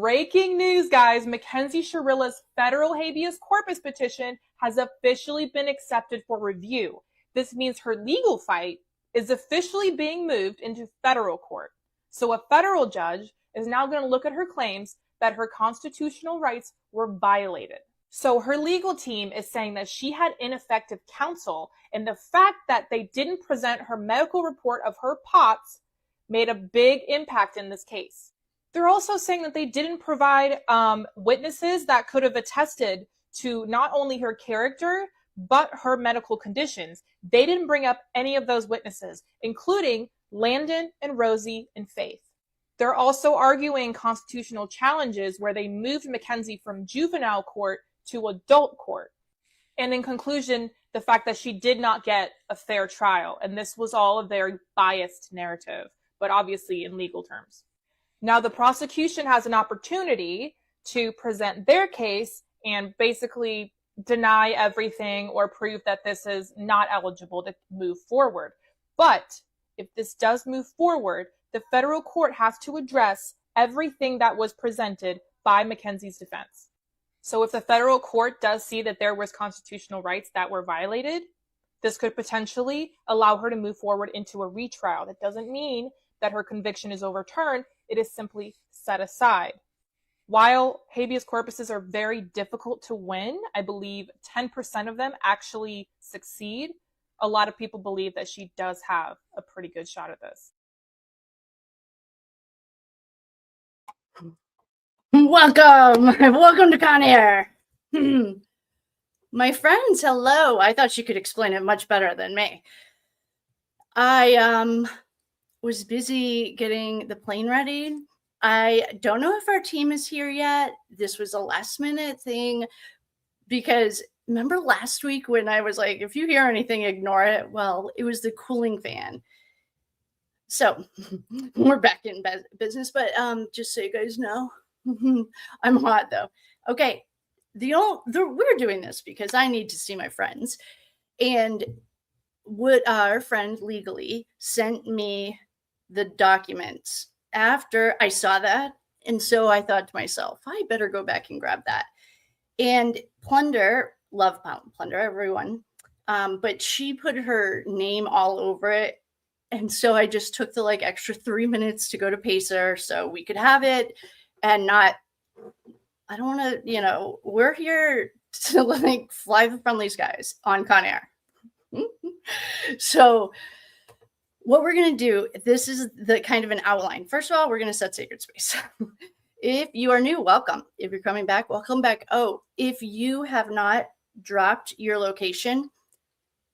breaking news, guys. Mackenzie Shirilla's federal habeas corpus petition has officially been accepted for review. This means her legal fight is officially being moved into federal court. So a federal judge is now going to look at her claims that her constitutional rights were violated. So her legal team is saying that she had ineffective counsel, and the fact that they didn't present her medical report of her POTS made a big impact in this case. They're also saying that they didn't provide witnesses that could have attested to not only her character, but her medical conditions. They didn't bring up any of those witnesses, including Landon and Rosie and Faith. They're also arguing constitutional challenges where they moved Mackenzie from juvenile court to adult court. And in conclusion, the fact that she did not get a fair trial, and this was all a very biased narrative, but obviously in legal terms. Now the prosecution has an opportunity to present their case and basically deny everything or prove that this is not eligible to move forward. But if this does move forward, the federal court has to address everything that was presented by Mackenzie's defense. So if the federal court does see that there was constitutional rights that were violated, this could potentially allow her to move forward into a retrial. That doesn't mean that her conviction is overturned. It is simply set aside. While habeas corpuses are very difficult to win, I believe 10% of them actually succeed. A lot of people believe that she does have a pretty good shot at this. Welcome to Con Air. My friends, hello. I thought she could explain it much better than me. I was busy getting the plane ready. I don't know if our team is here yet. This was a last minute thing because remember last week when I was like, if you hear anything, ignore it. Well, it was the cooling fan. So we're back in business, but just so you guys know, I'm hot though. Okay. We're doing this because I need to see my friends, and our friend legally sent me the documents after I saw that. And so I thought to myself, I better go back and grab that. And Plunder, love Plunder, everyone. But she put her name all over it. And so I just took the extra 3 minutes to go to Pacer so we could have it and not, I don't want to, we're here to fly the friendly skies on Con Air. So what we're going to do, this is the kind of an outline. First of all, we're going to set sacred space. If you are new, welcome. If you're coming back, welcome back. Oh, if you have not dropped your location,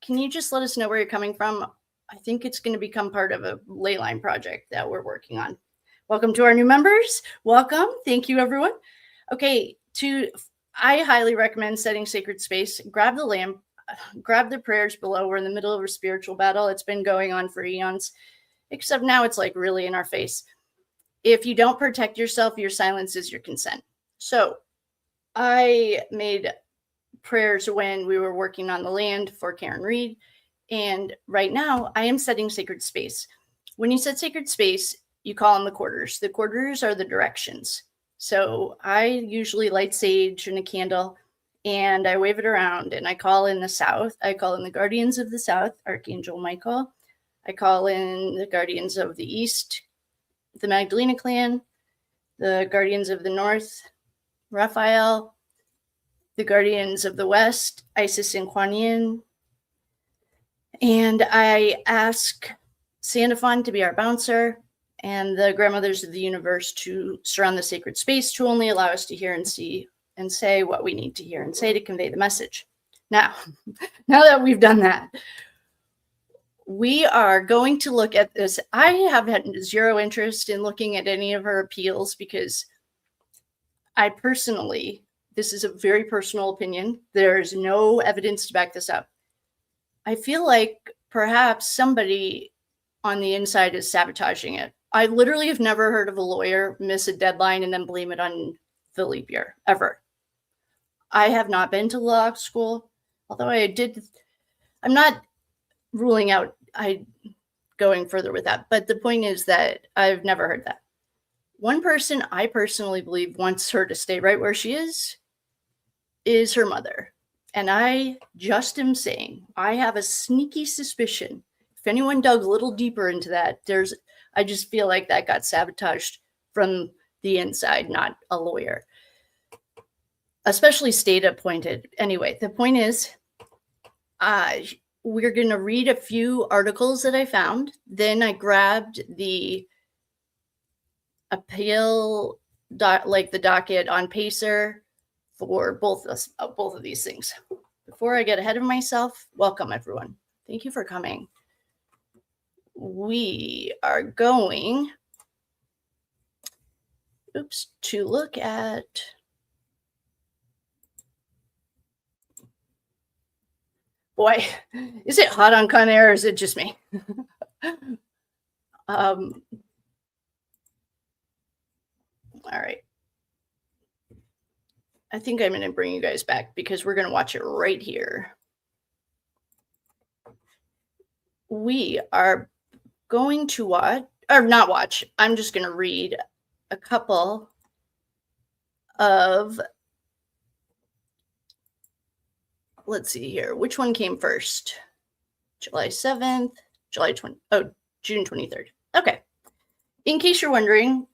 can you just let us know where you're coming from? I think it's going to become part of a ley line project that we're working on. Welcome to our new members. Welcome. Thank you, everyone. Okay, I highly recommend setting sacred space. Grab the lamp. Grab the prayers below. We're in the middle of a spiritual battle. It's been going on for eons, except now it's really in our face. If you don't protect yourself, your silence is your consent. So I made prayers when we were working on the land for Karen Reed. And right now I am setting sacred space. When you set sacred space, you call on the quarters. The quarters are the directions. So I usually light sage and a candle, and I wave it around, and I call in the south. I call in the guardians of the south, Archangel Michael. I call in the guardians of the east, the Magdalena clan, the guardians of the north, Raphael, the guardians of the west, Isis and Kuan Yin. And I ask Sandafon to be our bouncer, and the grandmothers of the universe to surround the sacred space to only allow us to hear and see and say what we need to hear and say to convey the message. Now that we've done that, we are going to look at this. I have had zero interest in looking at any of her appeals because I personally, this is a very personal opinion. There's no evidence to back this up. I feel like perhaps somebody on the inside is sabotaging it. I literally have never heard of a lawyer miss a deadline and then blame it on the leap year, ever. I have not been to law school, although I'm not ruling out going further with that. But the point is that I've never heard that. One person I personally believe wants her to stay right where she is her mother. And I just am saying, I have a sneaky suspicion. If anyone dug a little deeper into that, I just feel like that got sabotaged from the inside, not a lawyer. Especially state appointed. Anyway, the point is, we're going to read a few articles that I found. Then I grabbed the appeal, the docket on Pacer for both of these things. Before I get ahead of myself, welcome everyone. Thank you for coming. We are going, to look at boy, is it hot on Con Air or is it just me? All right. I think I'm going to bring you guys back because we're going to watch it right here. We are going to watch, or not watch, I'm just going to read a couple of, let's see here. Which one came first? July 7th, June 23rd. Okay. In case you're wondering,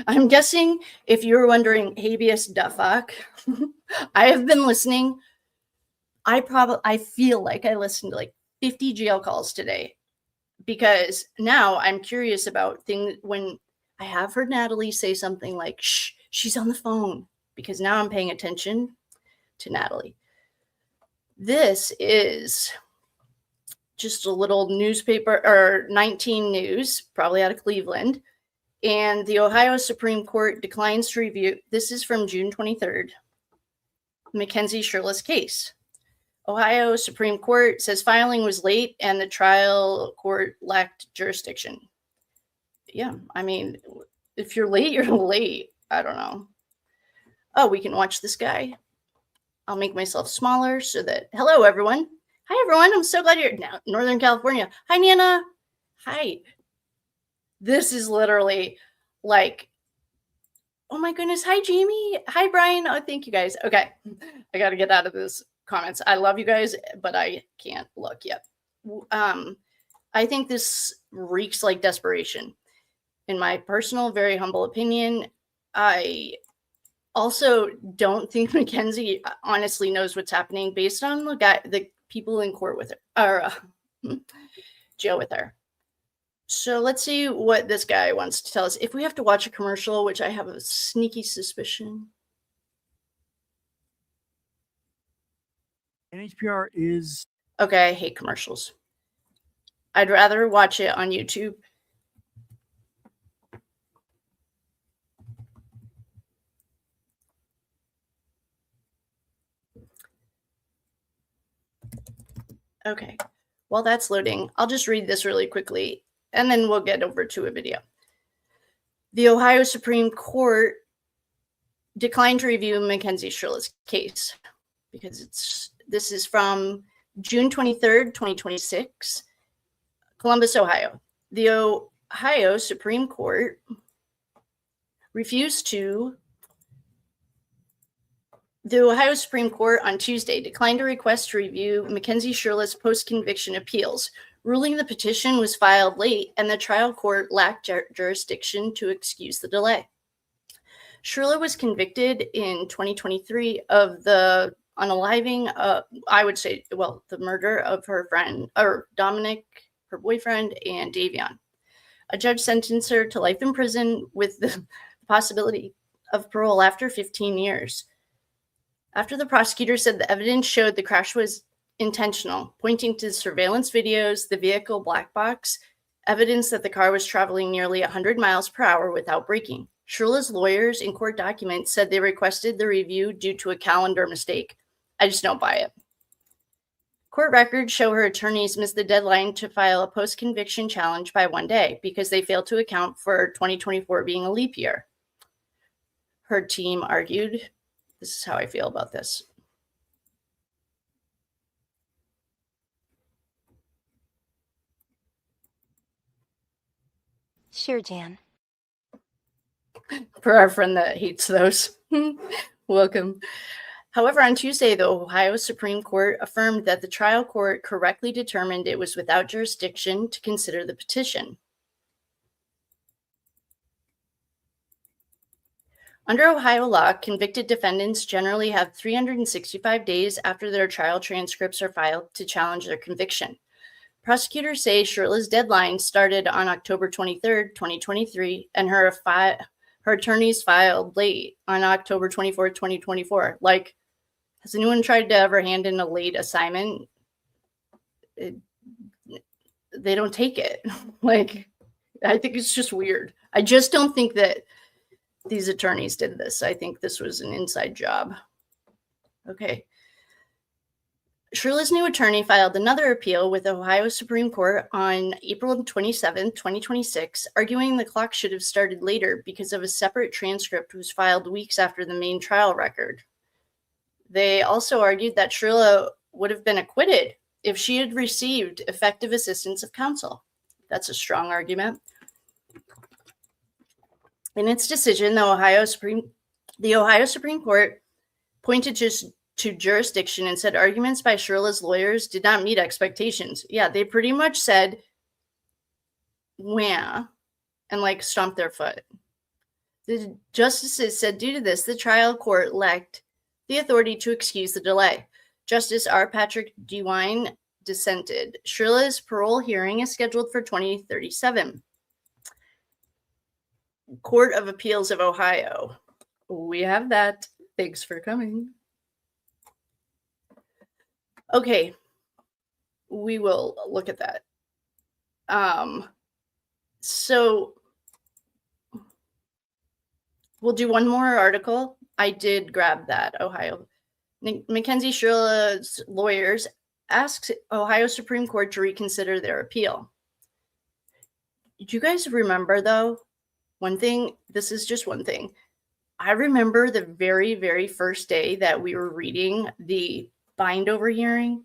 I'm guessing if you're wondering, Habeas Duffok, I have been listening. I feel like I listened to like 50 jail calls today because now I'm curious about things when I have heard Natalie say something like, shh, she's on the phone, because now I'm paying attention to Natalie. This is just a little newspaper, or 19 News, probably out of Cleveland. And the Ohio Supreme Court declines to review. This is from June 23rd. Mackenzie Shirilla's case. Ohio Supreme Court says filing was late and the trial court lacked jurisdiction. Yeah, I mean, if you're late, you're late. I don't know. Oh, we can watch this guy. I'll make myself smaller so that, hello, everyone. Hi, everyone. I'm so glad you're now Northern California. Hi, Nana. Hi. This is literally like, oh my goodness. Hi, Jamie. Hi, Brian. Oh, thank you guys. Okay. I got to get out of this comments. I love you guys, but I can't look yet. I think this reeks like desperation. In my personal, very humble opinion, I also don't think Mackenzie honestly knows what's happening based on the people in court with her, or jail with her. So let's see what this guy wants to tell us. If we have to watch a commercial, which I have a sneaky suspicion. NHPR is... Okay, I hate commercials. I'd rather watch it on YouTube. Okay, while that's loading, I'll just read this really quickly, and then we'll get over to a video. The Ohio Supreme Court declined to review Mackenzie Shirilla's case because this is from June 23rd, 2026, Columbus, Ohio. The Ohio Supreme Court The Ohio Supreme Court on Tuesday declined a request to review Mackenzie Shirilla's post-conviction appeals, ruling the petition was filed late and the trial court lacked jurisdiction to excuse the delay. Shirilla was convicted in 2023 of the unaliving, the murder of her friend, or Dominic, her boyfriend, and Davion. A judge sentenced her to life in prison with the possibility of parole after 15 years. After the prosecutor said the evidence showed the crash was intentional, pointing to surveillance videos, the vehicle black box, evidence that the car was traveling nearly 100 miles per hour without braking. Shirilla's lawyers in court documents said they requested the review due to a calendar mistake. I just don't buy it. Court records show her attorneys missed the deadline to file a post-conviction challenge by 1 day because they failed to account for 2024 being a leap year. Her team argued, this is how I feel about this. Sure, Jan. For our friend that hates those. Welcome. However, on Tuesday, the Ohio Supreme Court affirmed that the trial court correctly determined it was without jurisdiction to consider the petition. Under Ohio law, convicted defendants generally have 365 days after their trial transcripts are filed to challenge their conviction. Prosecutors say Shirilla's deadline started on October 23rd, 2023, and her attorneys filed late on October 24th, 2024. Like, has anyone tried to ever hand in a late assignment? They don't take it. Like, I think it's just weird. I just don't think that these attorneys did this. I think this was an inside job. Okay. Shirilla's new attorney filed another appeal with the Ohio Supreme Court on April 27, 2026, arguing the clock should have started later because of a separate transcript was filed weeks after the main trial record. They also argued that Shirilla would have been acquitted if she had received effective assistance of counsel. That's a strong argument. In its decision, the Ohio Supreme Court pointed to jurisdiction and said arguments by Shirilla's lawyers did not meet expectations. Yeah, they pretty much said, wah, and like stomped their foot. The justices said due to this, the trial court lacked the authority to excuse the delay. Justice R. Patrick DeWine dissented. Shirilla's parole hearing is scheduled for 2037. Court of Appeals of Ohio. We have that. Thanks for coming. Okay, we will look at that. So we'll do one more article. I did grab that. Ohio. Mackenzie Shirilla's lawyers asked Ohio Supreme Court to reconsider their appeal. Do you guys remember, though, one thing? This is just one thing. I remember the very, very first day that we were reading the Bindover hearing,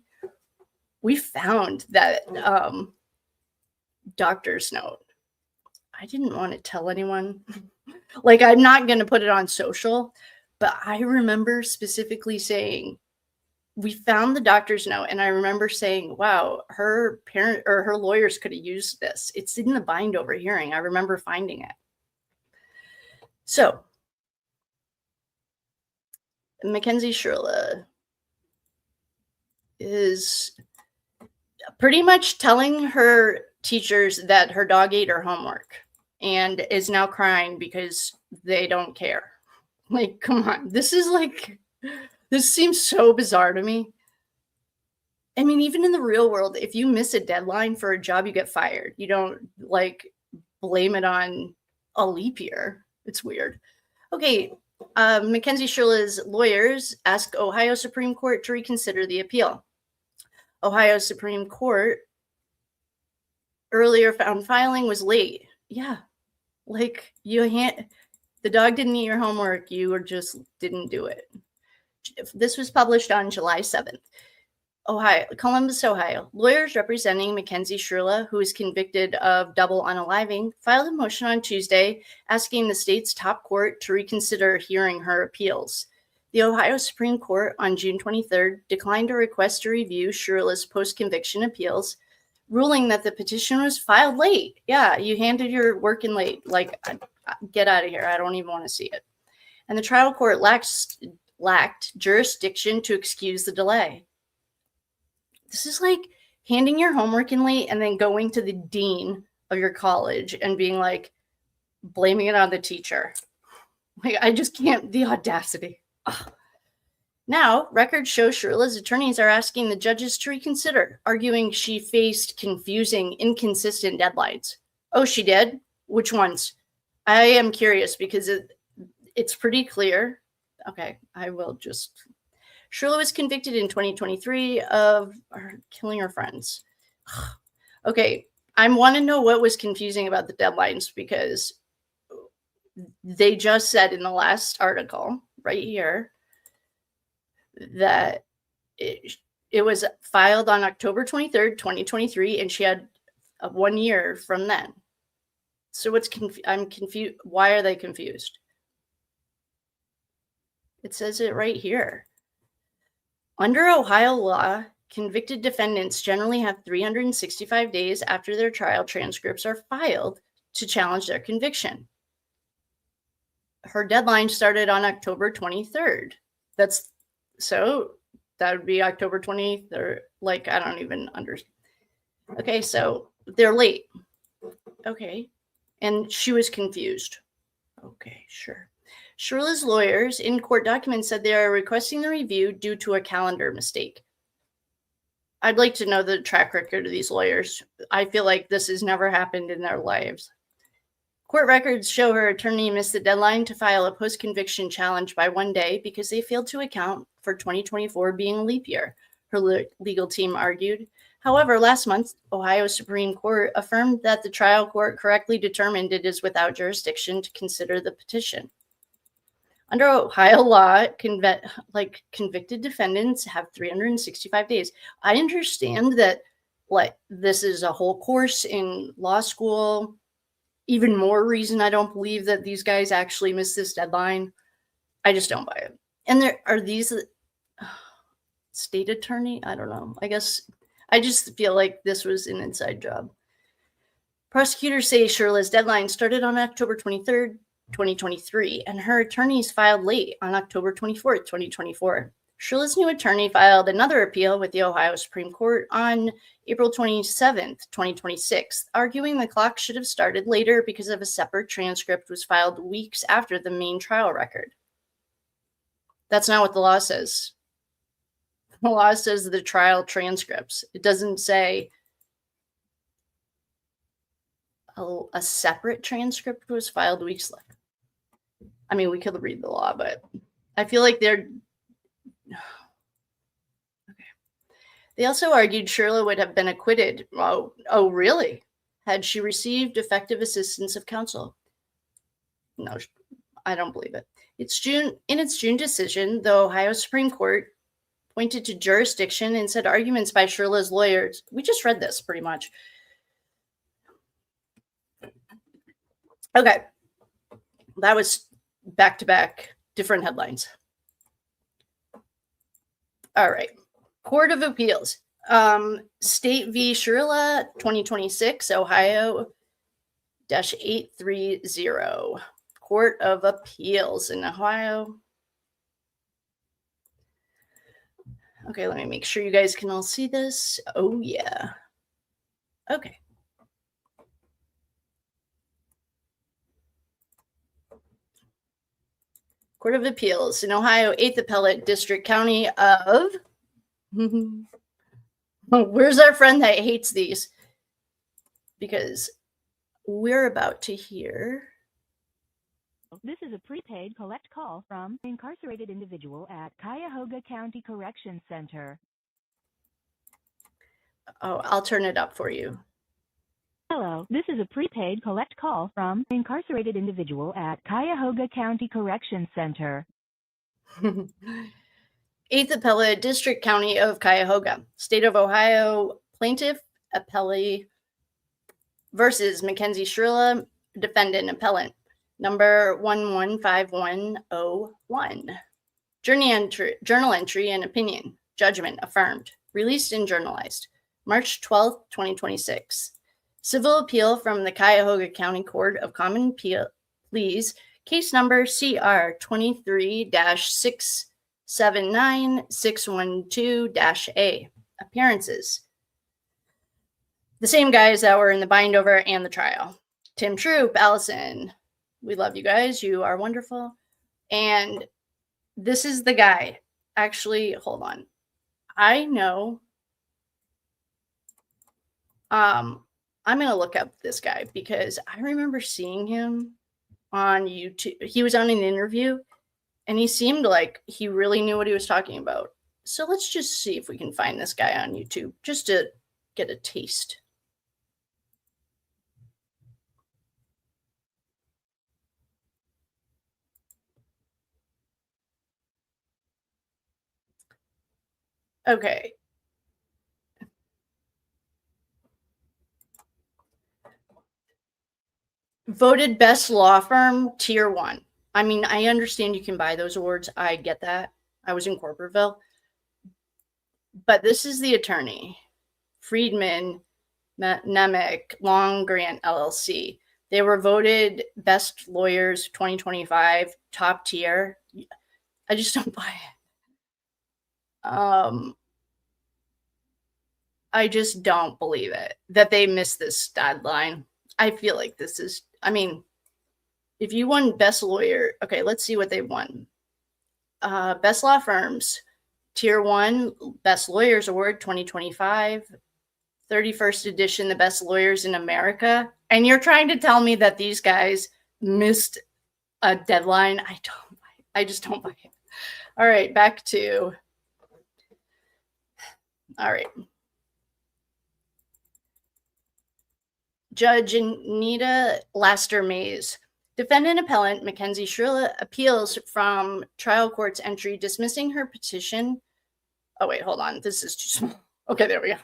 we found that doctor's note. I didn't want to tell anyone. Like, I'm not going to put it on social, but I remember specifically saying, we found the doctor's note, and I remember saying, wow, her parent or her lawyers could have used this. It's in the Bindover hearing. I remember finding it. So, Mackenzie Shirilla is pretty much telling her teachers that her dog ate her homework and is now crying because they don't care. Like, come on. This seems so bizarre to me. I mean, even in the real world, if you miss a deadline for a job, you get fired. You don't like blame it on a leap year. It's weird. Okay. Mackenzie Shirilla's lawyers asked Ohio Supreme Court to reconsider the appeal. Ohio Supreme Court earlier found filing was late. Yeah, like the dog didn't eat your homework. You just didn't do it. This was published on July 7th. Columbus, Ohio. Lawyers representing Mackenzie Shirilla, who is convicted of double unaliving, filed a motion on Tuesday asking the state's top court to reconsider hearing her appeals. The Ohio Supreme Court on June 23rd declined a request to review Shirilla's post-conviction appeals, ruling that the petition was filed late. Yeah, you handed your work in late. Like, get out of here. I don't even want to see it. And the trial court lacked jurisdiction to excuse the delay. This is like handing your homework in late and then going to the dean of your college and being like, blaming it on the teacher. Like, I just can't, the audacity. Ugh. Now, records show Shirilla's attorneys are asking the judges to reconsider, arguing she faced confusing, inconsistent deadlines. Oh, she did? Which ones? I am curious because it's pretty clear. Okay, I will just... Shirilla was convicted in 2023 of killing her friends. Okay, I want to know what was confusing about the deadlines because they just said in the last article right here that it was filed on October 23rd, 2023, and she had 1 year from then. So what's I'm confused. Why are they confused? It says it right here. Under Ohio law, convicted defendants generally have 365 days after their trial transcripts are filed to challenge their conviction. Her deadline started on October 23rd. So that would be October 23rd. Like, I don't even understand. Okay, so they're late. Okay. And she was confused. Okay, sure. Shirilla's lawyers in court documents said they are requesting the review due to a calendar mistake. I'd like to know the track record of these lawyers. I feel like this has never happened in their lives. Court records show her attorney missed the deadline to file a post-conviction challenge by 1 day because they failed to account for 2024 being a leap year, her legal team argued. However, last month, Ohio Supreme Court affirmed that the trial court correctly determined it is without jurisdiction to consider the petition. Under Ohio law, convicted defendants have 365 days. I understand that, like, this is a whole course in law school. Even more reason I don't believe that these guys actually missed this deadline. I just don't buy it. And there are these state attorney. I don't know. I guess I just feel like this was an inside job. Prosecutors say Shirilla's deadline started on October 23rd, 2023, and her attorneys filed late on October 24th, 2024. Shirilla's new attorney filed another appeal with the Ohio Supreme Court on April 27th, 2026, arguing the clock should have started later because of a separate transcript was filed weeks after the main trial record. That's not what the law says. The law says the trial transcripts. It doesn't say a separate transcript was filed weeks later. I mean, we could read the law, but I feel like they're... Okay. They also argued Shirilla would have been acquitted. Oh, really? Had she received effective assistance of counsel? No, I don't believe it. In its June decision, the Ohio Supreme Court pointed to jurisdiction and said arguments by Shirilla's lawyers. We just read this pretty much. Okay. That was back-to-back different headlines. All right. Court of Appeals. State v. Shirilla, 2026, Ohio-830. Court of Appeals in Ohio. Okay, let me make sure you guys can all see this. Oh, yeah. Okay. Court of Appeals in Ohio, 8th Appellate District, County of... Where's our friend that hates these? Because we're about to hear... This is a prepaid collect call from an incarcerated individual at Cuyahoga County Correction Center. Oh, I'll turn it up for you. Hello, this is a prepaid collect call from an incarcerated individual at Cuyahoga County Correction Center. 8th Appellate District, County of Cuyahoga, State of Ohio, Plaintiff Appellee versus Mackenzie Shirilla, Defendant Appellant, number 115101. Journal entry and opinion. Judgment affirmed. Released and journalized. March 12th, 2026. Civil appeal from the Cuyahoga County Court of Common Pleas, case number CR 23-679612-A. Appearances. The same guys that were in the Bindover and the trial. Tim Troop, Allison. We love you guys. You are wonderful. And this is the guy. Actually, hold on. I know. I'm going to look up this guy because I remember seeing him on YouTube. He was on an interview and he seemed like he really knew what he was talking about. So let's just see if we can find this guy on YouTube just to get a taste. Okay. voted best law firm, tier 1. I mean, I understand you can buy those awards. I get that. I was in Corporville. But this is the attorney, Friedman, Nemec, Long Grant LLC. They were voted best lawyers 2025, top tier. I just don't buy it. I just don't believe it that they missed this deadline. I feel like this is, I mean, if you won best lawyer, okay, let's see what they won. Best law firms, tier 1, best lawyers award 2025, 31st edition, the best lawyers in America. And you're trying to tell me that these guys missed a deadline? I don't buy it. I just don't buy it. All right, back to, all right. Judge Anita Laster-Mays. Defendant appellant Mackenzie Shirilla appeals from trial court's entry dismissing her petition. Oh, wait, hold on. This is too small. Okay, there we go.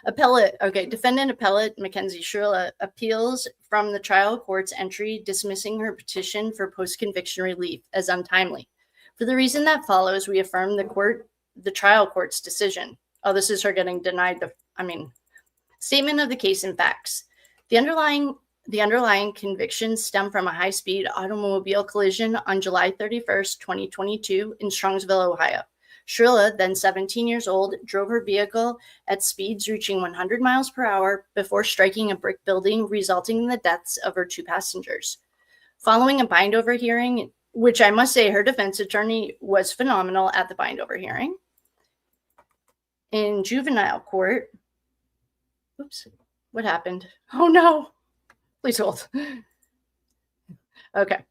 Appellate. Okay, defendant appellate Mackenzie Shirilla appeals from the trial court's entry dismissing her petition for post-conviction relief as untimely. For the reason that follows, we affirm the trial court's decision. Oh, this is her getting denied statement of the case and facts. The underlying convictions stem from a high-speed automobile collision on July 31st, 2022 in Strongsville, Ohio. Shirilla, then 17 years old, drove her vehicle at speeds reaching 100 miles per hour before striking a brick building, resulting in the deaths of her 2 passengers. Following a Bindover hearing, which I must say her defense attorney was phenomenal at the Bindover hearing, in juvenile court, oops, what happened? Oh no, please hold. Okay.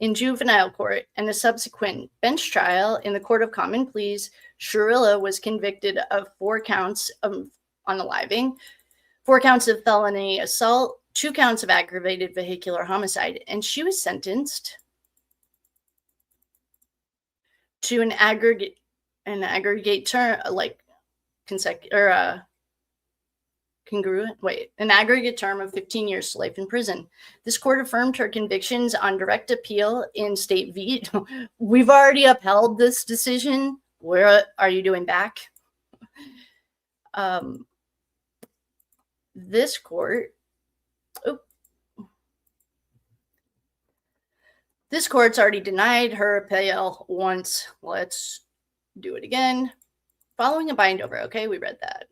In juvenile court and a subsequent bench trial in the Court of Common Pleas, Shirilla was convicted of 4 counts of unaliving, 4 counts of felony assault, 2 counts of aggravated vehicular homicide, and she was sentenced to an aggregate term, like an aggregate term of 15 years to life in prison. This court affirmed her convictions on direct appeal in State v. We've already upheld this decision. Where are you doing back? This court's already denied her appeal once. Let's do it again. Following a Bindover. Okay, we read that.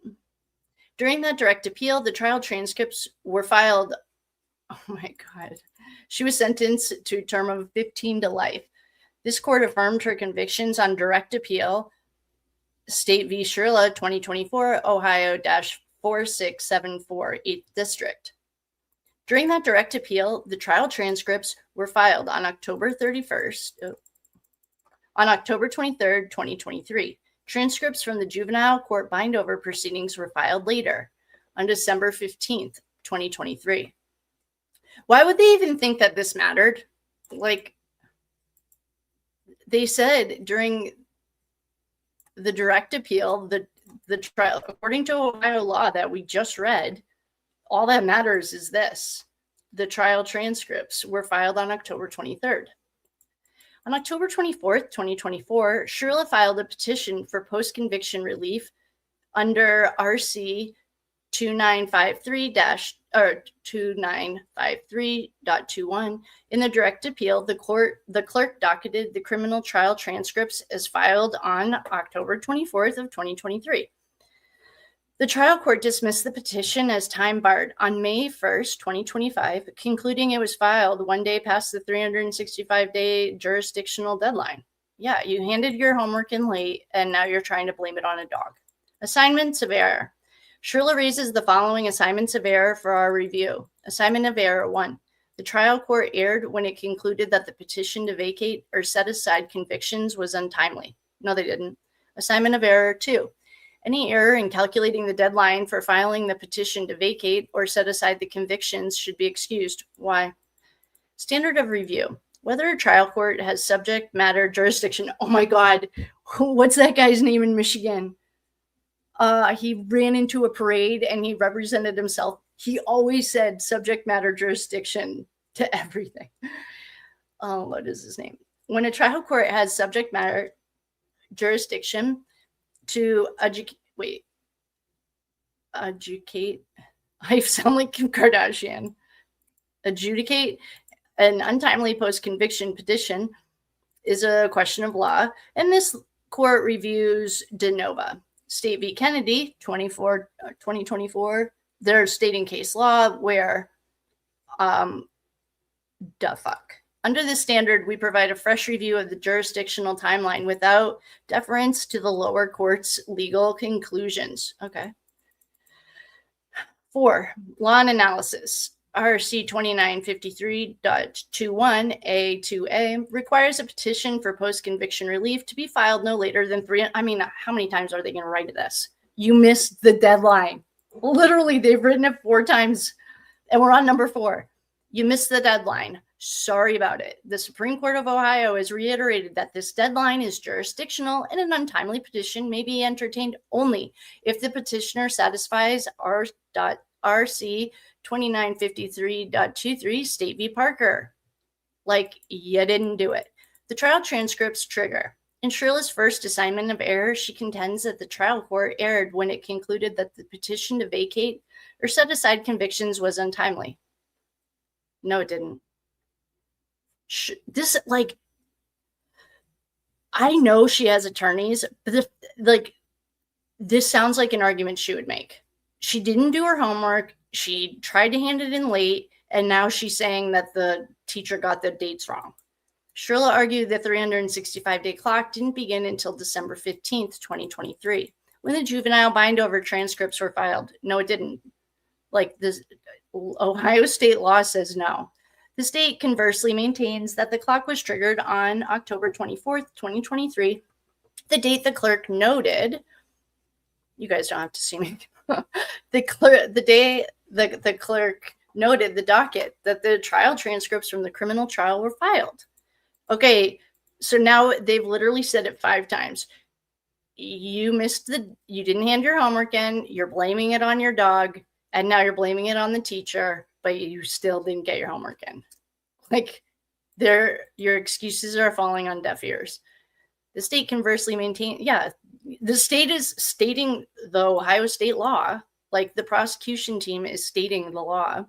During that direct appeal, the trial transcripts were filed. Oh my God. She was sentenced to a term of 15 to life. This court affirmed her convictions on direct appeal, State v. Shirilla, 2024, Ohio-4674, 8th District. During that direct appeal, the trial transcripts were filed on October 23rd, 2023. Transcripts from the juvenile court Bindover proceedings were filed later, on December 15th, 2023. Why would they even think that this mattered? Like, they said during the direct appeal, the trial, according to Ohio law that we just read, all that matters is this. The trial transcripts were filed on October 23rd. On October 24th, 2024, Shirilla filed a petition for post-conviction relief under RC 2953-2953.21. In the direct appeal, the clerk docketed the criminal trial transcripts as filed on October 24th of 2023. The trial court dismissed the petition as time barred on May 1st, 2025, concluding it was filed one day past the 365-day jurisdictional deadline. Yeah, you handed your homework in late, and now you're trying to blame it on a dog. Assignments of error. Shirilla raises the following assignments of error for our review. Assignment of error 1. The trial court erred when it concluded that the petition to vacate or set aside convictions was untimely. No, they didn't. Assignment of error 2. Any error in calculating the deadline for filing the petition to vacate or set aside the convictions should be excused. Why? Standard of review. Whether a trial court has subject matter jurisdiction. Oh my God. What's that guy's name in Michigan? He ran into a parade and he represented himself. He always said subject matter jurisdiction to everything. What is his name? When a trial court has subject matter jurisdiction to educate, I sound like Kim Kardashian, adjudicate an untimely post-conviction petition is a question of law, and this court reviews de novo. State v. Kennedy, 2024, they're stating case law where, the fuck. Under this standard, we provide a fresh review of the jurisdictional timeline without deference to the lower court's legal conclusions. Okay. 4. Law and analysis. RC 2953.21A2A requires a petition for post-conviction relief to be filed no later than 3. I mean, how many times are they going to write this? You missed the deadline. Literally, they've written it 4 times, and we're on number 4. You missed the deadline. Sorry about it. The Supreme Court of Ohio has reiterated that this deadline is jurisdictional and an untimely petition may be entertained only if the petitioner satisfies RC 2953.23 State v. Parker. Like, you didn't do it. The trial transcripts trigger. In Shirilla's first assignment of error, she contends that the trial court erred when it concluded that the petition to vacate or set aside convictions was untimely. No, it didn't. This, like, I know she has attorneys, but this sounds like an argument she would make. She didn't do her homework. She tried to hand it in late, and now she's saying that the teacher got the dates wrong. Shirilla argued the 365-day clock didn't begin until December 15th, 2023, when the juvenile Bindover transcripts were filed. No, it didn't. Like, this Ohio state law says no. The state conversely maintains that the clock was triggered on October 24th, 2023, the date the clerk noted. You guys don't have to see me. The day the clerk noted the docket that the trial transcripts from the criminal trial were filed. Okay, so now they've literally said it 5 times. You didn't hand your homework in, you're blaming it on your dog, and now you're blaming it on the teacher, but you still didn't get your homework in. Like, your excuses are falling on deaf ears. The state conversely maintains, the state is stating the Ohio state law, like the prosecution team is stating the law.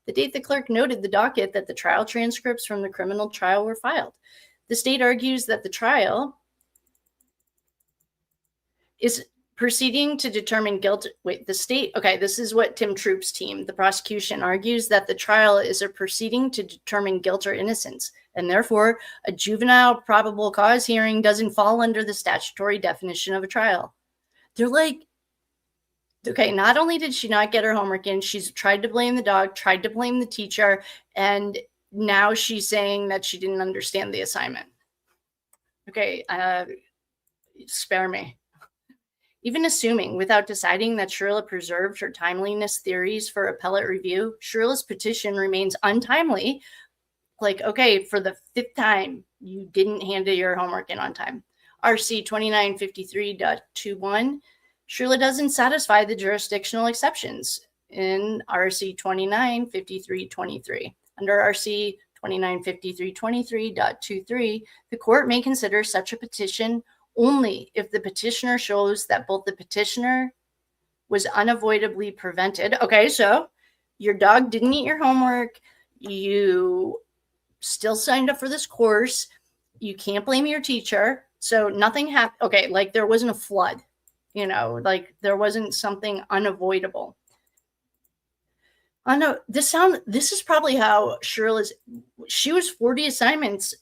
The date the clerk noted the docket that the trial transcripts from the criminal trial were filed. The state argues that the trial is proceeding to determine guilt. This is what Tim Troop's team, the prosecution, argues that the trial is a proceeding to determine guilt or innocence, and therefore a juvenile probable cause hearing doesn't fall under the statutory definition of a trial. They're like, okay, not only did she not get her homework in, she's tried to blame the dog, tried to blame the teacher, and now she's saying that she didn't understand the assignment. Okay, spare me. Even assuming, without deciding, that Shirilla preserved her timeliness theories for appellate review, Shirilla's petition remains untimely. Like, okay, for the 5th time, you didn't hand your homework in on time. RC 2953.21, Shirilla doesn't satisfy the jurisdictional exceptions in RC 2953.23. Under RC 2953.23.23, the court may consider such a petition only if the petitioner shows that both the petitioner was unavoidably prevented. Okay, so your dog didn't eat your homework. You still signed up for this course. You can't blame your teacher. So nothing happened. Okay, like there wasn't a flood, like there wasn't something unavoidable. I know this is probably how she was 40 assignments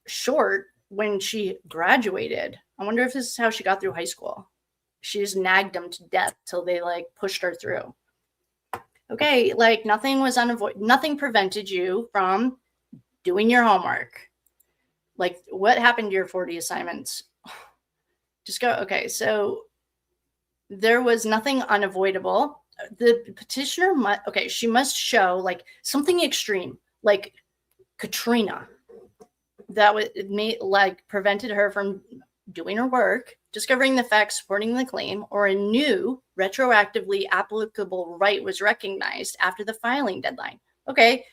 short when she graduated. I wonder if this is how she got through high school. She just nagged them to death till they pushed her through. Okay, nothing prevented you from doing your homework. Like, what happened to your 40 assignments? Just go, okay, so there was nothing unavoidable. The petitioner she must show something extreme, like Katrina, that prevented her from doing her work, discovering the facts supporting the claim, or a new retroactively applicable right was recognized after the filing deadline. Okay,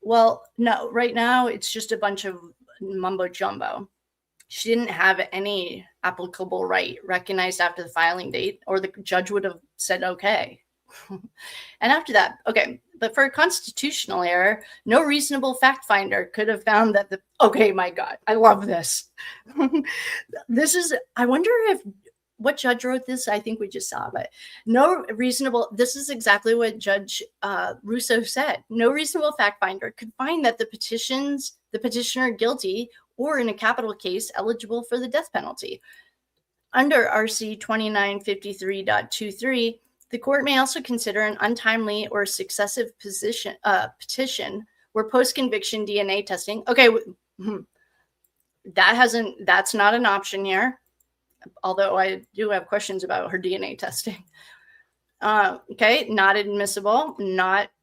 Well, no, right now it's just a bunch of mumbo jumbo. She didn't have any applicable right recognized after the filing date, or the judge would have said, okay. And after that, okay, but for a constitutional error, no reasonable fact finder could have found that okay, my God, I love this. I wonder if, what judge wrote this? I think we just saw, but this is exactly what Judge Russo said. No reasonable fact finder could find that the petitioner guilty, or in a capital case, eligible for the death penalty. Under RC 2953.23, the court may also consider an untimely or successive petition where post-conviction DNA testing. Okay, that's not an option here. Although I do have questions about her DNA testing. Okay, not admissible.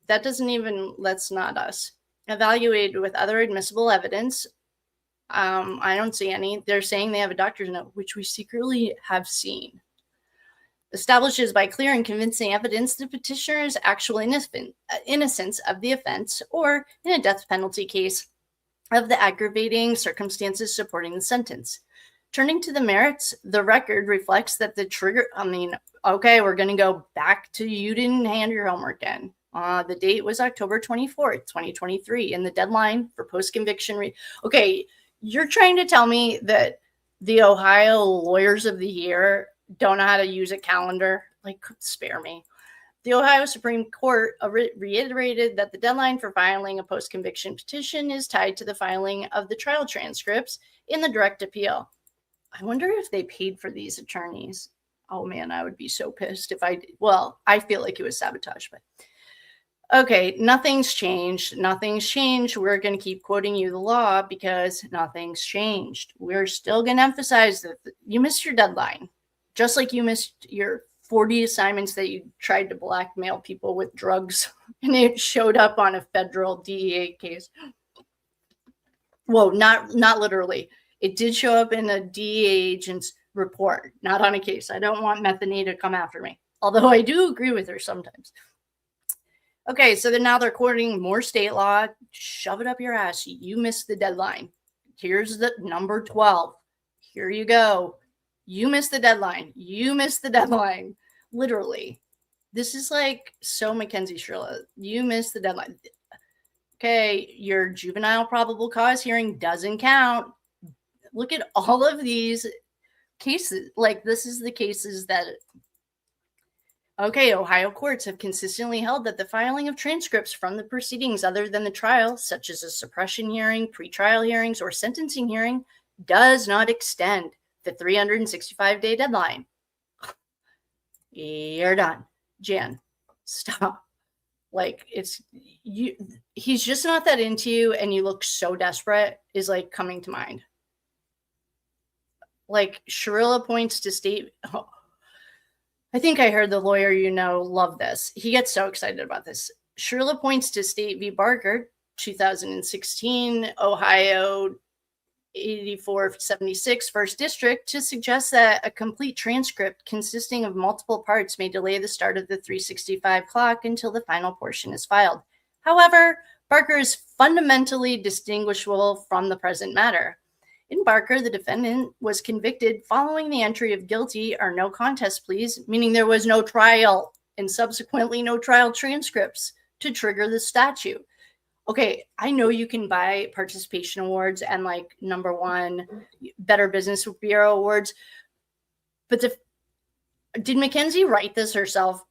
That's not us. Evaluated with other admissible evidence. I don't see any. They're saying they have a doctor's note, which we secretly have seen. Establishes by clear and convincing evidence the petitioner's actual innocence of the offense, or in a death penalty case, of the aggravating circumstances supporting the sentence. Turning to the merits, the record reflects that the trigger, okay, we're going to go back to you didn't hand your homework in. The date was October 24th, 2023, and the deadline for post-conviction. Okay, you're trying to tell me that the Ohio Lawyers of the Year don't know how to use a calendar? Like, spare me. The Ohio Supreme Court reiterated that the deadline for filing a post-conviction petition is tied to the filing of the trial transcripts in the direct appeal. I wonder if they paid for these attorneys. Oh man, I would be so pissed if I feel like it was sabotage, but okay, nothing's changed. Nothing's changed. We're going to keep quoting you the law because nothing's changed. We're still going to emphasize that you missed your deadline, just like you missed your 40 assignments that you tried to blackmail people with drugs and it showed up on a federal DEA case. Whoa, not literally. It did show up in a DEA agent's report, not on a case. I don't want Methany to come after me, although I do agree with her sometimes. Okay, so now they're quoting more state law. Shove it up your ass. You missed the deadline. Here's the number 12. Here you go. You missed the deadline. You missed the deadline. Literally. This is like so Mackenzie Shirilla. You missed the deadline. Okay, your juvenile probable cause hearing doesn't count. Look at all of these cases. Like, this is the cases that, okay, Ohio courts have consistently held that the filing of transcripts from the proceedings other than the trial, such as a suppression hearing, pretrial hearings, or sentencing hearing, does not extend the 365-day deadline. You're done. Jan, stop. Like, he's just not that into you, and you look so desperate is like coming to mind. Like, Shirilla points to state. Oh, I think I heard the lawyer love this. He gets so excited about this. Shirilla points to State v. Barker, 2016, Ohio 8476, 1st District, to suggest that a complete transcript consisting of multiple parts may delay the start of the 365 clock until the final portion is filed. However, Barker is fundamentally distinguishable from the present matter. In Barker, the defendant was convicted following the entry of guilty or no contest pleas, meaning there was no trial and subsequently no trial transcripts to trigger the statute. Okay, I know you can buy participation awards and like #1 Better Business Bureau awards, but did Mackenzie write this herself?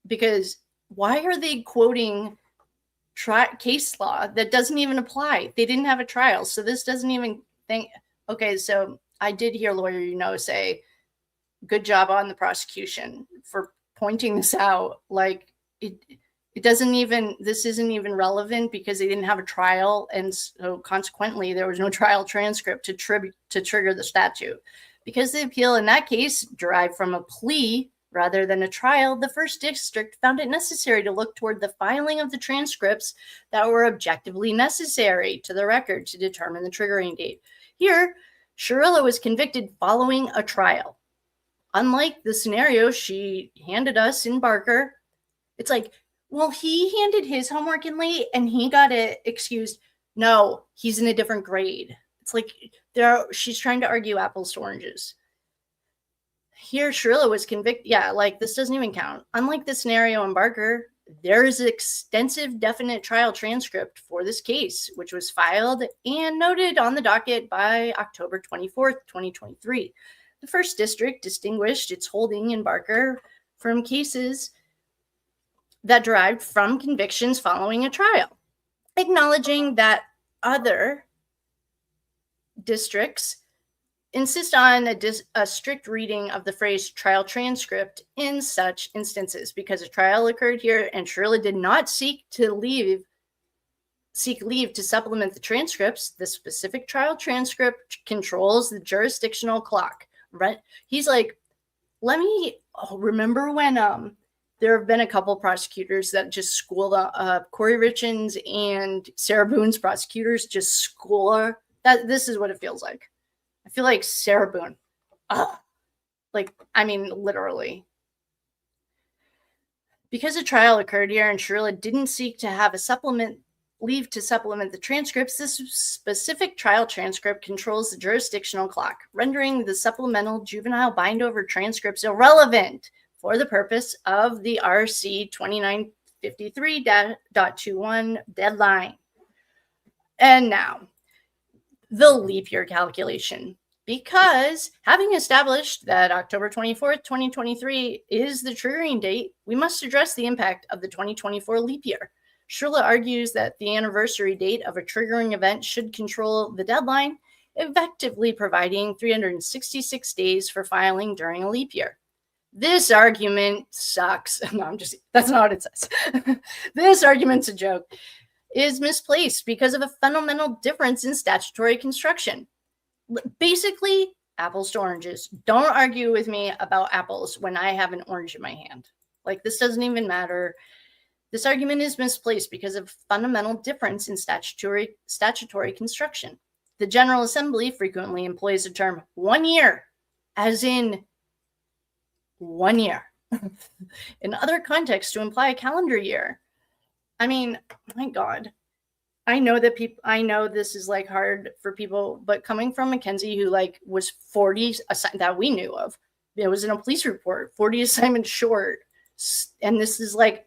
Because why are they quoting case law that doesn't even apply? They didn't have a trial, so this doesn't even think. Okay, so I did hear lawyer say, good job on the prosecution for pointing this out. Like, this isn't even relevant because they didn't have a trial, and so consequently there was no trial transcript to trigger the statute. Because the appeal in that case derived from a plea rather than a trial, the 1st District found it necessary to look toward the filing of the transcripts that were objectively necessary to the record to determine the triggering date. Here, Shirilla was convicted following a trial. Unlike the scenario she handed us in Barker, it's like, Well, he handed his homework in late and he got it excused. No, he's in a different grade. It's like she's trying to argue apples to oranges. Here, Shirilla was convicted. Yeah, like this doesn't even count. Unlike the scenario in Barker, there is extensive definite trial transcript for this case, which was filed and noted on the docket by October 24th, 2023. The first district distinguished its holding in Barker from cases that derived from convictions following a trial, acknowledging that other districts insist on a strict reading of the phrase trial transcript in such instances. Because a trial occurred here and Shirilla did not seek leave to supplement the transcripts, the specific trial transcript controls the jurisdictional clock. Right? He's like, let me remember when there have been a couple prosecutors that just school Corey Richins and Sarah Boone's prosecutors just school that. This is what it feels like. I feel like Sarah Boone. Literally. Because a trial occurred here and Shirilla didn't seek to have leave to supplement the transcripts, this specific trial transcript controls the jurisdictional clock, rendering the supplemental juvenile Bindover transcripts irrelevant for the purpose of the RC 2953.21 deadline. And now, the leap year calculation. Because having established that October 24th, 2023 is the triggering date, we must address the impact of the 2024 leap year. Shirilla argues that the anniversary date of a triggering event should control the deadline, effectively providing 366 days for filing during a leap year. This argument sucks. No, that's not what it says. This argument's a joke. Is misplaced because of a fundamental difference in statutory construction. Basically, apples to oranges. Don't argue with me about apples when I have an orange in my hand. Like, this doesn't even matter. This argument is misplaced because of fundamental difference in statutory construction. The General Assembly frequently employs the term 1 year, as in 1 year, in other contexts to imply a calendar year. I mean, my God, I know this is like hard for people, but coming from Mackenzie, who like was 40 that we knew of, it was in a police report, 40 assignments short. And this is like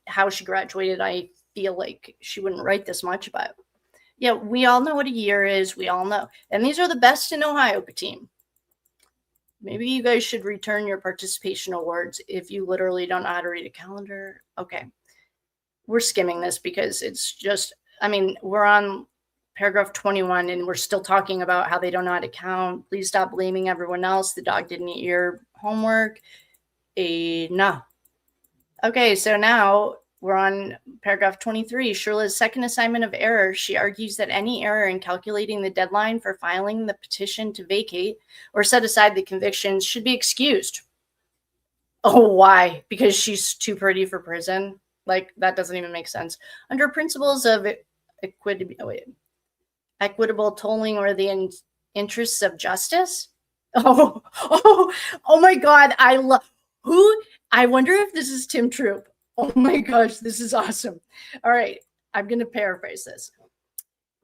how she graduated. I feel like she wouldn't write this much, but yeah, we all know what a year is. We all know. And these are the best in Ohio, team. Maybe you guys should return your participation awards if you literally don't know how to read a calendar. Okay. We're skimming this because it's just, we're on paragraph 21 and we're still talking about how they don't know how to count. Please stop blaming everyone else. The dog didn't eat your homework. No. Okay, so now we're on paragraph 23. Shirilla's second assignment of error. She argues that any error in calculating the deadline for filing the petition to vacate or set aside the convictions should be excused. Oh, why? Because she's too pretty for prison? Like, that doesn't even make sense. Under principles of equitable tolling or the interests of justice? Oh my God. I wonder if this is Tim Troop. Oh my gosh, this is awesome. All right, I'm going to paraphrase this.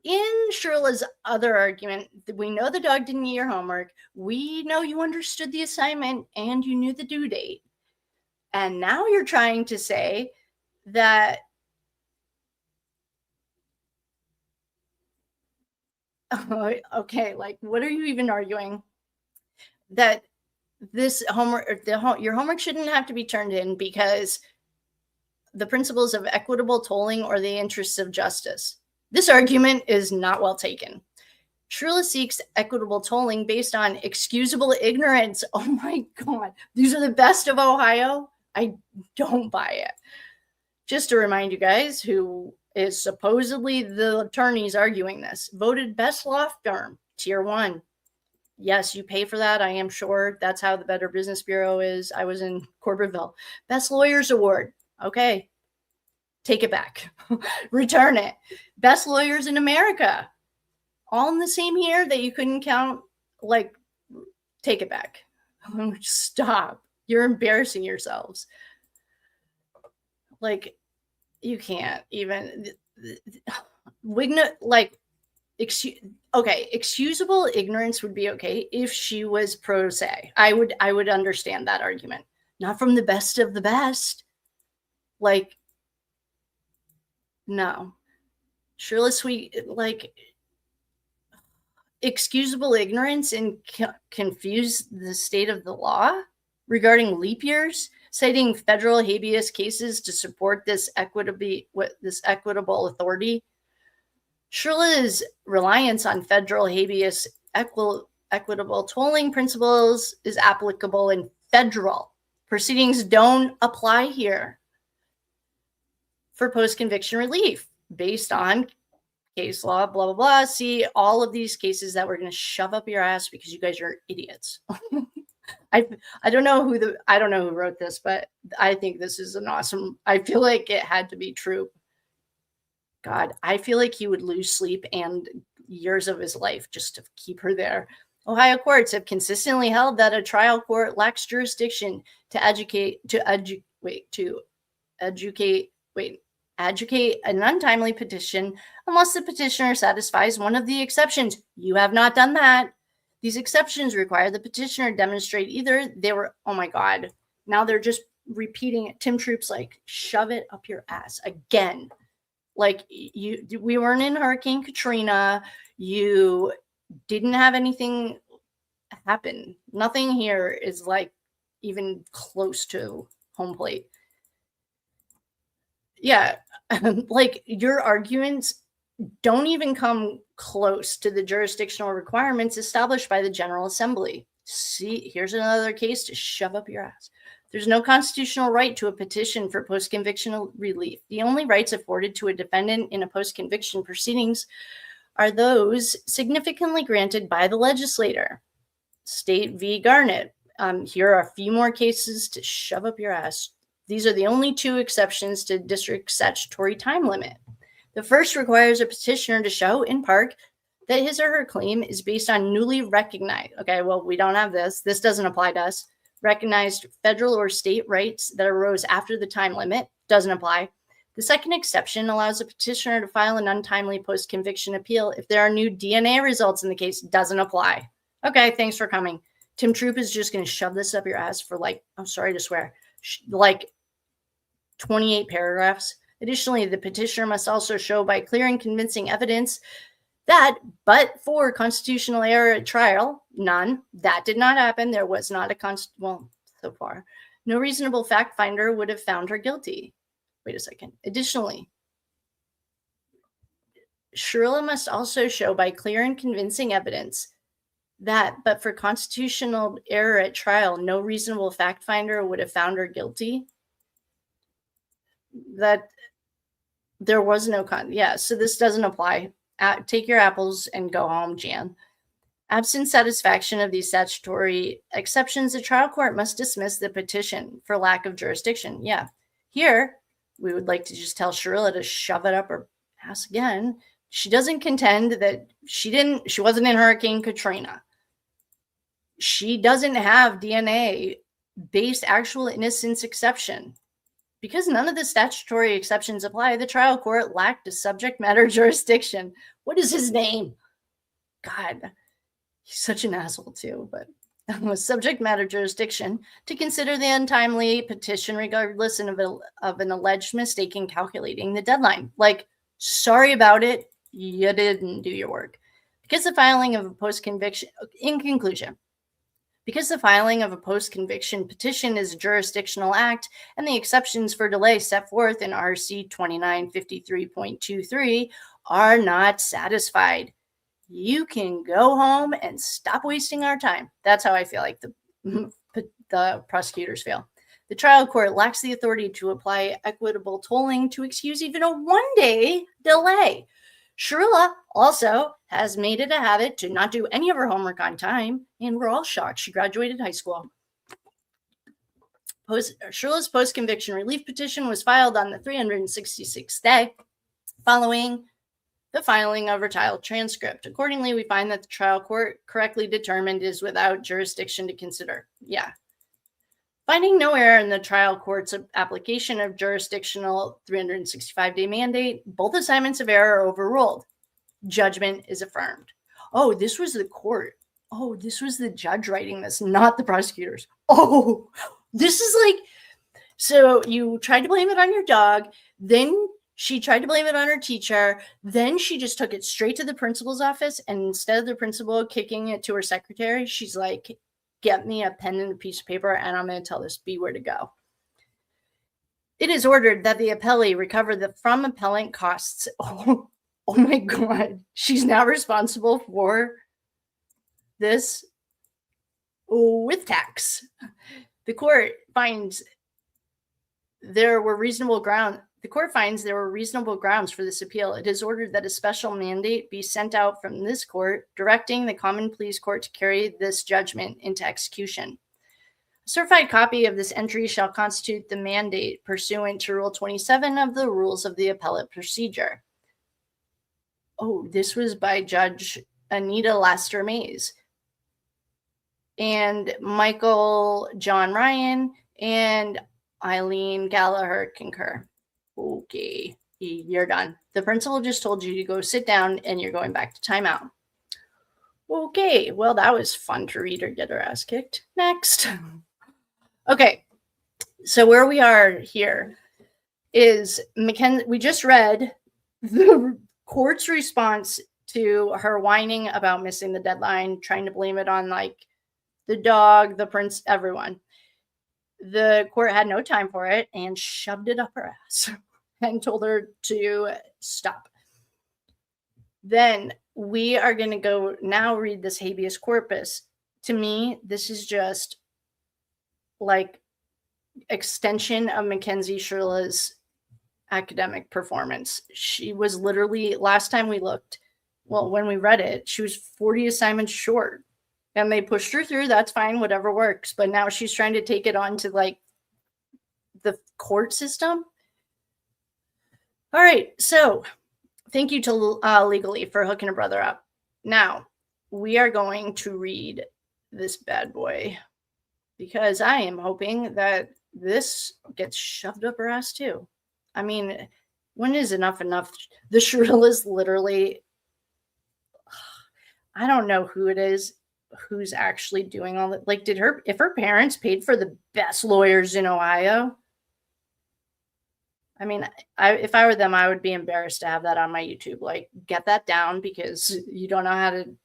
In Shirilla's other argument, we know the dog didn't eat your homework. We know you understood the assignment and you knew the due date. And now you're trying to say that okay, like, what are you even arguing? That this homework, your homework shouldn't have to be turned in because the principles of equitable tolling or the interests of justice. This argument is not well taken. Shirilla seeks equitable tolling based on excusable ignorance. Oh my God, these are the best of Ohio. I don't buy it. Just to remind you guys, who is supposedly the attorneys arguing this, voted best law firm, tier 1. Yes, you pay for that. I am sure that's how the Better Business Bureau is. I was in Corporate,ville. Best Lawyers Award. Okay. Take it back. Return it. Best Lawyers in America. All in the same year that you couldn't count. Like, take it back. Stop. You're embarrassing yourselves. Like, you can't even excusable ignorance would be okay if she was pro se. I would understand that argument. Not from the best of the best. Like, no. Shirilla Sweet, like, excusable ignorance and confuse the state of the law regarding leap years, citing federal habeas cases to support this equitable authority. Shirilla's reliance on federal habeas equitable tolling principles is applicable in federal proceedings, don't apply here for post-conviction relief based on case law, blah, blah, blah. See all of these cases that we're going to shove up your ass because you guys are idiots. I don't know who wrote this, but I think this is an awesome, I feel like it had to be true. God, I feel like he would lose sleep and years of his life just to keep her there. Ohio courts have consistently held that a trial court lacks jurisdiction to adjudicate an untimely petition unless the petitioner satisfies one of the exceptions. You have not done that. These exceptions require the petitioner demonstrate either they were, oh my God, now they're just repeating it. Tim Troop's like, shove it up your ass again. Like, we weren't in Hurricane Katrina. You didn't have anything happen. Nothing here is like even close to home plate. Yeah, like your arguments don't even come close to the jurisdictional requirements established by the General Assembly. See, here's another case to shove up your ass. There's no constitutional right to a petition for post-conviction relief. The only rights afforded to a defendant in a post-conviction proceedings are those significantly granted by the legislator. State v. Garnett. Here are a few more cases to shove up your ass. These are the only two exceptions to district statutory time limit. The first requires a petitioner to show, in part, that his or her claim is based on newly recognized. Okay, well, we don't have this. This doesn't apply to us. Recognized federal or state rights that arose after the time limit. Doesn't apply. The second exception allows a petitioner to file an untimely post-conviction appeal if there are new DNA results in the case. Doesn't apply. Okay, thanks for coming. Tim Troop is just going to shove this up your ass for like, I'm sorry to swear, like 28 paragraphs. Additionally, the petitioner must also show by clear and convincing evidence that, but for constitutional error at trial, none, that did not happen. There was not a so far, no reasonable fact finder would have found her guilty. Wait a second. Additionally, Shirilla must also show by clear and convincing evidence that, but for constitutional error at trial, no reasonable fact finder would have found her guilty. That there was no so this doesn't apply. Take your apples and go home, Jan. Absent satisfaction of these statutory exceptions, the trial court must dismiss the petition for lack of jurisdiction. Yeah. Here, we would like to just tell Shirilla to shove it up her ass again. She doesn't contend that she wasn't in Hurricane Katrina. She doesn't have DNA-based actual innocence exception. Because none of the statutory exceptions apply, the trial court lacked a subject matter jurisdiction. What is his name? God, he's such an asshole too, but subject matter jurisdiction to consider the untimely petition regardless of an alleged mistake in calculating the deadline. Like, sorry about it, you didn't do your work. Because the filing of a post-conviction, in conclusion, because the filing of a post-conviction petition is a jurisdictional act and the exceptions for delay set forth in RC 2953.23 are not satisfied, you can go home and stop wasting our time. That's how I feel like the prosecutors feel. The trial court lacks the authority to apply equitable tolling to excuse even a one-day delay. Shirilla also has made it a habit to not do any of her homework on time, and we're all shocked she graduated high school. Shirilla's post-conviction relief petition was filed on the 366th day following the filing of her trial transcript. Accordingly, we find that the trial court correctly determined is without jurisdiction to consider. Yeah. Finding no error in the trial court's application of jurisdictional 365-day mandate, both assignments of error are overruled. Judgment is affirmed. Oh, this was the court. Oh, this was the judge writing this, not the prosecutors. Oh, this is like, so you tried to blame it on your dog, then she tried to blame it on her teacher, then she just took it straight to the principal's office, and instead of the principal kicking it to her secretary, she's like, get me a pen and a piece of paper, and I'm going to tell this B where to go. It is ordered that the appellee recover from appellant costs. Oh my God. She's now responsible for this with tax. The court finds there were reasonable grounds. The court finds there were reasonable grounds for this appeal. It is ordered that a special mandate be sent out from this court, directing the Common Pleas Court to carry this judgment into execution. A certified copy of this entry shall constitute the mandate pursuant to Rule 27 of the Rules of the Appellate Procedure. Oh, this was by Judge Anita Laster Mays and Michael John Ryan and Eileen Gallagher concur. Okay, you're done. The principal just told you to go sit down and you're going back to timeout. Okay, well, that was fun to read or get her ass kicked. Next. Okay, so where we are here is Mackenzie. We just read the court's response to her whining about missing the deadline, trying to blame it on like the dog, the prince, everyone. The court had no time for it and shoved it up her ass and told her to stop. Then we are going to go now read this habeas corpus. To me, this is just like extension of Mackenzie Shirilla's academic performance. She was literally, last time we looked, well, when we read it, she was 40 assignments short. And they pushed her through. That's fine, whatever works. But now she's trying to take it on to like the court system. All right. So thank you to Legally for hooking a brother up. Now we are going to read this bad boy because I am hoping that this gets shoved up her ass too. I mean, when is enough? The Shirilla is literally, I don't know who it is who's actually doing all that. Like, if her parents paid for the best lawyers in Ohio, I mean, if I were them, I would be embarrassed to have that on my YouTube. Like, get that down because you don't know how to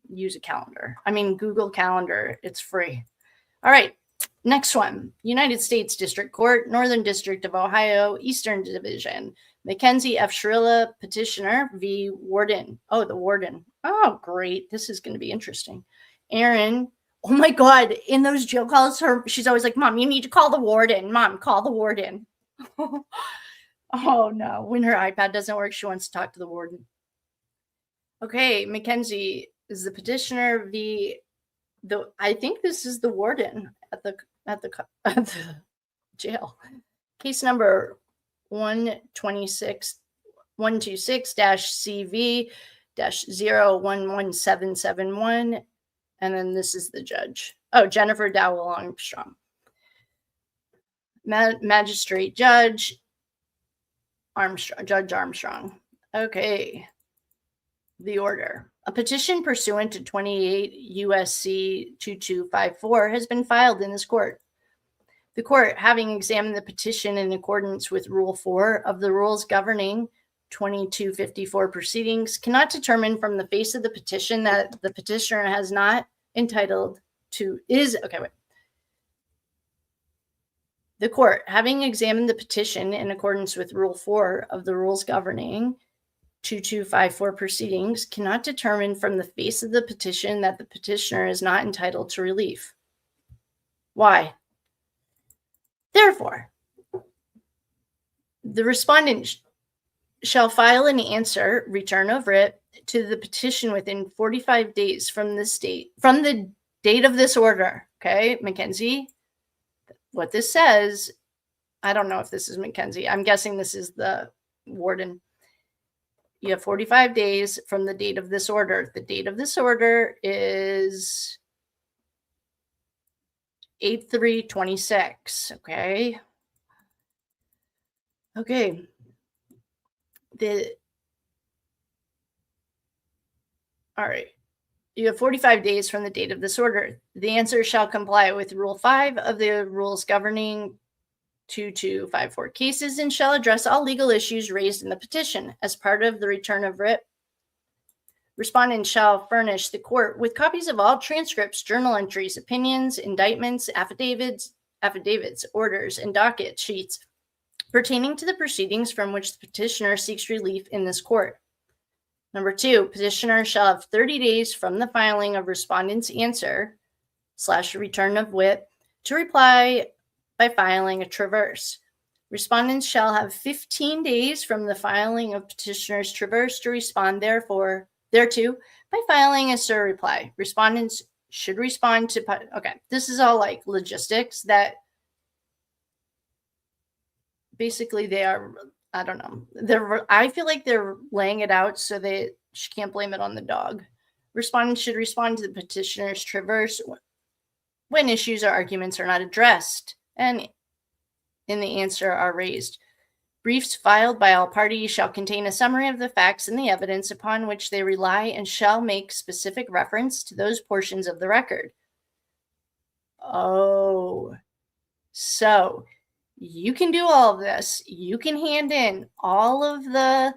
use a calendar. I mean, Google Calendar, it's free. All right, next one. United States District Court, Northern District of Ohio, Eastern Division. Mackenzie F. Shirilla, petitioner v. Warden. Oh, the warden. Oh, great. This is going to be interesting. Aaron. Oh my God. In those jail calls, she's always like, Mom, you need to call the warden. Mom, call the warden. Oh no. When her iPad doesn't work, she wants to talk to the warden. Okay. Mackenzie is the petitioner v. I think this is the warden at the jail. Case number 126-CV-01171. And then this is the judge. Oh, Jennifer Dowell Armstrong. Magistrate Judge Armstrong. Judge Armstrong. Okay. The order. A petition pursuant to 28 U.S.C. 2254 has been filed in this court. The court, having examined the petition in accordance with Rule 4 of the rules governing 2254 proceedings, cannot determine from the face of the petition that the petitioner has not entitled to The court, having examined the petition in accordance with Rule 4 of the rules governing 2254 proceedings, cannot determine from the face of the petition that the petitioner is not entitled to relief. Why? Therefore, the respondent shall file an answer, return of writ, to the petition within 45 days from the date of this order. Okay, Mackenzie, what this says, I don't know if this is Mackenzie. I'm guessing this is the warden. You have 45 days from the date of this order. The date of this order is 8/3/26. Okay. Okay. All right. You have 45 days from the date of this order. The answer shall comply with Rule 5 of the rules governing 2254 cases and shall address all legal issues raised in the petition. As part of the return of writ, respondent shall furnish the court with copies of all transcripts, journal entries, opinions, indictments, affidavits, orders, and docket sheets pertaining to the proceedings from which the petitioner seeks relief in this court. Number 2, petitioner shall have 30 days from the filing of respondent's answer / return of writ to reply by filing a traverse. Respondents shall have 15 days from the filing of petitioner's traverse to respond thereto by filing a surreply. Respondents should respond to, okay, this is all like logistics that basically they are, I don't know. I feel like they're laying it out so that she can't blame it on the dog. Respondents should respond to the petitioner's traverse when issues or arguments are not addressed and in the answer are raised. Briefs filed by all parties shall contain a summary of the facts and the evidence upon which they rely and shall make specific reference to those portions of the record. Oh, so you can do all of this. You can hand in all of the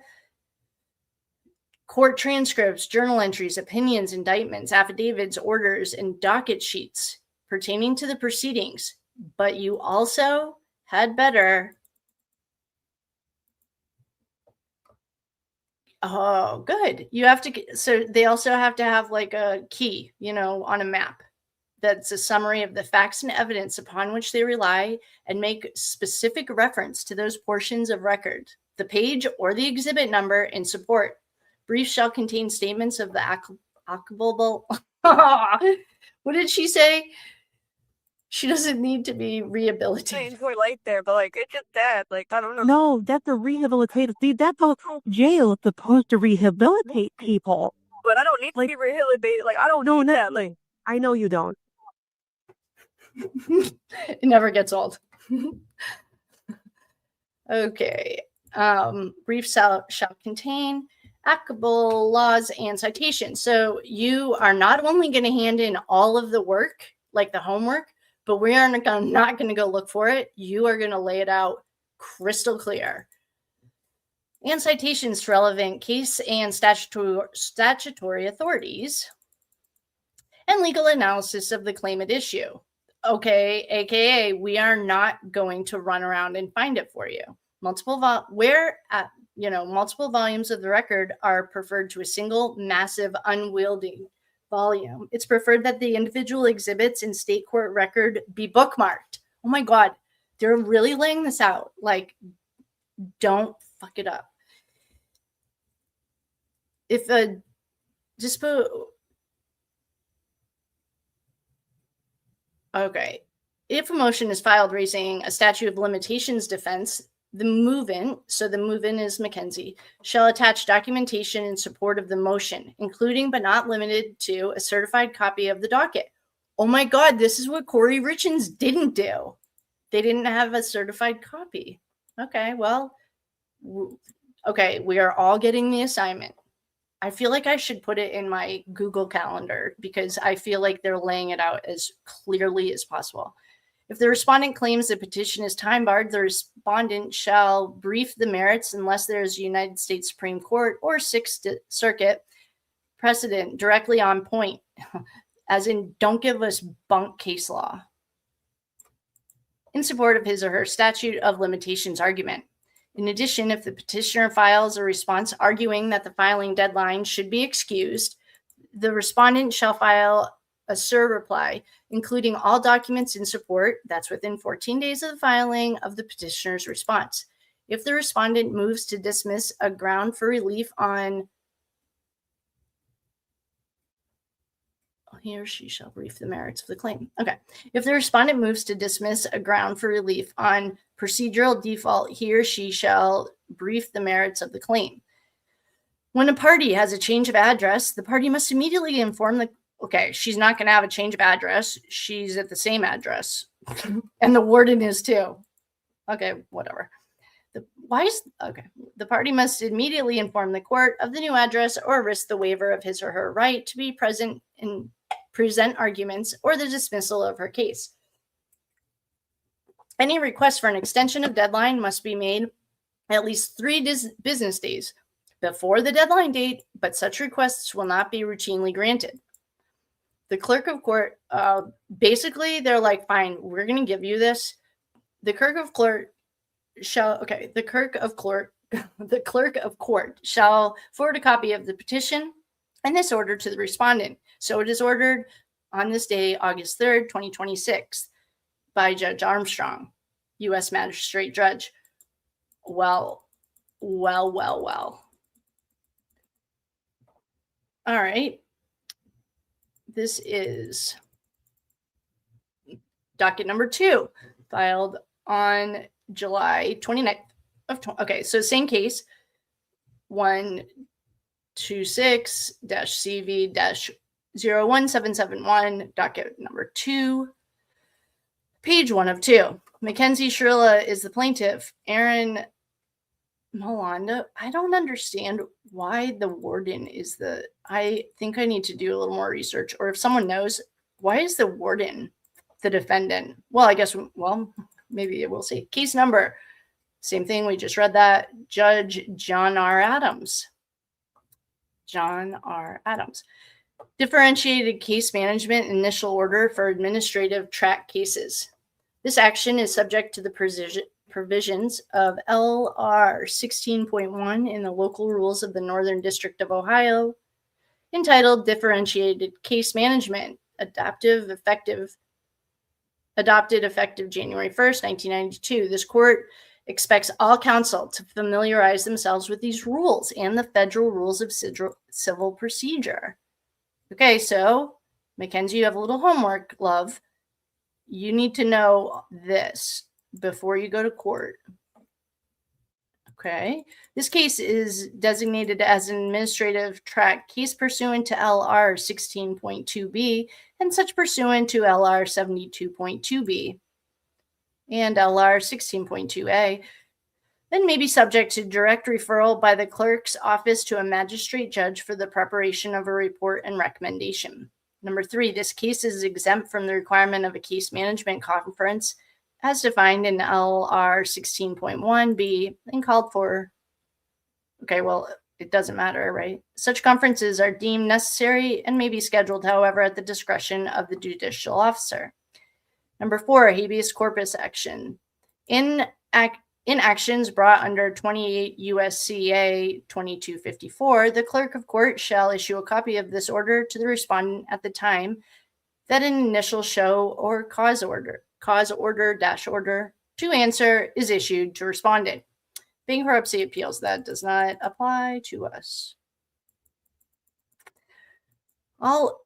court transcripts, journal entries, opinions, indictments, affidavits, orders, and docket sheets pertaining to the proceedings, but you also had better. Oh, good. You have to, so they also have to have like a key, on a map. That's a summary of the facts and evidence upon which they rely and make specific reference to those portions of record, the page or the exhibit number in support. Briefs shall contain statements of the applicable. What did she say? She doesn't need to be rehabilitated. I like there, but like it's just that. Like I don't know. No, that's a rehabilitative. See, that's how jail is supposed to rehabilitate people. But I don't need to be rehabilitated. Like I don't know that. Like I know you don't. It never gets old. Okay. Briefs shall contain applicable laws and citations. So you are not only going to hand in all of the work, like the homework, but we are not going to go look for it. You are going to lay it out crystal clear. And citations to relevant case and statutory authorities. And legal analysis of the claim at issue. Okay, aka we are not going to run around and find it for you. Multiple volumes of the record are preferred to a single massive unwieldy volume. It's preferred that the individual exhibits in state court record be bookmarked. Oh my God, they're really laying this out. Like, don't fuck it up. If a if a motion is filed raising a statute of limitations defense, the move-in, so the move-in is Mackenzie, shall attach documentation in support of the motion, including but not limited to a certified copy of the docket. Oh my God, this is what Corey Richens didn't do. They didn't have a certified copy. Okay, well, we are all getting the assignment. I feel like I should put it in my Google Calendar because I feel like they're laying it out as clearly as possible. If the respondent claims the petition is time-barred, the respondent shall brief the merits unless there is a United States Supreme Court or Sixth Circuit precedent directly on point, as in don't give us bunk case law, in support of his or her statute of limitations argument. In addition, if the petitioner files a response arguing that the filing deadline should be excused, the respondent shall file a surreply, including all documents in support, that's within 14 days of the filing of the petitioner's response. If the respondent moves to dismiss a ground for relief on, he or she shall brief the merits of the claim. Okay. If the respondent moves to dismiss a ground for relief on procedural default, he or she shall brief the merits of the claim. When a party has a change of address, the party must immediately inform the okay, she's not going to have a change of address. She's at the same address. And the warden is too. Okay, whatever. The party must immediately inform the court of the new address or risk the waiver of his or her right to be present and present arguments or the dismissal of her case. Any request for an extension of deadline must be made at least 3 business days before the deadline date, but such requests will not be routinely granted. The clerk of court, basically, they're like, fine, we're going to give you this. The clerk of court the clerk of court shall forward a copy of the petition and this order to the respondent. So it is ordered on this day, August 3rd, 2026, by Judge Armstrong, U.S. Magistrate Judge. Well. All right. This is docket number 2, filed on July 29th of okay, so same case, 126-CV-01771, docket number 2, page 1 of 2. Mackenzie Shirilla is the plaintiff. Aaron Melanda, I don't understand why the warden is I think I need to do a little more research, or if someone knows, why is the warden the defendant? Well, I guess, maybe we'll see. Case number, same thing, we just read that. Judge John R. Adams. Differentiated case management initial order for administrative track cases. This action is subject to the provisions of LR 16.1 in the local rules of the Northern District of Ohio, entitled Differentiated Case Management, adopted effective January 1st, 1992. This court expects all counsel to familiarize themselves with these rules and the federal rules of civil procedure. Okay, so Mackenzie, you have a little homework, love. You need to know this before you go to court. Okay, this case is designated as an administrative track case pursuant to LR 16.2b and such pursuant to LR 72.2b and LR 16.2a, and may be subject to direct referral by the clerk's office to a magistrate judge for the preparation of a report and recommendation. Number 3, this case is exempt from the requirement of a case management conference as defined in LR 16.1b and called for. Okay, well, it doesn't matter, right? Such conferences are deemed necessary and may be scheduled, however, at the discretion of the judicial officer. Number 4, habeas corpus action. In actions brought under 28 U.S.C.A. 2254, the clerk of court shall issue a copy of this order to the respondent at the time that an initial show or cause order to answer is issued to respondent. Bankruptcy appeals, that does not apply to us. All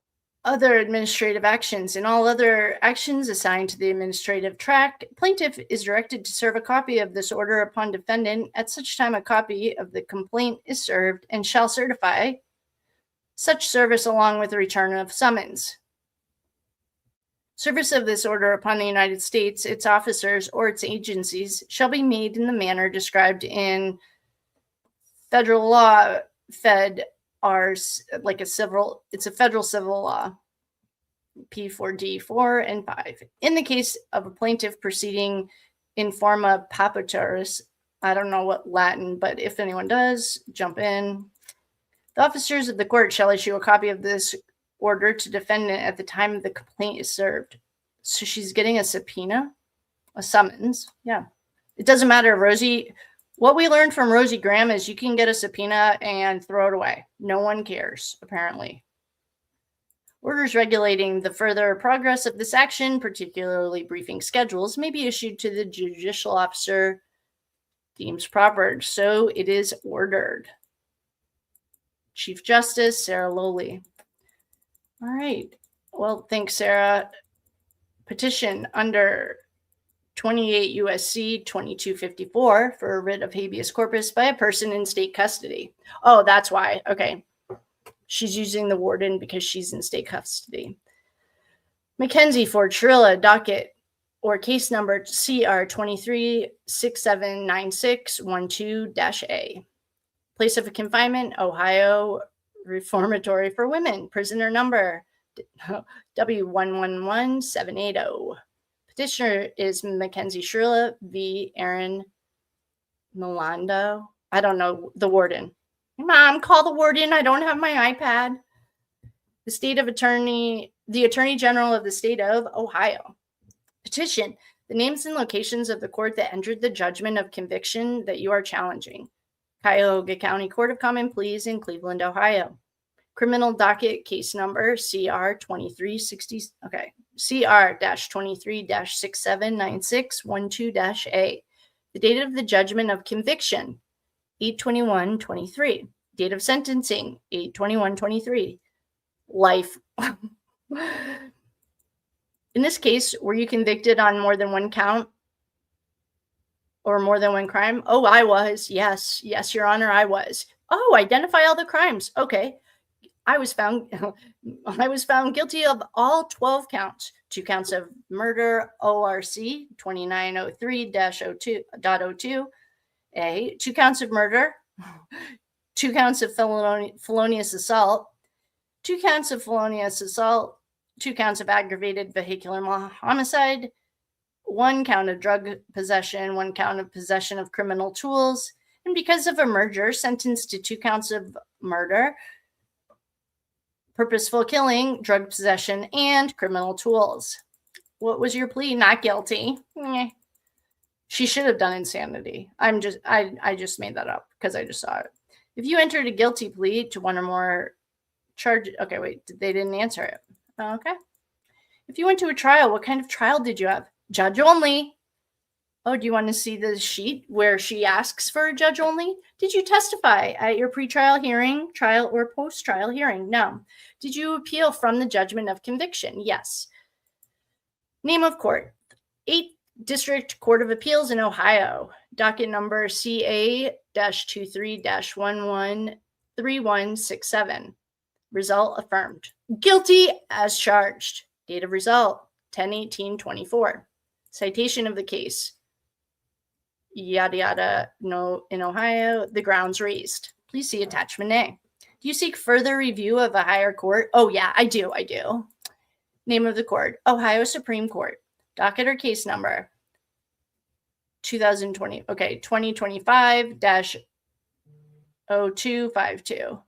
other administrative actions and all other actions assigned to the administrative track, plaintiff is directed to serve a copy of this order upon defendant at such time a copy of the complaint is served and shall certify such service along with the return of summons. Service of this order upon the United States, its officers, or its agencies shall be made in the manner described in federal law, Fed Rs, it's a federal civil law, P4D 4 and 5. In the case of a plaintiff proceeding in forma papitaris, I don't know what Latin, but if anyone does, jump in. The officers of the court shall issue a copy of this order to defendant at the time the complaint is served. So she's getting a subpoena, a summons. Yeah. It doesn't matter, Rosie. What we learned from Rosie Graham is you can get a subpoena and throw it away. No one cares, apparently. Orders regulating the further progress of this action, particularly briefing schedules, may be issued to the judicial officer deems proper. So it is ordered. Chief Justice Sarah Lowley. All right. Well, thanks, Sarah. Petition under 28 U.S.C. 2254 for a writ of habeas corpus by a person in state custody. Oh, that's why. Okay. She's using the warden because she's in state custody. Mackenzie for Shirilla, docket or case number CR 23679612-A. Place of confinement, Ohio Reformatory for Women. Prisoner number W111780. Petitioner is Mackenzie Shirilla v. Aaron Milando. I don't know, the warden. Mom, call the warden. I don't have my iPad. The Attorney General of the State of Ohio. Petition, the names and locations of the court that entered the judgment of conviction that you are challenging. Cuyahoga County Court of Common Pleas in Cleveland, Ohio. Criminal docket case number CR-23-679612-A. The date of the judgment of conviction, 8/21/23. Date of sentencing, 8/21/23. Life. In this case, were you convicted on more than one count or more than one crime? Oh, I was. Yes. Yes, Your Honor, I was. Oh, identify all the crimes. Okay. I was found guilty of all 12 counts. 2 counts of murder, ORC 2903-02.02A. 2 counts of murder, 2 counts of felonious assault, 2 counts of felonious assault, 2 counts of aggravated vehicular homicide, 1 count of drug possession, 1 count of possession of criminal tools, and because of a merger, sentenced to 2 counts of murder, purposeful killing, drug possession, and criminal tools. What was your plea? Not guilty. She should have done insanity. I just made that up because I just saw it. If you entered a guilty plea to 1 or more charges, okay, wait, they didn't answer it. Okay. If you went to a trial, what kind of trial did you have? Judge only. Oh, do you want to see the sheet where she asks for a judge only? Did you testify at your pretrial hearing, trial, or post-trial hearing? No. Did you appeal from the judgment of conviction? Yes. Name of court, 8th District Court of Appeals in Ohio. Docket number CA-23-113167. Result affirmed. Guilty as charged. Date of result, 10/18/24. Citation of the case. Yada yada, no, in Ohio, the grounds raised. Please see attachment A. Do you seek further review of a higher court? Oh yeah, I do. Name of the court, Ohio Supreme Court. Docket or case number, 2025-0252.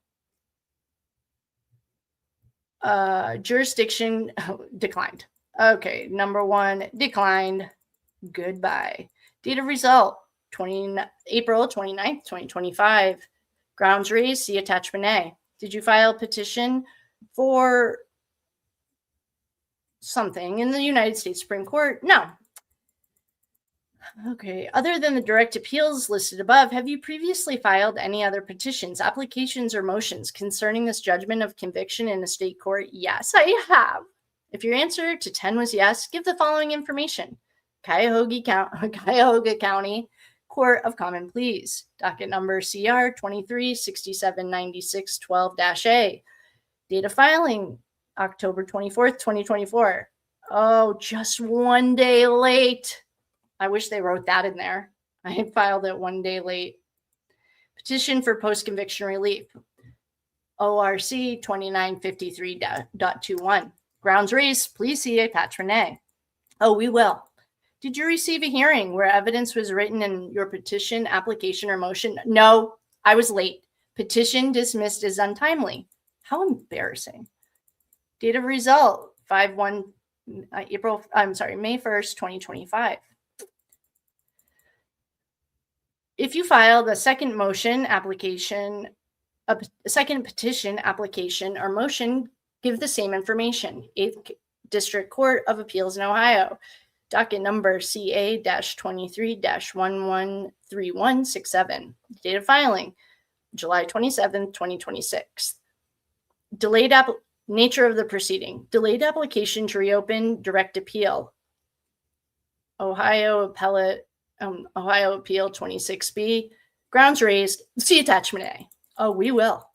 Jurisdiction declined. Okay, number 1 declined. Goodbye. Date of result, April 29th, 2025. Grounds raised, see attachment A. Did you file a petition for something in the United States Supreme Court? No. Okay, other than the direct appeals listed above, have you previously filed any other petitions, applications, or motions concerning this judgment of conviction in a state court? Yes, I have. If your answer to 10 was yes, give the following information. Cuyahoga County Court of Common Pleas. Docket number CR 23-6796-12-A. Date of filing, October 24th, 2024. Oh, just 1 day late. I wish they wrote that in there. I had filed it 1 day late. Petition for post-conviction relief. ORC 2953.21. Grounds raised. Please see attachment A. Oh, we will. Did you receive a hearing where evidence was written in your petition, application, or motion? No, I was late. Petition dismissed as untimely. How embarrassing. Date of result, May 1st, 2025. If you filed a second motion, application, a second petition, application, or motion, give the same information. 8th District Court of Appeals in Ohio. Docket number CA-23-113167. Date of filing, July 27th, 2026. Delayed nature of the proceeding. Delayed application to reopen direct appeal. Ohio Appeal 26B. Grounds raised. See attachment A. Oh, we will.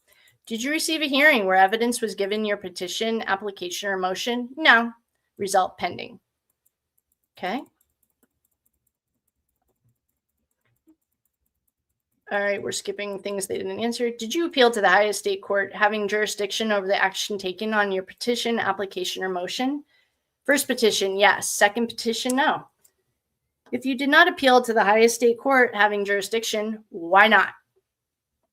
Did you receive a hearing where evidence was given your petition, application, or motion? No. Result pending. Okay. All right, we're skipping things they didn't answer. Did you appeal to the highest state court having jurisdiction over the action taken on your petition, application, or motion? First petition, yes. Second petition, no. If you did not appeal to the highest state court having jurisdiction, why not?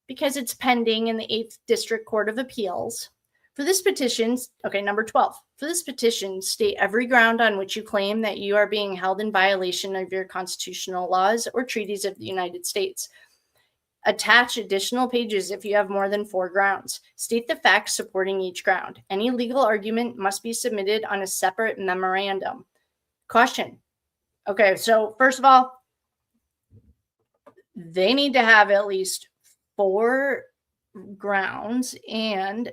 Because it's pending in the 8th District Court of Appeals. For this petition, okay, number 12. For this petition, state every ground on which you claim that you are being held in violation of your constitutional laws or treaties of the United States. Attach additional pages if you have more than 4 grounds. State the facts supporting each ground. Any legal argument must be submitted on a separate memorandum. Caution. Okay, so first of all, they need to have at least 4 grounds and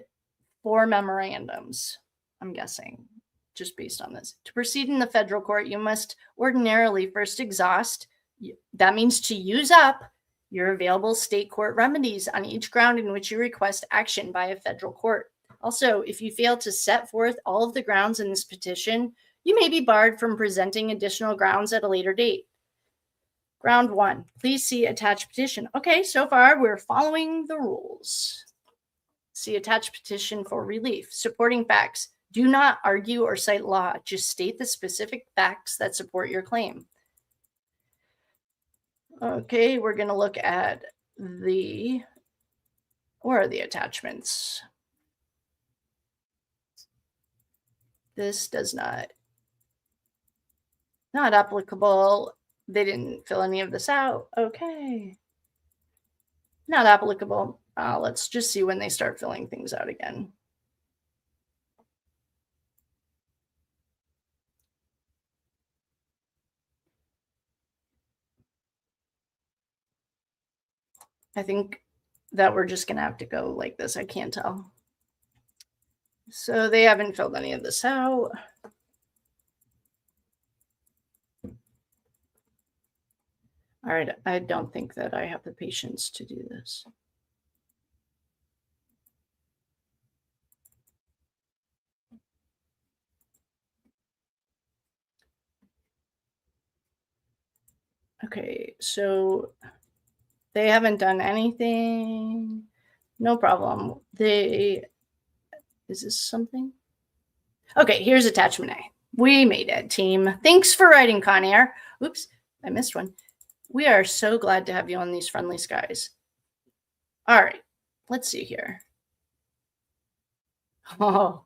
4 memorandums, I'm guessing, just based on this. To proceed in the federal court, you must ordinarily first exhaust, that means to use up, your available state court remedies on each ground in which you request action by a federal court. Also, if you fail to set forth all of the grounds in this petition, you may be barred from presenting additional grounds at a later date. Ground 1, please see attached petition. Okay, so far we're following the rules. See attached petition for relief. Supporting facts. Do not argue or cite law. Just state the specific facts that support your claim. Okay, we're going to look at where are the attachments? This does not applicable. They didn't fill any of this out. Okay. Not applicable. Let's just see when they start filling things out again. I think that we're just going to have to go like this. I can't tell. So they haven't filled any of this out. All right. I don't think that I have the patience to do this. Okay. So they haven't done anything. No problem. Is this something? Okay, here's attachment A. We made it, team. Thanks for writing, Con Air. Oops, I missed one. We are so glad to have you on these friendly skies. All right, let's see here. Oh,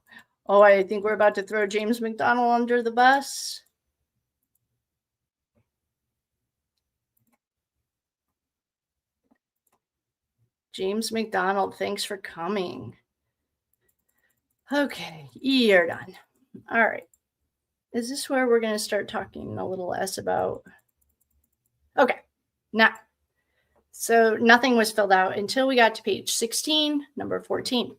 I think we're about to throw James McDonald under the bus. James McDonald, thanks for coming. Okay, you're done. All right. Is this where we're going to start talking a little less about? Okay, now. So nothing was filled out until we got to page 16, number 14.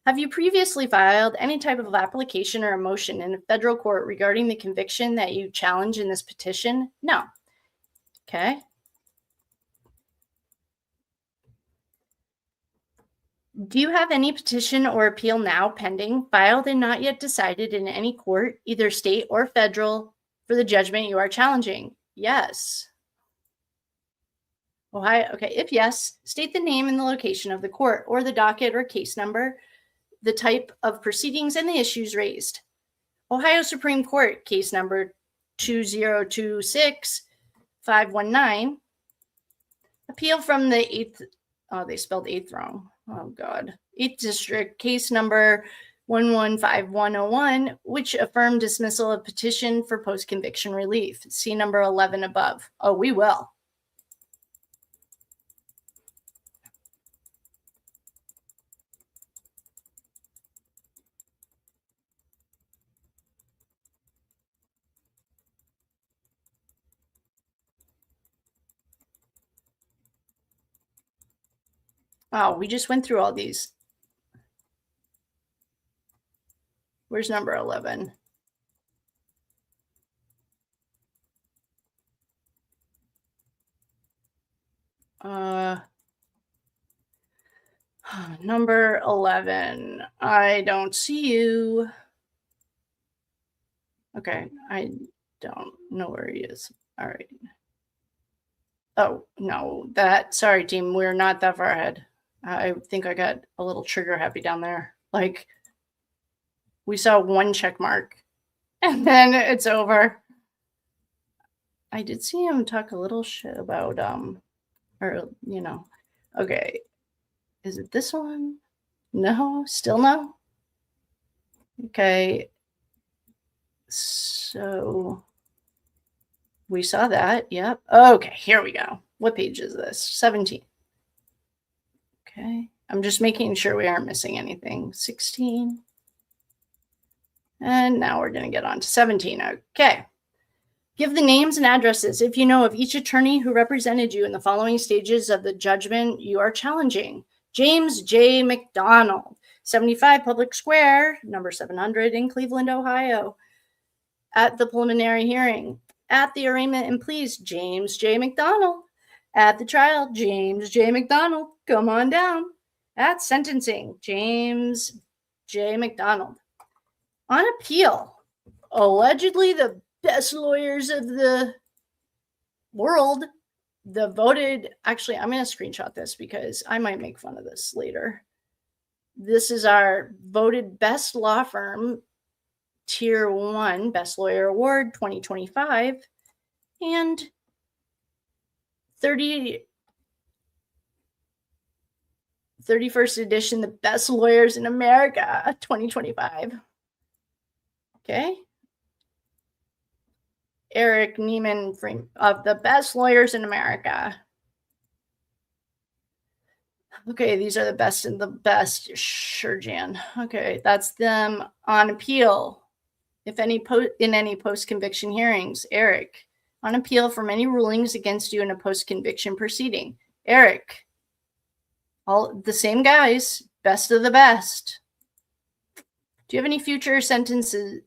Have you previously filed any type of application or a motion in a federal court regarding the conviction that you challenge in this petition? No. Okay. Do you have any petition or appeal now pending, filed and not yet decided in any court, either state or federal, for the judgment you are challenging? Yes. Ohio. Okay. If yes, state the name and the location of the court or the docket or case number, the type of proceedings and the issues raised. Ohio Supreme Court, case number 2026519. Appeal from the 8th. Oh, they spelled 8th wrong. Oh, God. 8th District, case number 115101, which affirmed dismissal of petition for post-conviction relief. See number 11 above. Oh, we will. Oh, we just went through all these. Where's number 11? Number 11. I don't see you. Okay, I don't know where he is. All right. Oh, no, sorry, team. We're not that far ahead. I think I got a little trigger happy down there. Like, we saw one check mark and then it's over. I did see him talk a little shit about, okay. Is it this one? No, still no. Okay. So we saw that. Yep. Okay, here we go. What page is this? 17. Okay. I'm just making sure we aren't missing anything. 16. And now we're going to get on to 17. Okay. Give the names and addresses, if you know, of each attorney who represented you in the following stages of the judgment you are challenging. James J. McDonald, 75 Public Square, number 700 in Cleveland, Ohio. At the preliminary hearing. At the arraignment and pleas, James J. McDonald. At the trial, James J. McDonald. Come on down. At sentencing, James J. McDonald. On appeal, allegedly the best lawyers of the world, actually, I'm going to screenshot this because I might make fun of this later. This is our voted best law firm, Tier 1 Best Lawyer Award 2025, and 31st edition, the Best Lawyers in America 2025. Okay. Eric Neiman of the Best Lawyers in America. Okay, these are the best and the best. Sure, Jan. Okay, that's them on appeal. If any in any post-conviction hearings, Eric. On appeal from any rulings against you in a post-conviction proceeding. Eric. All the same guys, best of the best. Do you have any future sentences?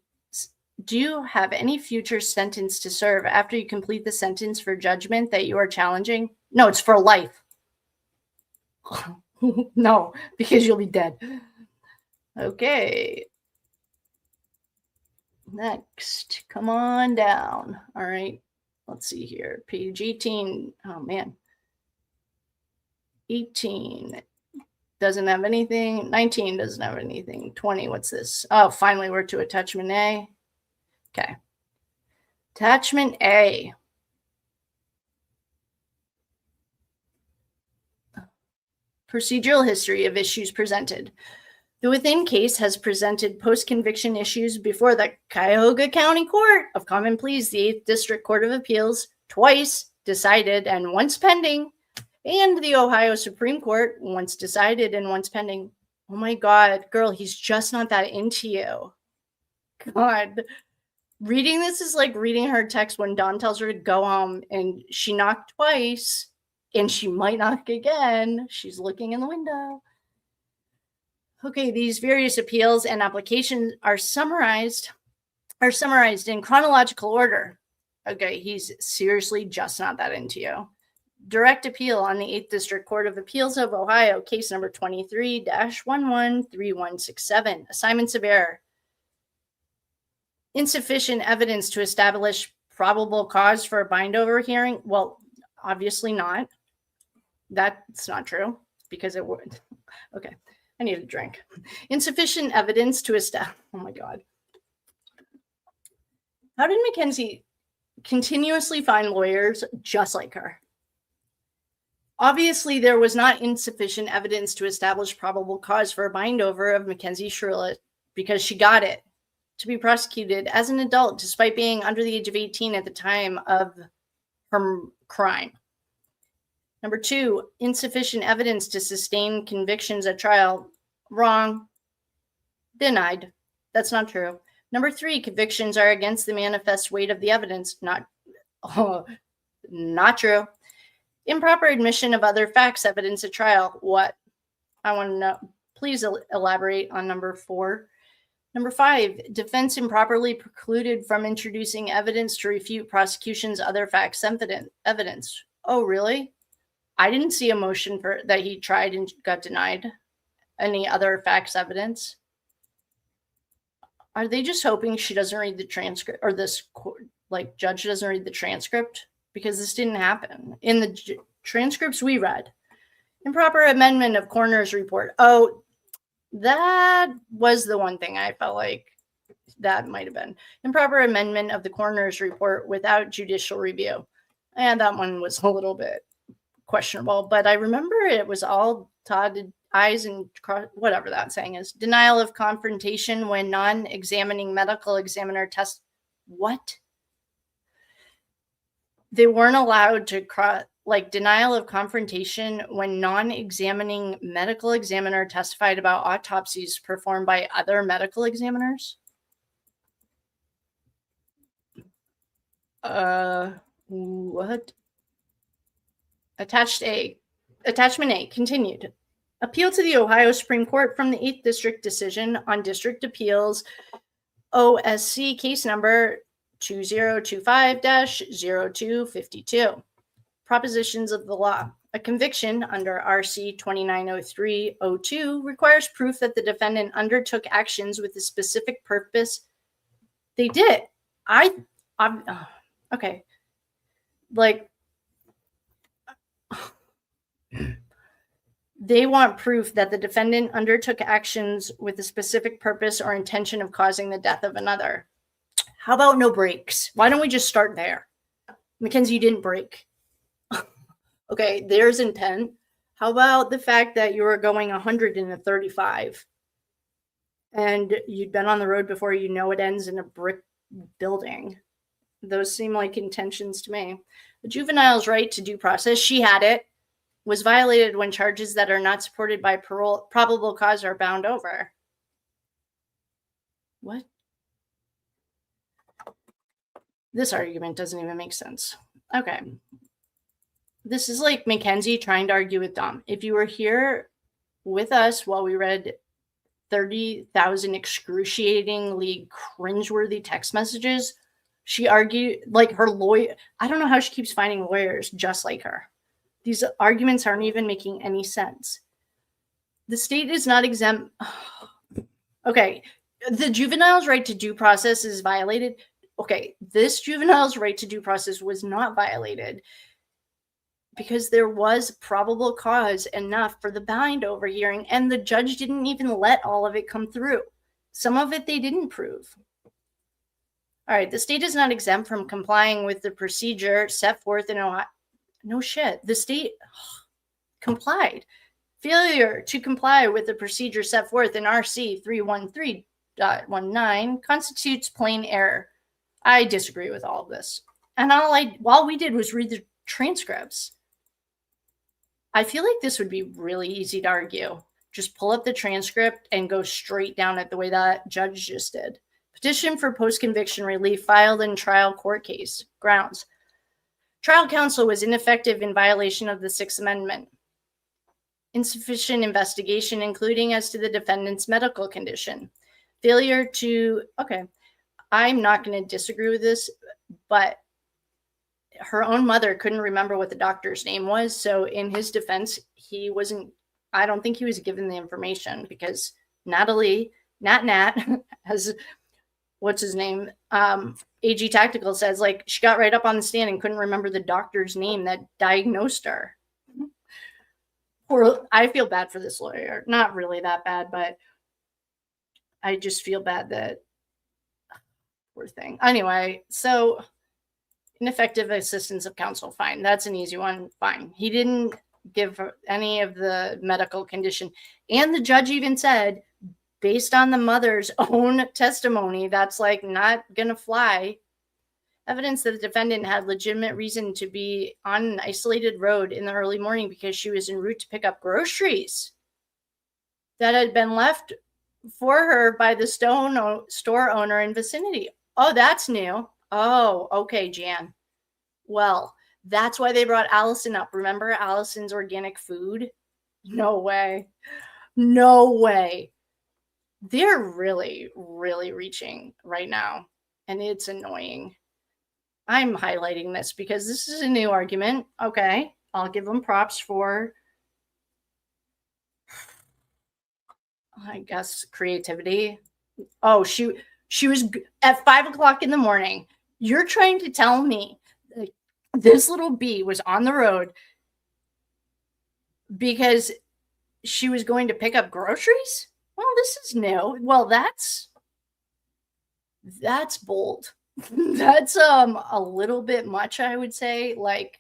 Do you have any future sentence to serve after you complete the sentence for judgment that you are challenging? No, it's for life. No, because you'll be dead. Okay. Next, come on down. All right, let's see here. Page 18. Oh, man. 18 doesn't have anything. 19 doesn't have anything. 20, what's this? Oh, finally, we're to attachment A. Okay. Attachment A. Procedural history of issues presented. The within case has presented post-conviction issues before the Cuyahoga County Court of Common Pleas, the 8th District Court of Appeals, twice decided and once pending, and the Ohio Supreme Court, once decided and once pending. Oh my God, girl, he's just not that into you. God. Reading this is like reading her text when Dawn tells her to go home and she knocked twice and she might knock again. She's looking in the window. Okay, these various appeals and applications are summarized in chronological order. Okay, he's seriously just not that into you. Direct appeal on the 8th District Court of Appeals of Ohio, case number 23-113167, assignments of error. Insufficient evidence to establish probable cause for a Bindover hearing? Well, obviously not. That's not true because it would. Okay, I need a drink. Insufficient evidence to establish. Oh my God. How did Mackenzie continuously find lawyers just like her? Obviously, there was not insufficient evidence to establish probable cause for a Bindover of Mackenzie Shirilla because she got it. To be prosecuted as an adult despite being under the age of 18 at the time of her crime. Number 2, insufficient evidence to sustain convictions at trial. Wrong. Denied. That's not true. Number 3, convictions are against the manifest weight of the evidence. Not true. Improper admission of other facts, evidence at trial. What? I want to know. Please elaborate on number 4. Number 5, defense improperly precluded from introducing evidence to refute prosecution's other facts evidence. Oh, really? I didn't see a motion for that he tried and got denied. any other facts evidence? Are they just hoping she doesn't read the transcript, or this judge doesn't read the transcript? Because this didn't happen. In the transcripts we read, improper amendment of coroner's report. Oh, that was the one thing I felt like that might have been. Improper amendment of the coroner's report without judicial review. And that one was a little bit questionable, but I remember it was all dotted I's and whatever that saying is. Denial of confrontation when non-examining medical examiner test. What? They weren't allowed to denial of confrontation when non-examining medical examiner testified about autopsies performed by other medical examiners. What? Attachment A continued. Appeal to the Ohio Supreme Court from the 8th District decision on District Appeals OSC case number 2025-0252. Propositions of the law. A conviction under RC 2903-02 requires proof that the defendant undertook actions with a specific purpose. They did. Okay. They want proof that the defendant undertook actions with a specific purpose or intention of causing the death of another. How about no breaks? Why don't we just start there? Mackenzie, you didn't break. Okay, there's intent. How about the fact that you were going 100 in a 35 and you'd been on the road before you know it ends in a brick building? Those seem like intentions to me. The juvenile's right to due process, she had it, was violated when charges that are not supported by probable cause are bound over. What? This argument doesn't even make sense. Okay. This is like Mackenzie trying to argue with Dom. If you were here with us while we read 30,000 excruciatingly cringeworthy text messages, she argued like her lawyer. I don't know how she keeps finding lawyers just like her. These arguments aren't even making any sense. The state is not exempt. Okay. The juvenile's right to due process is violated. Okay. This juvenile's right to due process was not violated because there was probable cause enough for the Bindover hearing, and the judge didn't even let all of it come through. Some of it they didn't prove. All right, the state is not exempt from complying with the procedure set forth in Ohio. No shit, the state complied. Failure to comply with the procedure set forth in RC 313.19 constitutes plain error. I disagree with all of this. And all we did was read the transcripts. I feel like this would be really easy to argue. Just pull up the transcript and go straight down it the way that judge just did. Petition for post-conviction relief filed in trial court case. Grounds. Trial counsel was ineffective in violation of the Sixth Amendment. Insufficient investigation, including as to the defendant's medical condition. Failure to, okay, I'm not going to disagree with this, but her own mother couldn't remember what the doctor's name was. So in his defense, I don't think he was given the information because Nat has, what's his name? AG Tactical says like she got right up on the stand and couldn't remember the doctor's name that diagnosed her. Or I feel bad for this lawyer. Not really that bad, but I just feel bad that poor thing. Anyway, so ineffective assistance of counsel, fine. That's an easy one, fine. He didn't give any of the medical condition. And the judge even said, based on the mother's own testimony, that's like not going to fly. Evidence that the defendant had legitimate reason to be on an isolated road in the early morning because she was en route to pick up groceries that had been left for her by the store owner in vicinity. Oh, that's new. Oh, okay, Jan. Well, that's why they brought Allison up. Remember Allison's organic food? No way. No way. They're really, really reaching right now, and it's annoying. I'm highlighting this because this is a new argument. Okay, I'll give them props for I guess, creativity. Oh, she was at 5 o'clock in the morning. You're trying to tell me that this little bee was on the road because she was going to pick up groceries? Well, this is new. Well, that's bold. That's a little bit much, I would say. Like,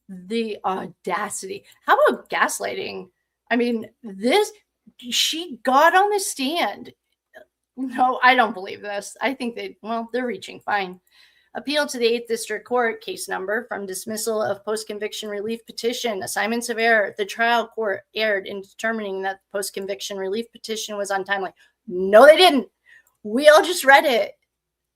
the audacity. How about gaslighting? I mean, she got on the stand. No, I don't believe this. I think they're reaching. Fine. Appeal to the 8th District Court, case number from dismissal of post-conviction relief petition, assignments of error. The trial court erred in determining that the post-conviction relief petition was untimely. No, they didn't. We all just read it.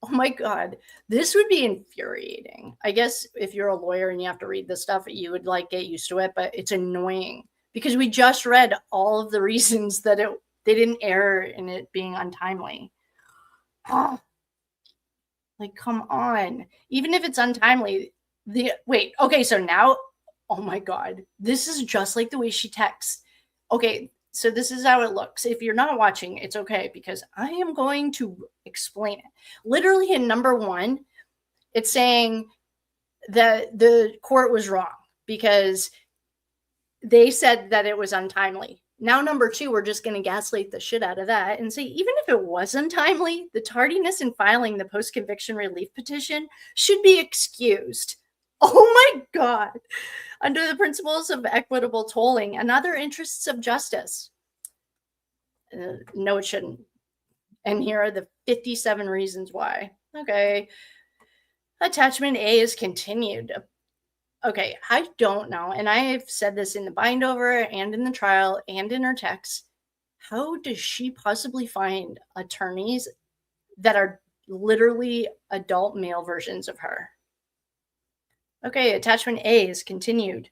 Oh my God, this would be infuriating. I guess if you're a lawyer and you have to read this stuff, you would like get used to it, but it's annoying because we just read all of the reasons that they didn't err in it being untimely. Oh, like, come on. Even if it's untimely, so now, oh my God, this is just like the way she texts. Okay, so this is how it looks. If you're not watching, it's okay because I am going to explain it. Literally in number 1, it's saying that the court was wrong because they said that it was untimely. Now, number 2, we're just going to gaslight the shit out of that and say, even if it was untimely, the tardiness in filing the post-conviction relief petition should be excused. Oh my God. Under the principles of equitable tolling and other interests of justice. No, it shouldn't. And here are the 57 reasons why. Okay. Attachment A is continued. Okay, I don't know. And I have said this in the Bindover and in the trial and in her text. How does she possibly find attorneys that are literally adult male versions of her? Okay, attachment A is continued.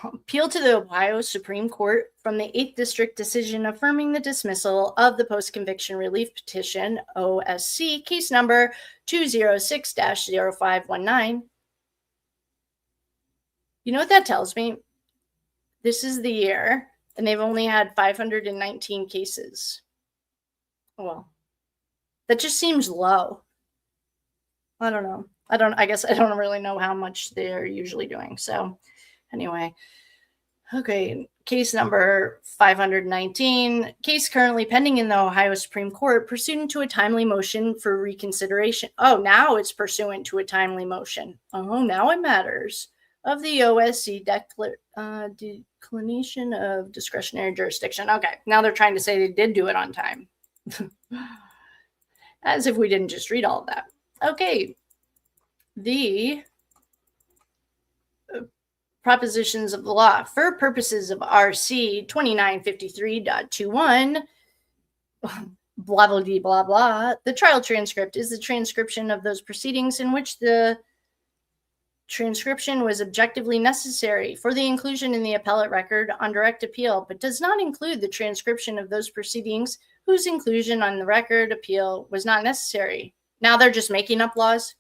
Appeal to the Ohio Supreme Court from the 8th District decision affirming the dismissal of the post-conviction relief petition, OSC, case number 206-0519. You know what that tells me? This is the year, and they've only had 519 cases. Well, that just seems low. I don't know. I guess I don't really know how much they're usually doing. So anyway, okay, case number 519, case currently pending in the Ohio Supreme Court pursuant to a timely motion for reconsideration. Oh, now it's pursuant to a timely motion. Oh, now it matters. Of the OSC declination of discretionary jurisdiction. Okay, now they're trying to say they did do it on time. As if we didn't just read all of that. Okay, the propositions of the law. For purposes of RC 2953.21, blah, blah, blah, blah, blah, the trial transcript is the transcription of those proceedings in which the transcription was objectively necessary for the inclusion in the appellate record on direct appeal, but does not include the transcription of those proceedings whose inclusion on the record appeal was not necessary. Now they're just making up laws.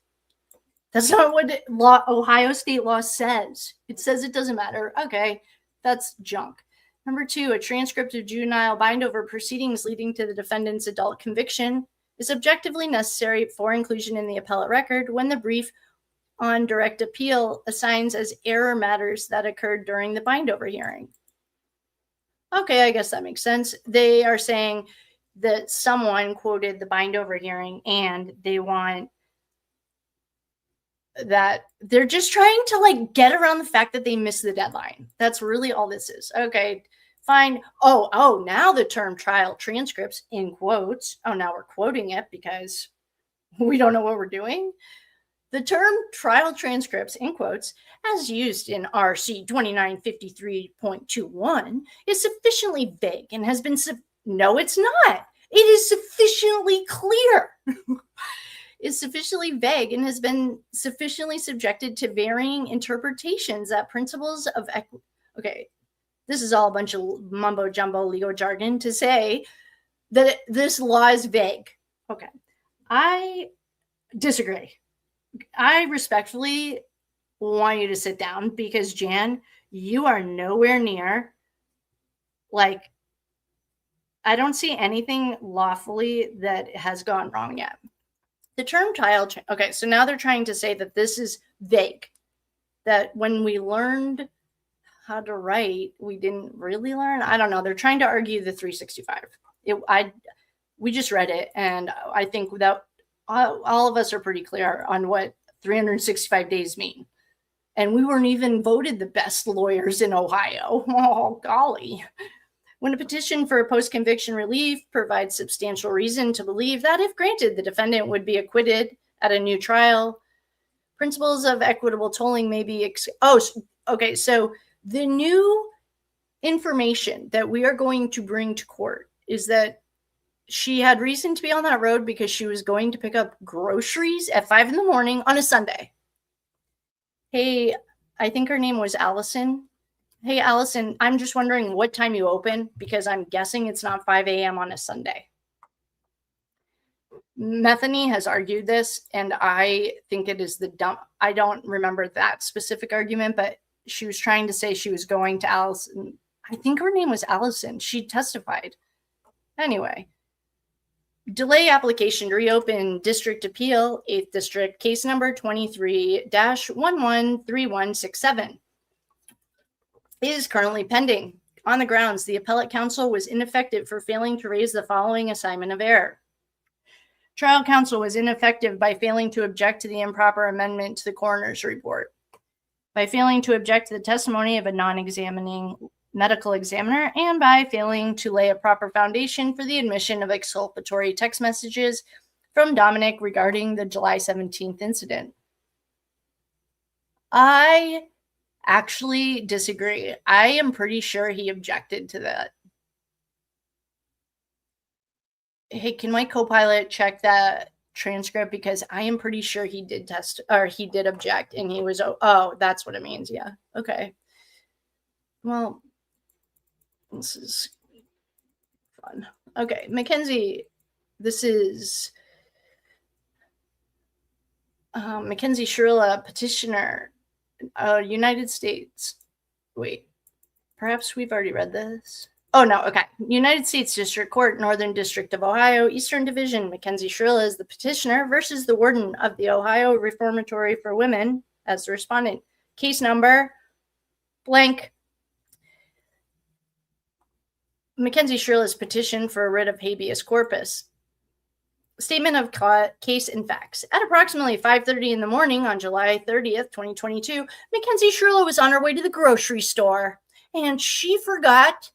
That's not what Ohio state law says. It says it doesn't matter. Okay, that's junk. Number 2, a transcript of juvenile bindover proceedings leading to the defendant's adult conviction is objectively necessary for inclusion in the appellate record when the brief on direct appeal assigns as error matters that occurred during the bindover hearing. Okay, I guess that makes sense. They are saying that someone quoted the bindover hearing and they want that they're just trying to like get around the fact that they missed the deadline. That's really all this is. Okay, fine. Oh, now the term trial transcripts in quotes. Oh, now we're quoting it because we don't know what we're doing. The term trial transcripts in quotes, as used in RC 2953.21, is sufficiently vague and has been no, it's not. It is sufficiently clear. Is sufficiently vague and has been sufficiently subjected to varying interpretations that principles of okay, this is all a bunch of mumbo jumbo legal jargon to say that this law is vague. Okay, I disagree. I respectfully want you to sit down because Jan, you are nowhere near Like, I don't see anything lawfully that has gone wrong yet. The term child, okay, so now they're trying to say that this is vague, that when we learned how to write, we didn't really learn. I don't know. They're trying to argue the 365. We just read it, and I think that all of us are pretty clear on what 365 days mean. And we weren't even voted the best lawyers in Ohio. Oh, golly. When a petition for post-conviction relief provides substantial reason to believe that, if granted, the defendant would be acquitted at a new trial, principles of equitable tolling may be... okay, so the new information that we are going to bring to court is that she had reason to be on that road because she was going to pick up groceries at 5 a.m. on a Sunday. Hey, I think her name was Allison. Hey, Allison, I'm just wondering what time you open, because I'm guessing it's not 5 a.m. on a Sunday. Methany has argued this, and I think it is the dumb. I don't remember that specific argument, but she was trying to say she was going to Allison. I think her name was Allison. She testified. Anyway, delay application to reopen district appeal, 8th district, case number 23-113167. Is currently pending on the grounds the appellate counsel was ineffective for failing to raise the following assignment of error. Trial counsel was ineffective by failing to object to the improper amendment to the coroner's report, by failing to object to the testimony of a non-examining medical examiner, and by failing to lay a proper foundation for the admission of exculpatory text messages from Dominic regarding the July 17th incident. I actually disagree. I am pretty sure he objected to that. Hey, can my co-pilot check that transcript? Because I am pretty sure he did he did object, and he was, oh, that's what it means. Yeah. Okay. Well, this is fun. Okay. Mackenzie, this is Mackenzie Shirilla, petitioner, United States. Wait, perhaps we've already read this. Oh, no. Okay. United States District Court, Northern District of Ohio, Eastern Division. Mackenzie Shirilla is the petitioner versus the warden of the Ohio Reformatory for Women as the respondent. Case number blank. Mackenzie Shirilla's petition for a writ of habeas corpus. Statement of case and facts. At approximately 5:30 in the morning on July 30th, 2022, Mackenzie Shirilla was on her way to the grocery store, and she forgot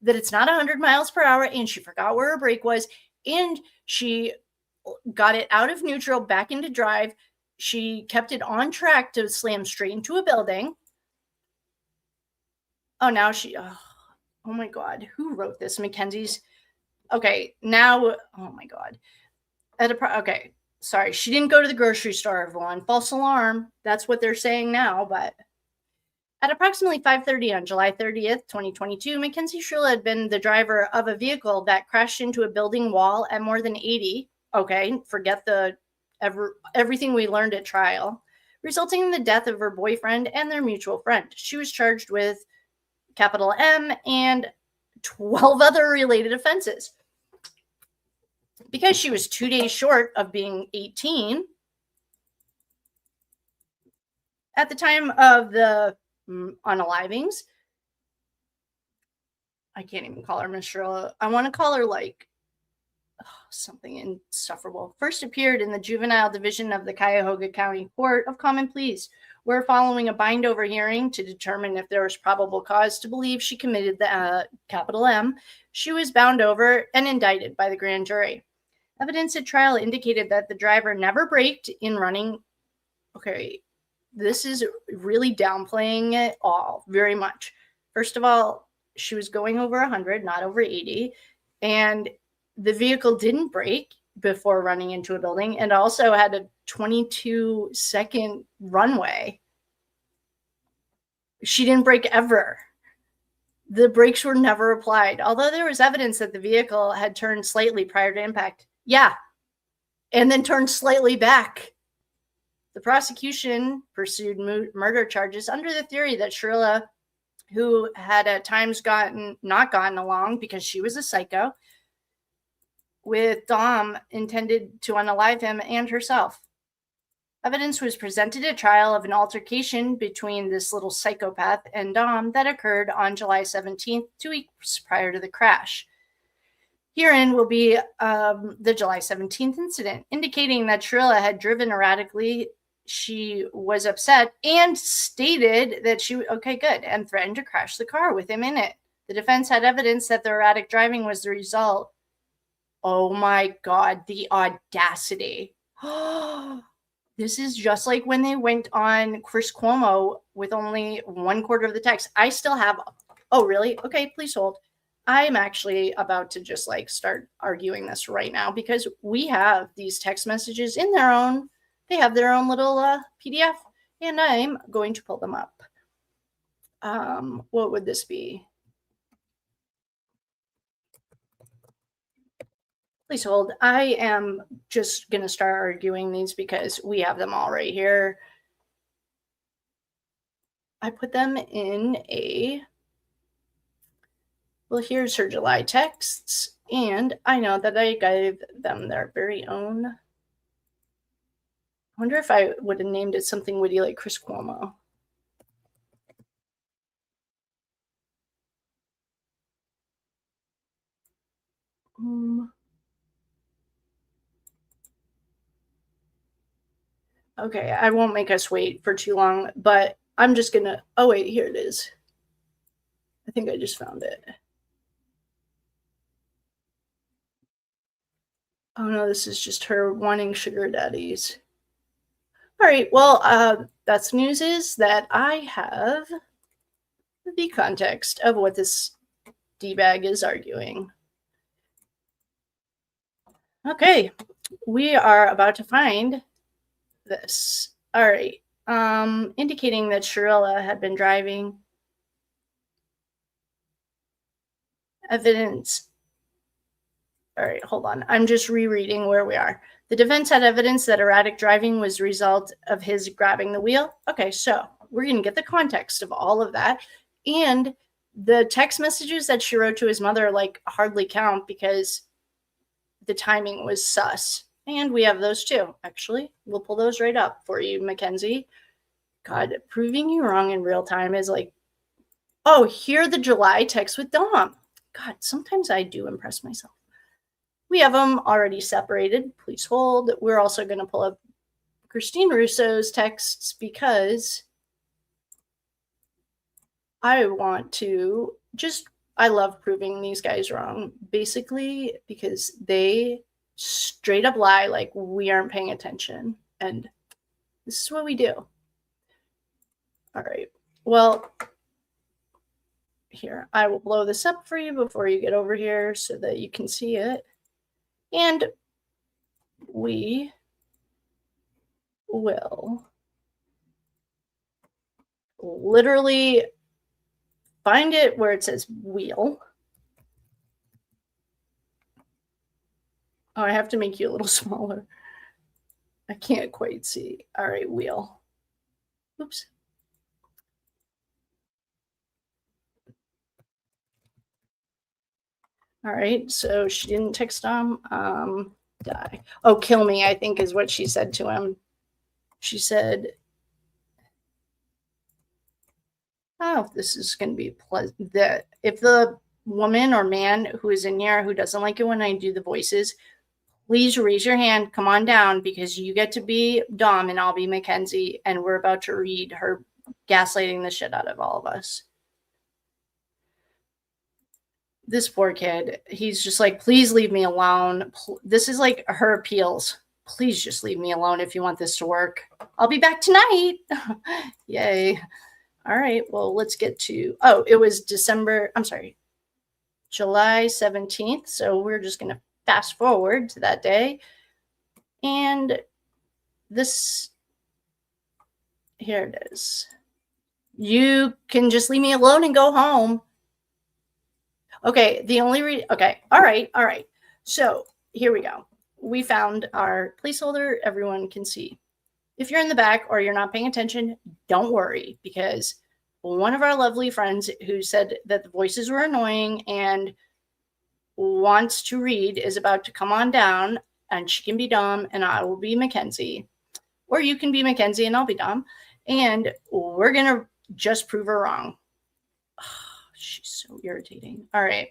that it's not 100 miles per hour, and she forgot where her brake was, and she got it out of neutral back into drive. She kept it on track to slam straight into a building. Oh, now oh my God, who wrote this? Mackenzie's. Okay, now, oh my God. Okay, sorry, she didn't go to the grocery store, everyone. False alarm. That's what they're saying now, but at approximately 5:30 on July 30th, 2022, Mackenzie Shirilla had been the driver of a vehicle that crashed into a building wall at more than 80. Okay, forget everything we learned at trial, resulting in the death of her boyfriend and their mutual friend. She was charged with capital M and 12 other related offenses. Because she was 2 days short of being 18 at the time of the unalivings, I can't even call her Miss Shirilla. I want to call her like something insufferable. First appeared in the Juvenile Division of the Cuyahoga County Court of Common Pleas, where following a Bindover hearing to determine if there was probable cause to believe she committed the capital M, she was bound over and indicted by the grand jury. Evidence at trial indicated that the driver never braked in running. Okay, this is really downplaying it all very much. First of all, she was going over 100, not over 80. And the vehicle didn't brake before running into a building, and also had a 22-second runway. She didn't brake ever. The brakes were never applied, although there was evidence that the vehicle had turned slightly prior to impact. Yeah, and then turned slightly back. The prosecution pursued murder charges under the theory that Shirilla who had at times not gotten along because she was a psycho with Dom intended to unalive him and herself. Evidence was presented at trial of an altercation between this little psychopath and Dom that occurred on July 17th, 2 weeks prior to the crash. Herein will be the July 17th incident, indicating that Shirilla had driven erratically. She was upset and stated that and threatened to crash the car with him in it. The defense had evidence that the erratic driving was the result. Oh my God, the audacity. This is just like when they went on Chris Cuomo with only 1/4 of the text. I still have, oh really? Okay, please hold. I'm actually about to just like start arguing this right now because we have these text messages in they have their own little PDF, and I'm going to pull them up. What would this be? Please hold. I am just going to start arguing these because we have them all right here. I put them in well, here's her July texts, and I know that I gave them their very own. I wonder if I would have named it something witty like Chris Cuomo. Okay, I won't make us wait for too long, but I'm just gonna, oh wait, here it is. I think I just found it. Oh no, this is just her wanting sugar daddies. All right, well, that's news is that I have the context of what this D-bag is arguing. Okay, we are about to find this. All right, indicating that Shirilla had been driving. Evidence. All right, hold on. I'm just rereading where we are. The defense had evidence that erratic driving was the result of his grabbing the wheel. Okay, so we're going to get the context of all of that. And the text messages that she wrote to his mother like hardly count because the timing was sus. And we have those too, actually. We'll pull those right up for you, Mackenzie. God, proving you wrong in real time is like, oh, here are the July text with Dom. God, sometimes I do impress myself. We have them already separated. Please hold. We're also going to pull up Christine Russo's texts because I want to I love proving these guys wrong, basically, because they straight up lie like we aren't paying attention. And this is what we do. All right. Well, here, I will blow this up for you before you get over here so that you can see it. And we will literally find it where it says wheel. Oh, I have to make you a little smaller. I can't quite see. All right, wheel. Oops. All right, so she didn't text Dom. Die. Oh, kill me, I think is what she said to him. She said, oh, this is going to be pleasant. If the woman or man who is in here who doesn't like it when I do the voices, please raise your hand. Come on down because you get to be Dom and I'll be Mackenzie. And we're about to read her gaslighting the shit out of all of us. This poor kid, he's just like, please leave me alone. This is like her appeals. Please just leave me alone if you want this to work. I'll be back tonight. Yay. All right, well, let's get to, oh, it was July 17th. So we're just going to fast forward to that day. And this, here it is. You can just leave me alone and go home. Okay, okay, all right. So here we go. We found our placeholder. Everyone can see. If you're in the back or you're not paying attention, don't worry because one of our lovely friends who said that the voices were annoying and wants to read is about to come on down, and she can be Dom and I will be Mackenzie. Or you can be Mackenzie and I'll be Dom. And we're going to just prove her wrong. Oh, she's so irritating. All right.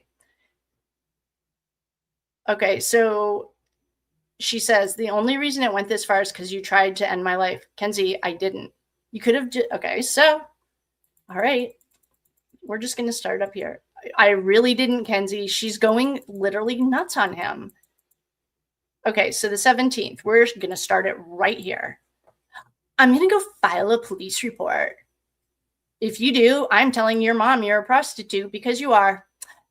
Okay, so she says, the only reason it went this far is because you tried to end my life. Kenzie, I didn't. You could have okay, so, all right. We're just going to start up here. I really didn't, Kenzie. She's going literally nuts on him. Okay, so the 17th, we're going to start it right here. I'm going to go file a police report. If you do, I'm telling your mom you're a prostitute because you are.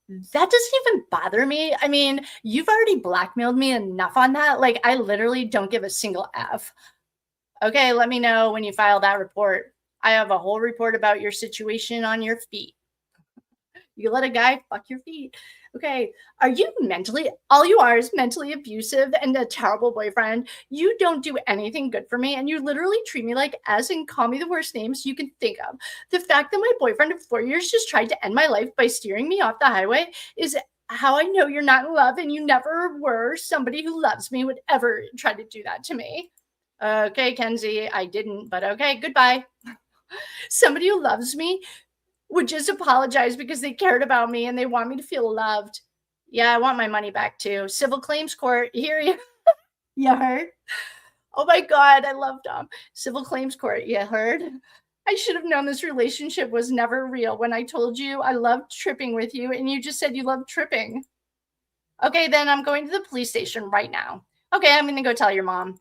That doesn't even bother me. I mean, you've already blackmailed me enough on that. Like, I literally don't give a single F. Okay, let me know when you file that report. I have a whole report about your situation on your feet. You let a guy fuck your feet. Okay, are you all you are is mentally abusive and a terrible boyfriend. You don't do anything good for me, and you literally treat me like ass and call me the worst names you can think of. The fact that my boyfriend of 4 years just tried to end my life by steering me off the highway is how I know you're not in love, and you never were. Somebody who loves me would ever try to do that to me. Okay, Kenzie, I didn't, but okay, goodbye. Somebody who loves me would just apologize because they cared about me and they want me to feel loved. Yeah, I want my money back too. Civil claims court, here you heard? Oh my God, I love Dom. Civil claims court, you heard? I should have known this relationship was never real when I told you I loved tripping with you and you just said you loved tripping. Okay, then I'm going to the police station right now. Okay, I'm going to go tell your mom.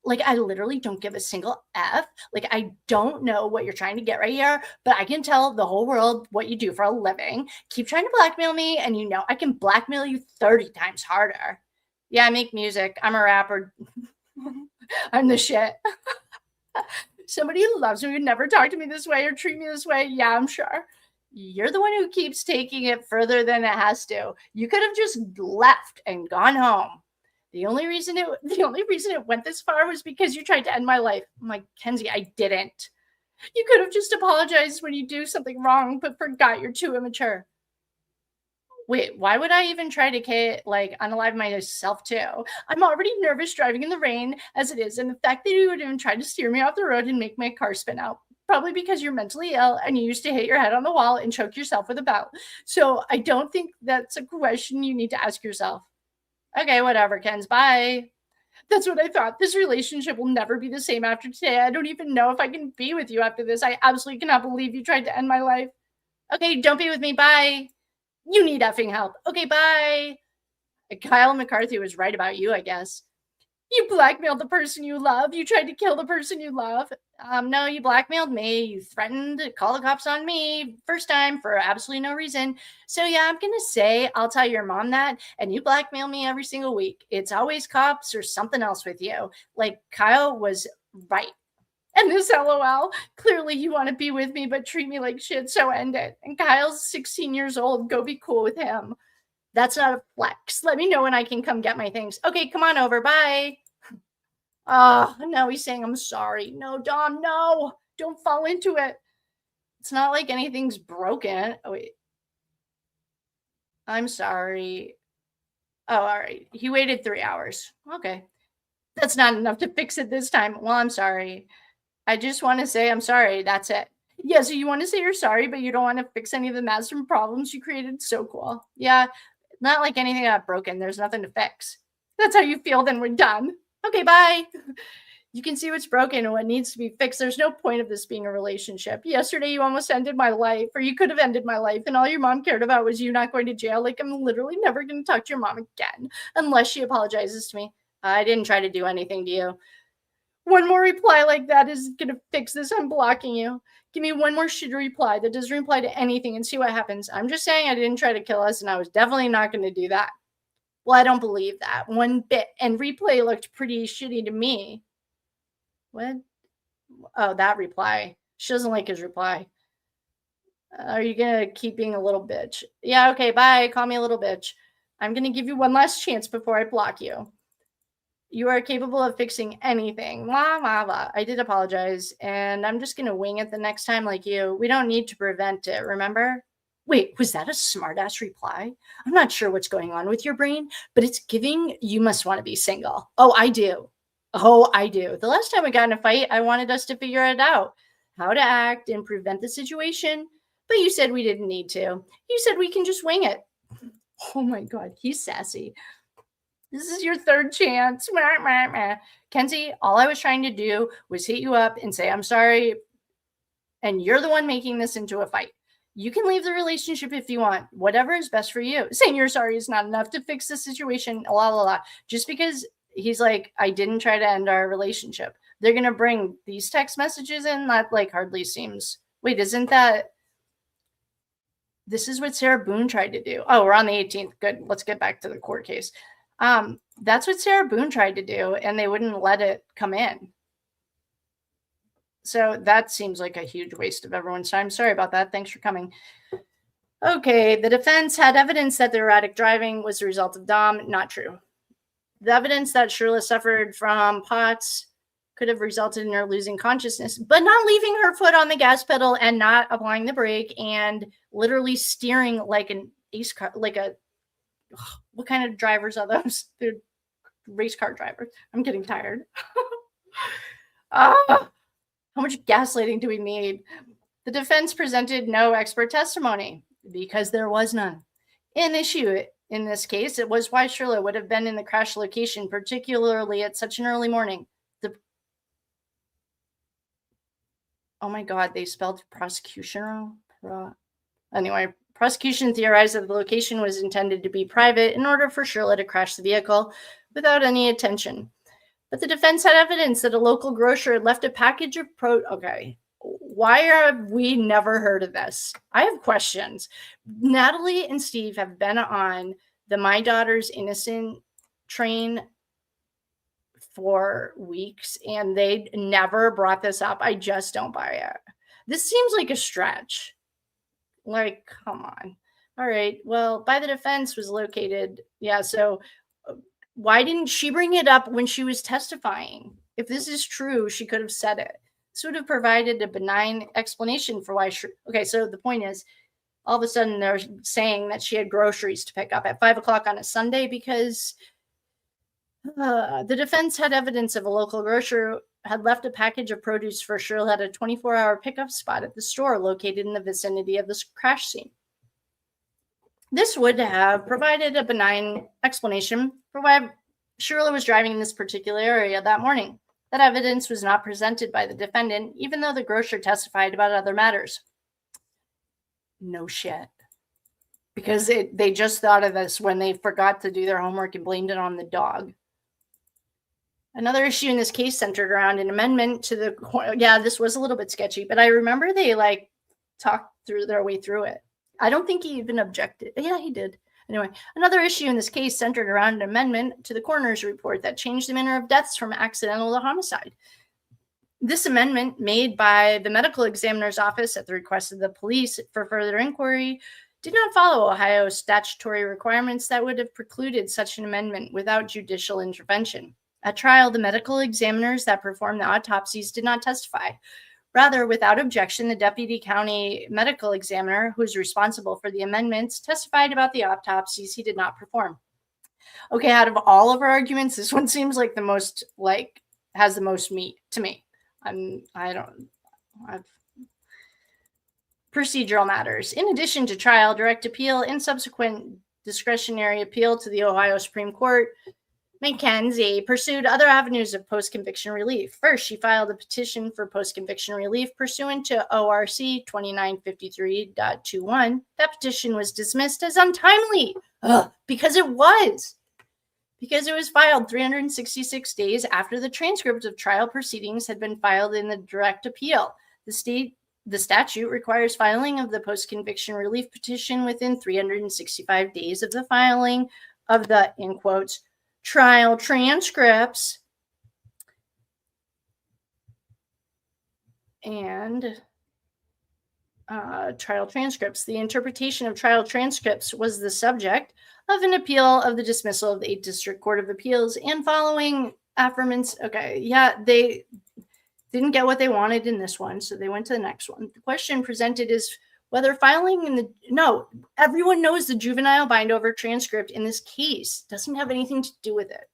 Like, I literally don't give a single F. Like, I don't know what you're trying to get right here, but I can tell the whole world what you do for a living. Keep trying to blackmail me, and you know I can blackmail you 30 times harder. Yeah, I make music. I'm a rapper. I'm the shit. Somebody who loves me would never talk to me this way or treat me this way. Yeah, I'm sure. You're the one who keeps taking it further than it has to. You could have just left and gone home. The only reason it went this far was because you tried to end my life. I'm like, Kenzie, I didn't. You could have just apologized when you do something wrong, but forgot you're too immature. Wait, why would I even try to unalive myself too? I'm already nervous driving in the rain as it is, and the fact that you would even try to steer me off the road and make my car spin out. Probably because you're mentally ill and you used to hit your head on the wall and choke yourself with a belt. So I don't think that's a question you need to ask yourself. Okay, whatever, Kens. Bye. That's what I thought. This relationship will never be the same after today. I don't even know if I can be with you after this. I absolutely cannot believe you tried to end my life. Okay, don't be with me. Bye. You need effing help. Okay, bye. Kyle McCarthy was right about you, I guess. You blackmailed the person you love. You tried to kill the person you love. No, you blackmailed me. You threatened to call the cops on me first time for absolutely no reason. So yeah, I'm going to say I'll tell your mom that, and you blackmail me every single week. It's always cops or something else with you. Like, Kyle was right. And this LOL, clearly you want to be with me, but treat me like shit, so end it. And Kyle's 16 years old. Go be cool with him. That's not a flex. Let me know when I can come get my things. Okay, come on over. Bye. Oh, now he's saying, I'm sorry. No, Dom, no. Don't fall into it. It's not like anything's broken. Oh, wait. I'm sorry. Oh, all right. He waited 3 hours. Okay. That's not enough to fix it this time. Well, I'm sorry. I just want to say I'm sorry. That's it. Yeah, so you want to say you're sorry, but you don't want to fix any of the massive problems you created. So cool. Yeah, not like anything got broken. There's nothing to fix. That's how you feel, then we're done. Okay, bye. You can see what's broken and what needs to be fixed. There's no point of this being a relationship. Yesterday, you almost ended my life, or you could have ended my life, and all your mom cared about was you not going to jail. Like, I'm literally never going to talk to your mom again unless she apologizes to me. I didn't try to do anything to you. One more reply like that is going to fix this. I'm blocking you. Give me one more shitty reply that doesn't reply to anything and see what happens. I'm just saying I didn't try to kill us, and I was definitely not going to do that. Well, I don't believe that one bit. And replay looked pretty shitty to me. What? Oh, that reply. She doesn't like his reply. Are you going to keep being a little bitch? Yeah, okay, bye. Call me a little bitch. I'm going to give you one last chance before I block you. You are capable of fixing anything. Blah, blah, blah. I did apologize, and I'm just going to wing it the next time like you. We don't need to prevent it, remember? Wait, was that a smartass reply? I'm not sure what's going on with your brain, but it's giving you must want to be single. Oh, I do. Oh, I do. The last time we got in a fight, I wanted us to figure it out, how to act and prevent the situation, but you said we didn't need to. You said we can just wing it. Oh my God, he's sassy. This is your third chance. Kenzie, all I was trying to do was hit you up and say, I'm sorry. And you're the one making this into a fight. You can leave the relationship if you want. Whatever is best for you. Saying you're sorry is not enough to fix the situation. La, la, la. Just because he's like, I didn't try to end our relationship. They're going to bring these text messages in. That like hardly seems. Wait, isn't that. This is what Sarah Boone tried to do. Oh, we're on the 18th. Good. Let's get back to the court case. That's what Sarah Boone tried to do, and they wouldn't let it come in. So that seems like a huge waste of everyone's time. Sorry about that. Thanks for coming. Okay, the defense had evidence that the erratic driving was the result of Dom. Not true. The evidence that Shirilla suffered from POTS could have resulted in her losing consciousness, but not leaving her foot on the gas pedal and not applying the brake and literally steering like an ace car, like a what kind of drivers are those? They're race car drivers. I'm getting tired. How much gaslighting do we need? The defense presented no expert testimony because there was none. An issue in this case, it was why Shirilla would have been in the crash location, particularly at such an early morning. Oh my God, they spelled prosecution wrong. Anyway, prosecution theorized that the location was intended to be private in order for Shirilla to crash the vehicle without any attention. But the defense had evidence that a local grocer had left a package of Okay, why have we never heard of this? I have questions. Natalie and Steve have been on the My Daughter's Innocent train for weeks, and they never brought this up. I just don't buy it. This seems like a stretch. Like, come on. All right. Well, by the defense was located. Yeah. So why didn't she bring it up when she was testifying? If this is true, she could have said it. This would have provided a benign explanation for why. Okay. So the point is, all of a sudden they're saying that she had groceries to pick up at 5 o'clock on a Sunday because the defense had evidence of a local grocer had left a package of produce for Shirilla at a 24-hour pickup spot at the store located in the vicinity of this crash scene. This would have provided a benign explanation for why Shirilla was driving in this particular area that morning. That evidence was not presented by the defendant, even though the grocer testified about other matters. No shit. Because they just thought of this when they forgot to do their homework and blamed it on the dog. Another issue in this case centered around an amendment to the, yeah, this was a little bit sketchy, but I remember they like talked through their way through it. I don't think he even objected. Yeah, he did. Anyway, another issue in this case centered around an amendment to the coroner's report that changed the manner of deaths from accidental to homicide. This amendment, made by the medical examiner's office at the request of the police for further inquiry, did not follow Ohio statutory requirements that would have precluded such an amendment without judicial intervention. At trial, the medical examiners that performed the autopsies did not testify. Rather, without objection, the deputy county medical examiner, who is responsible for the amendments, testified about the autopsies he did not perform. Okay, out of all of our arguments, this one seems like the most, has the most meat to me. Procedural matters. In addition to trial, direct appeal, and subsequent discretionary appeal to the Ohio Supreme Court, Mackenzie pursued other avenues of post-conviction relief. First, she filed a petition for post-conviction relief pursuant to ORC 2953.21. That petition was dismissed as untimely because it was filed 366 days after the transcript of trial proceedings had been filed in the direct appeal. The statute requires filing of the post-conviction relief petition within 365 days of the filing of the, in quotes, trial transcripts. And trial transcripts. The interpretation of trial transcripts was the subject of an appeal of the dismissal of the 8th District Court of Appeals, and following Affirmance. Okay. Yeah, they didn't get what they wanted in this one, so they went to the next one. The question presented is whether filing in the, no, everyone knows the juvenile bindover transcript in this case doesn't have anything to do with it.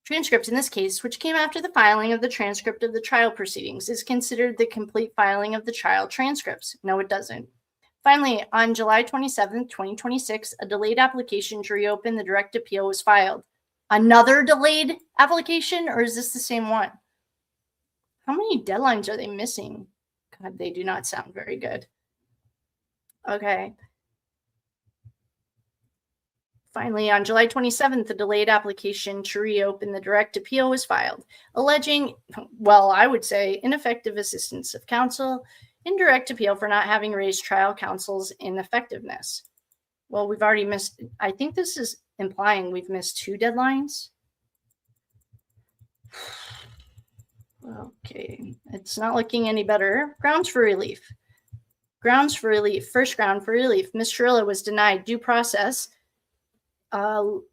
Transcript in this case, which came after the filing of the transcript of the trial proceedings, is considered the complete filing of the trial transcripts. No, it doesn't. Finally, on July 27, 2026, a delayed application to reopen the direct appeal was filed. Another delayed application, or is this the same one? How many deadlines are they missing? God, they do not sound very good. Okay. Finally, on July 27th, the delayed application to reopen the direct appeal was filed, alleging, well, I would say, ineffective assistance of counsel in direct appeal for not having raised trial counsel's ineffectiveness. Well, we've already missed, I think this is implying we've missed 2 deadlines. Okay, it's not looking any better. Grounds for relief. Grounds for relief. First ground for relief. Ms. Shirilla was denied due process. Due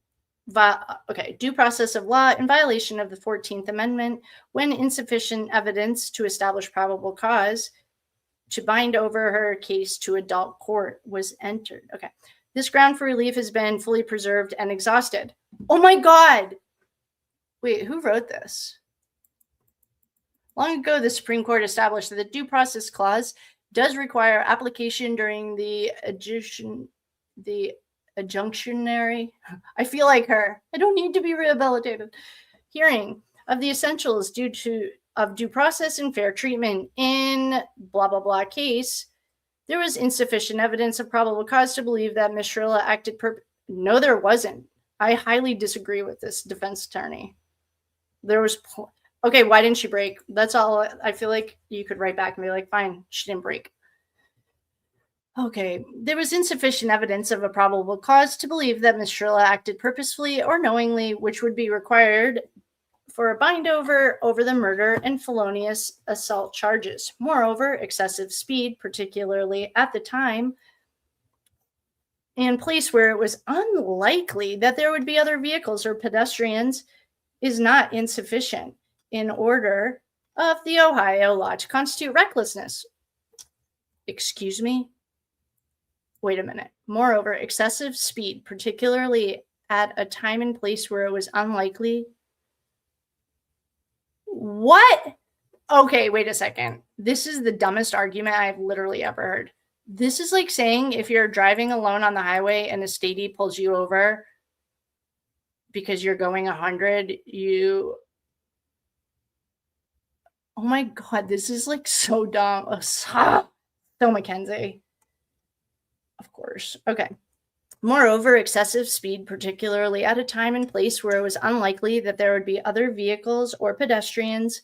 process of law in violation of the 14th Amendment when insufficient evidence to establish probable cause to bind over her case to adult court was entered. Okay. This ground for relief has been fully preserved and exhausted. Oh my God. Wait, who wrote this? Long ago, the Supreme Court established that the due process clause does require application during the adjunctionary, I feel like her, I don't need to be rehabilitated, hearing of the essentials of due process and fair treatment in blah, blah, blah case. There was insufficient evidence of probable cause to believe that Ms. Shirilla acted No, there wasn't. I highly disagree with this defense attorney. There was, okay, why didn't she break? That's all. I feel like you could write back and be like, fine, she didn't break. Okay, there was insufficient evidence of a probable cause to believe that Ms. Shirilla acted purposefully or knowingly, which would be required for a bindover over the murder and felonious assault charges. Moreover, excessive speed, particularly at the time and place where it was unlikely that there would be other vehicles or pedestrians, is not insufficient in order of the Ohio law to constitute recklessness. Excuse me? Wait a minute. Moreover, excessive speed, particularly at a time and place where it was unlikely. What? Okay, wait a second. This is the dumbest argument I've literally ever heard. This is like saying if you're driving alone on the highway and a statey pulls you over because you're going 100, oh my God, this is like so dumb. So Mackenzie. Of course. Okay. Moreover, excessive speed, particularly at a time and place where it was unlikely that there would be other vehicles or pedestrians,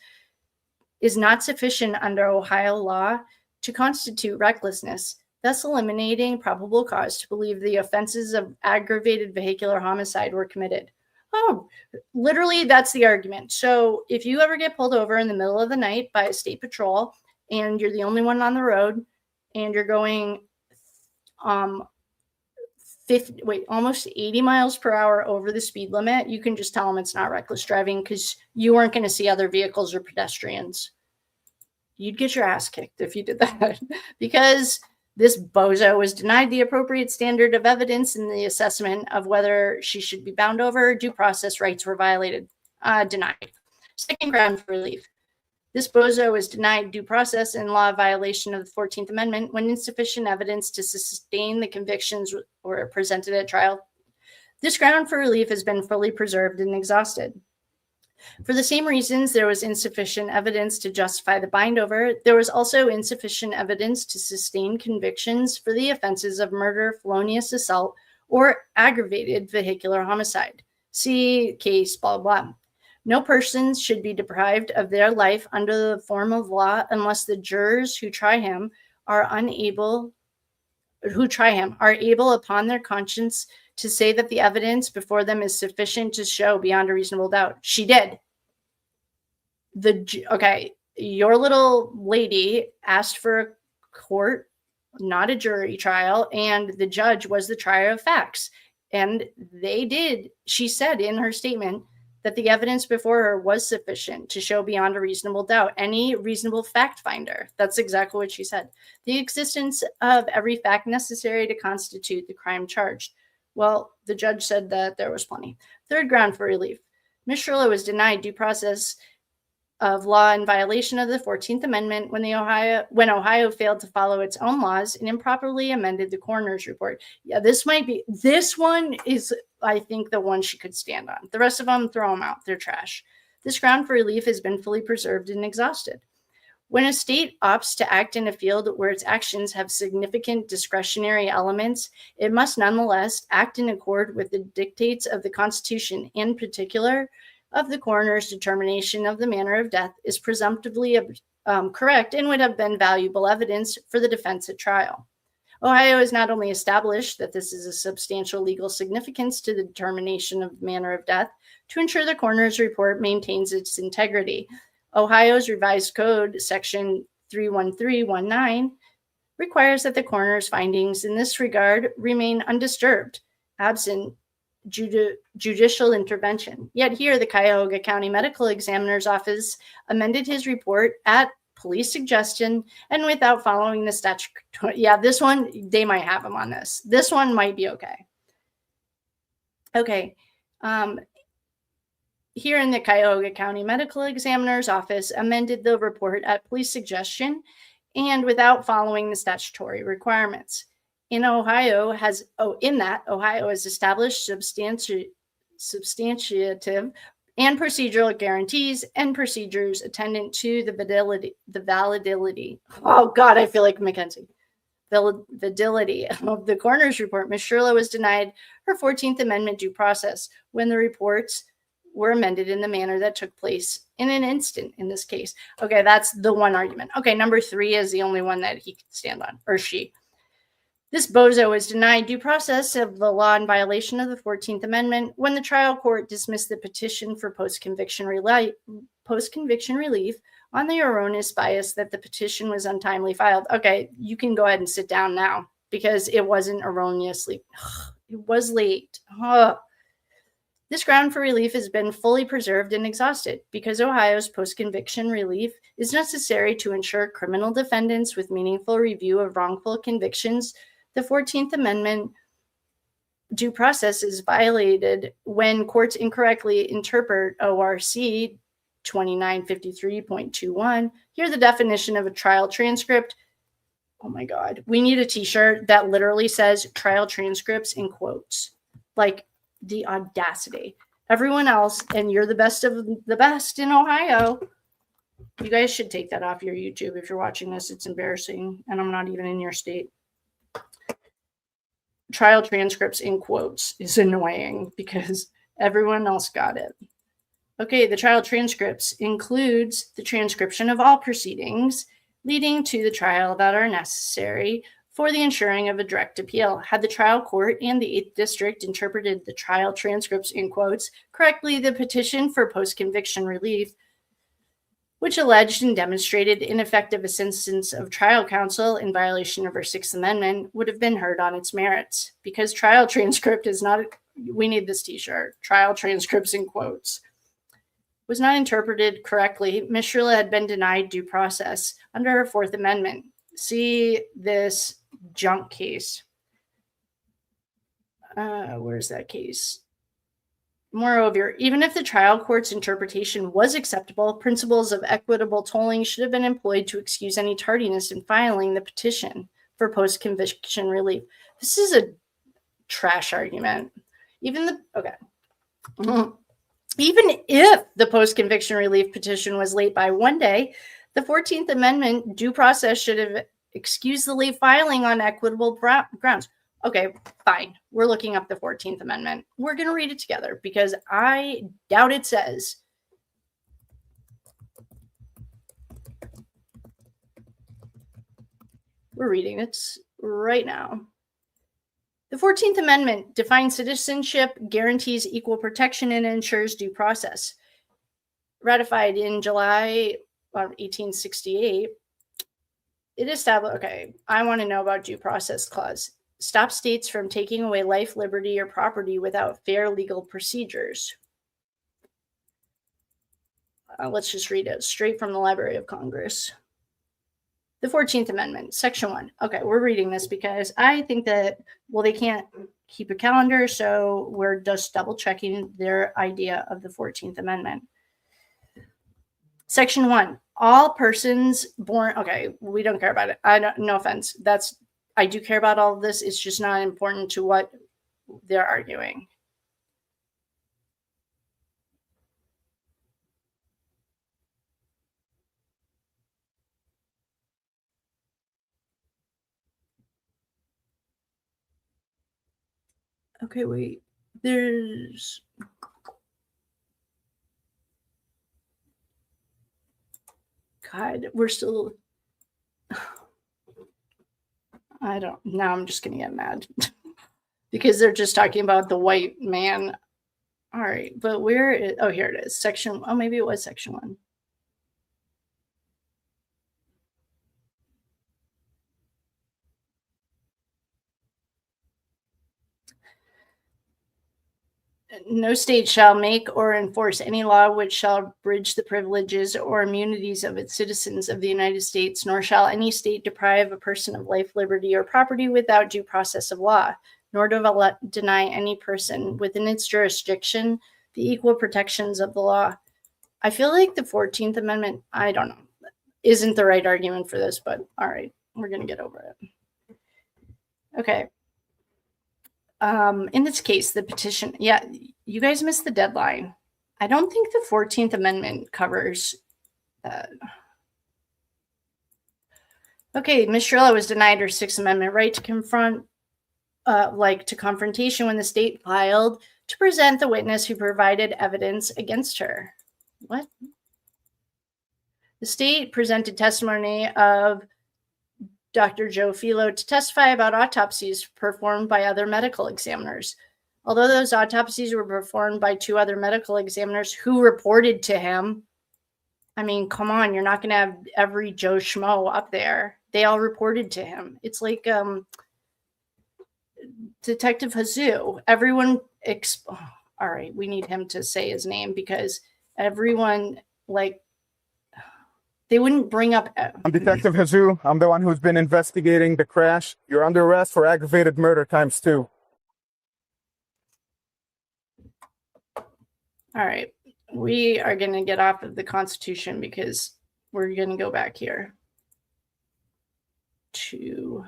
is not sufficient under Ohio law to constitute recklessness, thus eliminating probable cause to believe the offenses of aggravated vehicular homicide were committed. Oh, literally, that's the argument. So if you ever get pulled over in the middle of the night by a state patrol and you're the only one on the road and you're going almost 80 miles per hour over the speed limit, you can just tell them it's not reckless driving because you weren't going to see other vehicles or pedestrians. You'd get your ass kicked if you did that because this bozo was denied the appropriate standard of evidence in the assessment of whether she should be bound over. Due process rights were violated. Denied. Second ground for relief. This bozo was denied due process in law violation of the 14th Amendment when insufficient evidence to sustain the convictions were presented at trial. This ground for relief has been fully preserved and exhausted. For the same reasons there was insufficient evidence to justify the bindover, there was also insufficient evidence to sustain convictions for the offenses of murder, felonious assault, or aggravated vehicular homicide. See case blah, blah. No persons should be deprived of their life under the form of law unless the jurors who try him are able upon their conscience to say that the evidence before them is sufficient to show beyond a reasonable doubt. She did. Okay, your little lady asked for a court, not a jury trial, and the judge was the trier of facts. And they did. She said in her statement that the evidence before her was sufficient to show beyond a reasonable doubt any reasonable fact finder. That's exactly what she said. The existence of every fact necessary to constitute the crime charged. Well, the judge said that there was plenty. Third ground for relief. Ms. Shirilla was denied due process of law in violation of the 14th Amendment when Ohio failed to follow its own laws and improperly amended the coroner's report. Yeah, this one is, I think, the one she could stand on. The rest of them, throw them out. They're trash. This ground for relief has been fully preserved and exhausted. When a state opts to act in a field where its actions have significant discretionary elements, it must nonetheless act in accord with the dictates of the Constitution, in particular, of the coroner's determination of the manner of death is presumptively correct and would have been valuable evidence for the defense at trial. Ohio has not only established that this is a substantial legal significance to the determination of the manner of death to ensure the coroner's report maintains its integrity. Ohio's revised code, section 31319, requires that the coroner's findings in this regard remain undisturbed, absent judicial intervention. Yet here, the Cuyahoga County Medical Examiner's Office amended his report at police suggestion and without following the statute. Yeah, this one, they might have him on this. This one might be okay. Okay. Here in the Cuyahoga County Medical Examiner's Office amended the report at police suggestion and without following the statutory requirements. Ohio has established substantiative and procedural guarantees and procedures attendant to the validity. Oh God, I feel like Mackenzie. Validity of the coroner's report. Ms. Shirilla was denied her 14th Amendment due process when the reports were amended in the manner that took place in an instant in this case. Okay, that's the one argument. Okay, number 3 is the only one that he can stand on, or she. This bozo was denied due process of the law in violation of the 14th Amendment when the trial court dismissed the petition for post-conviction relief on the erroneous bias that the petition was untimely filed. Okay, you can go ahead and sit down now because it wasn't erroneously. It was late. This ground for relief has been fully preserved and exhausted because Ohio's post-conviction relief is necessary to ensure criminal defendants with meaningful review of wrongful convictions. The 14th Amendment due process is violated when courts incorrectly interpret ORC 2953.21. Here, the definition of a trial transcript. Oh my God. We need a t-shirt that literally says trial transcripts in quotes. Like the audacity. Everyone else, and you're the best of the best in Ohio. You guys should take that off your YouTube if you're watching this. It's embarrassing. And I'm not even in your state. Trial transcripts in quotes is annoying because everyone else got it. Okay, the trial transcripts includes the transcription of all proceedings leading to the trial that are necessary for the ensuring of a direct appeal. Had the trial court and the 8th District interpreted the trial transcripts in quotes correctly, the petition for post-conviction relief, which alleged and demonstrated ineffective assistance of trial counsel in violation of our 6th Amendment, would have been heard on its merits. Because trial transcript is not, we need this t-shirt, trial transcripts in quotes, was not interpreted correctly, Ms. Shirilla had been denied due process under her 4th Amendment. See this junk case. Where's that case? Moreover, even if the trial court's interpretation was acceptable, principles of equitable tolling should have been employed to excuse any tardiness in filing the petition for post-conviction relief. This is a trash argument. Even if the post-conviction relief petition was late by 1 day, the 14th Amendment due process should have excused the late filing on equitable grounds. Okay, fine. We're looking up the 14th Amendment. We're going to read it together because I doubt it says. We're reading it right now. The 14th Amendment defines citizenship, guarantees equal protection, and ensures due process. Ratified in July of 1868, it established, okay, I want to know about due process clause. Stop states from taking away life, liberty, or property without fair legal procedures. let's just read it straight from the Library of Congress. The 14th Amendment, Section 1. Okay, we're reading this because I think that, well, they can't keep a calendar, so we're just double checking their idea of the 14th Amendment. Section 1. All persons born, okay, we don't care about it. No offense. I do care about all of this. It's just not important to what they're arguing. Okay, wait. There's... God, we're still... now I'm just going to get mad. Because they're just talking about the white man. All right, but where is... Oh, here it is. Section... Oh, maybe it was Section 1. No state shall make or enforce any law which shall abridge the privileges or immunities of its citizens of the United States, nor shall any state deprive a person of life, liberty, or property without due process of law, nor deny any person within its jurisdiction the equal protections of the law. I feel like the 14th Amendment, I don't know, isn't the right argument for this, but all right, we're going to get over it. Okay. In this case, the petition, yeah, you guys missed the deadline. I don't think the 14th Amendment covers that. Okay, Ms. Shirilla was denied her Sixth Amendment right to confrontation when the state filed to present the witness who provided evidence against her. What? The state presented testimony of Dr. Joe Filo to testify about autopsies performed by other medical examiners. Although those autopsies were performed by 2 other medical examiners who reported to him, I mean, come on, you're not going to have every Joe Schmo up there. They all reported to him. It's like Detective Hazoo. Everyone, all right, we need him to say his name because everyone, like, they wouldn't bring up... I'm Detective Hazoo. I'm the one who's been investigating the crash. You're under arrest for aggravated murder ×2. All right. We are going to get off of the Constitution because we're going to go back here to...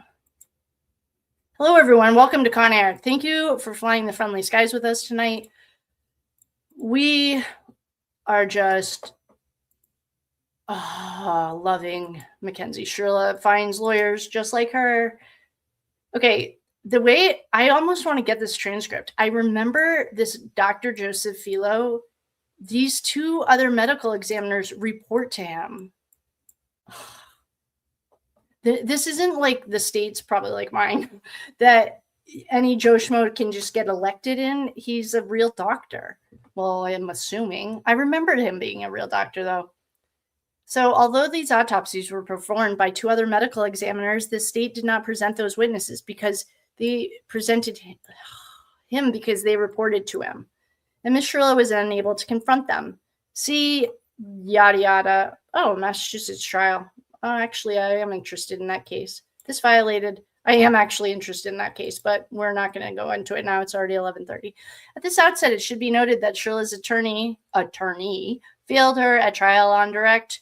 Hello, everyone. Welcome to Con Air. Thank you for flying the friendly skies with us tonight. We are just... loving Mackenzie. Shirilla finds lawyers just like her. Okay, the way I almost want to get this transcript. I remember this Dr. Joseph Filo. These 2 other medical examiners report to him. This isn't like the state's probably like mine that any Joe Schmo can just get elected in. He's a real doctor. Well, I'm assuming. I remembered him being a real doctor, though. So although these autopsies were performed by 2 other medical examiners, the state did not present those witnesses because they presented him because they reported to him. And Ms. Shirilla was unable to confront them. See, yada, yada. Oh, Massachusetts trial. Actually, I am interested in that case. I am actually interested in that case, but we're not going to go into it now. It's already 11:30. At this outset, it should be noted that Shirilla's attorney failed her at trial on direct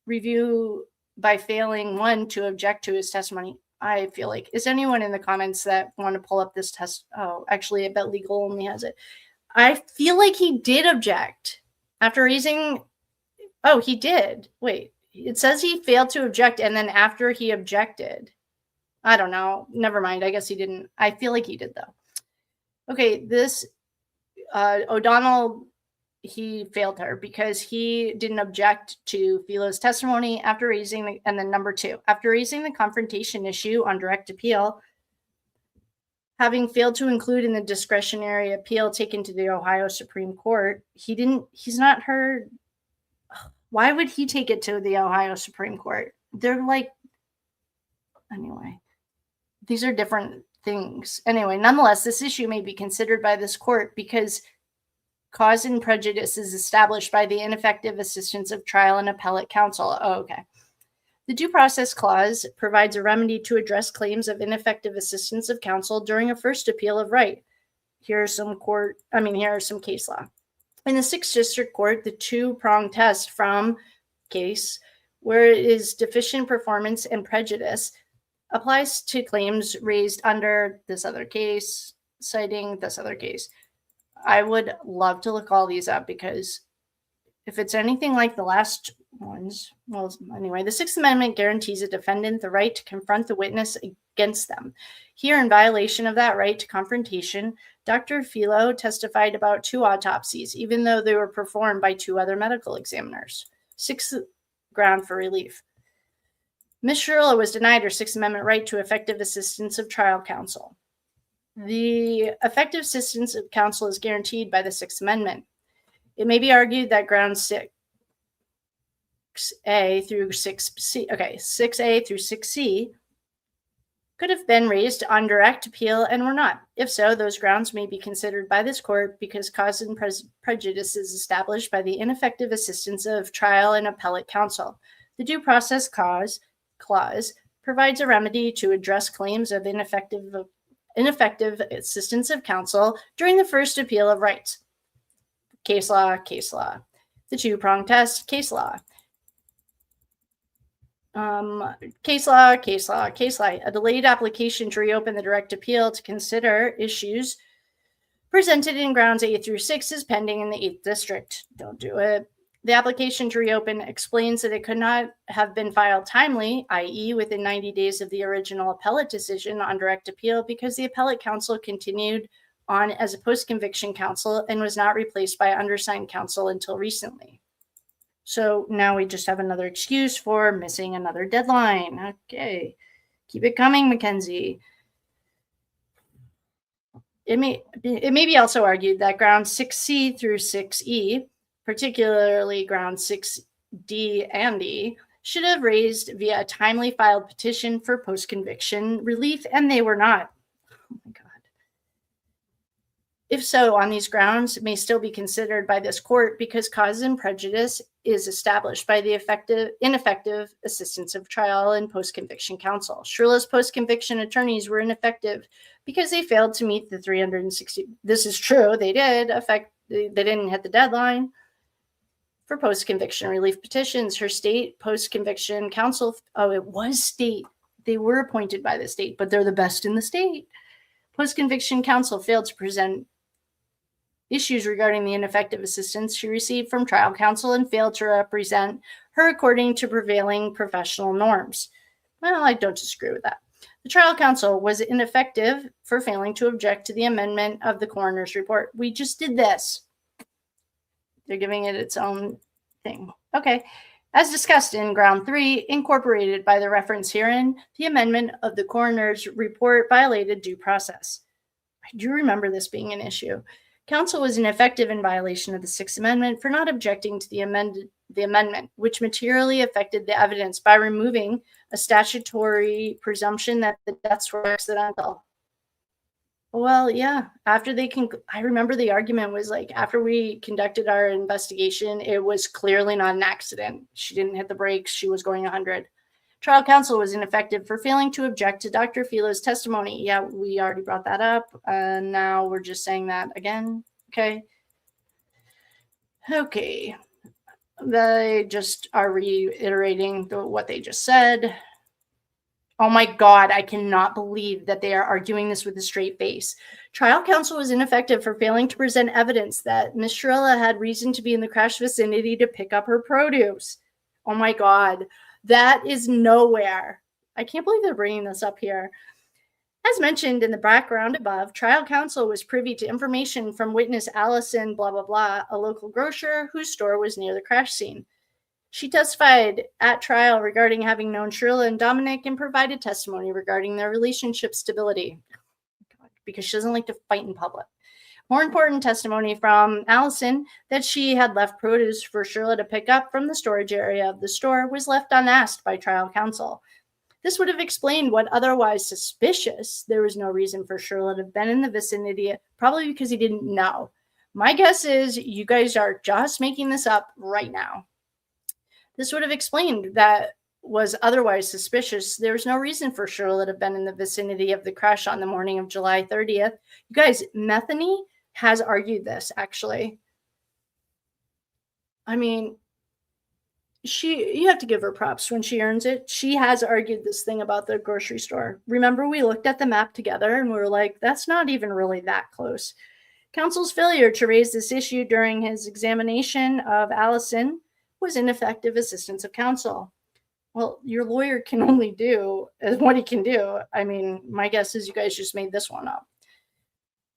review by failing, 1, to object to his testimony. I feel like, is anyone in the comments that want to pull up this test? Oh, actually, I bet legal only has it. I feel like he did object after raising. Oh, he did. Wait, it says he failed to object. And then after he objected, I don't know. Never mind. I guess he didn't. I feel like he did though. Okay. This O'Donnell, he failed her because he didn't object to Filo's testimony after raising and then number 2, after raising the confrontation issue on direct appeal, having failed to include in the discretionary appeal taken to the Ohio Supreme Court, he's not heard. Why would he take it to the Ohio Supreme Court? They're like, anyway, these are different things. Anyway, nonetheless, this issue may be considered by this court because cause and prejudice is established by the ineffective assistance of trial and appellate counsel. Oh, okay. The Due Process Clause provides a remedy to address claims of ineffective assistance of counsel during a first appeal of right. Here are some case law. In the 6th District Court, the two-prong test from case where it is deficient performance and prejudice applies to claims raised under this other case, citing this other case. I would love to look all these up because if it's anything like the last ones, well, anyway, the Sixth Amendment guarantees a defendant the right to confront the witness against them. Here, in violation of that right to confrontation, Dr. Philo testified about 2 autopsies, even though they were performed by 2 other medical examiners. 6th ground for relief. Ms. Shirilla was denied her Sixth Amendment right to effective assistance of trial counsel. The effective assistance of counsel is guaranteed by the Sixth Amendment. It may be argued that grounds 6A through 6C could have been raised on direct appeal and were not. If so, those grounds may be considered by this court because cause and prejudice is established by the ineffective assistance of trial and appellate counsel. The Due Process Clause provides a remedy to address claims of ineffective assistance of counsel during the first appeal of rights. Case law. The two-prong test, case law. Case law. A delayed application to reopen the direct appeal to consider issues presented in grounds 8 through 6 is pending in the 8th District. Don't do it. The application to reopen explains that it could not have been filed timely, i.e. within 90 days of the original appellate decision on direct appeal, because the appellate counsel continued on as a post-conviction counsel and was not replaced by undersigned counsel until recently. So now we just have another excuse for missing another deadline. Okay, keep it coming, Mackenzie. It may be also argued that grounds 6C through 6E, particularly grounds 6D and E, should have raised via a timely filed petition for post-conviction relief, and they were not. Oh my God. If so, on these grounds, it may still be considered by this court because cause and prejudice is established by the ineffective assistance of trial and post-conviction counsel. Shirilla's post-conviction attorneys were ineffective because they failed to meet the 360. This is true. They didn't hit the deadline for post-conviction relief petitions. Her state post-conviction counsel, it was state. They were appointed by the state, but they're the best in the state. Post-conviction counsel failed to present issues regarding the ineffective assistance she received from trial counsel and failed to represent her according to prevailing professional norms. Well, I don't disagree with that. The trial counsel was ineffective for failing to object to the amendment of the coroner's report. We just did this. They're giving it its own thing. Okay. As discussed in ground 3, incorporated by the reference herein, the amendment of the coroner's report violated due process. I do remember this being an issue. Counsel was ineffective in violation of the Sixth Amendment for not objecting to the amendment, which materially affected the evidence by removing a statutory presumption that the deaths were accidental. Well, yeah, I remember the argument was like, after we conducted our investigation, it was clearly not an accident. She didn't hit the brakes. She was going 100. Trial counsel was ineffective for failing to object to Dr. Philo's testimony. Yeah, we already brought that up. Now we're just saying that again. Okay. They just are reiterating what they just said. Oh my God, I cannot believe that they are arguing this with a straight face. Trial counsel was ineffective for failing to present evidence that Ms. Shirilla had reason to be in the crash vicinity to pick up her produce. Oh my God, that is nowhere. I can't believe they're bringing this up here. As mentioned in the background above, trial counsel was privy to information from witness Allison, blah, blah, blah, a local grocer whose store was near the crash scene. She testified at trial regarding having known Shirilla and Dominic and provided testimony regarding their relationship stability because she doesn't like to fight in public. More important testimony from Allison that she had left produce for Shirilla to pick up from the storage area of the store was left unasked by trial counsel. This would have explained what otherwise suspicious. There was no reason for Shirilla to have been in the vicinity, probably because he didn't know. My guess is you guys are just making this up right now. This would have explained that was otherwise suspicious. There was no reason for Shirilla to have been in the vicinity of the crash on the morning of July 30th. You guys, Methany has argued this, actually. I mean, you have to give her props when she earns it. She has argued this thing about the grocery store. Remember, we looked at the map together and we were like, that's not even really that close. Counsel's failure to raise this issue during his examination of Allison was ineffective assistance of counsel. Well, your lawyer can only do what he can do. I mean, my guess is you guys just made this one up.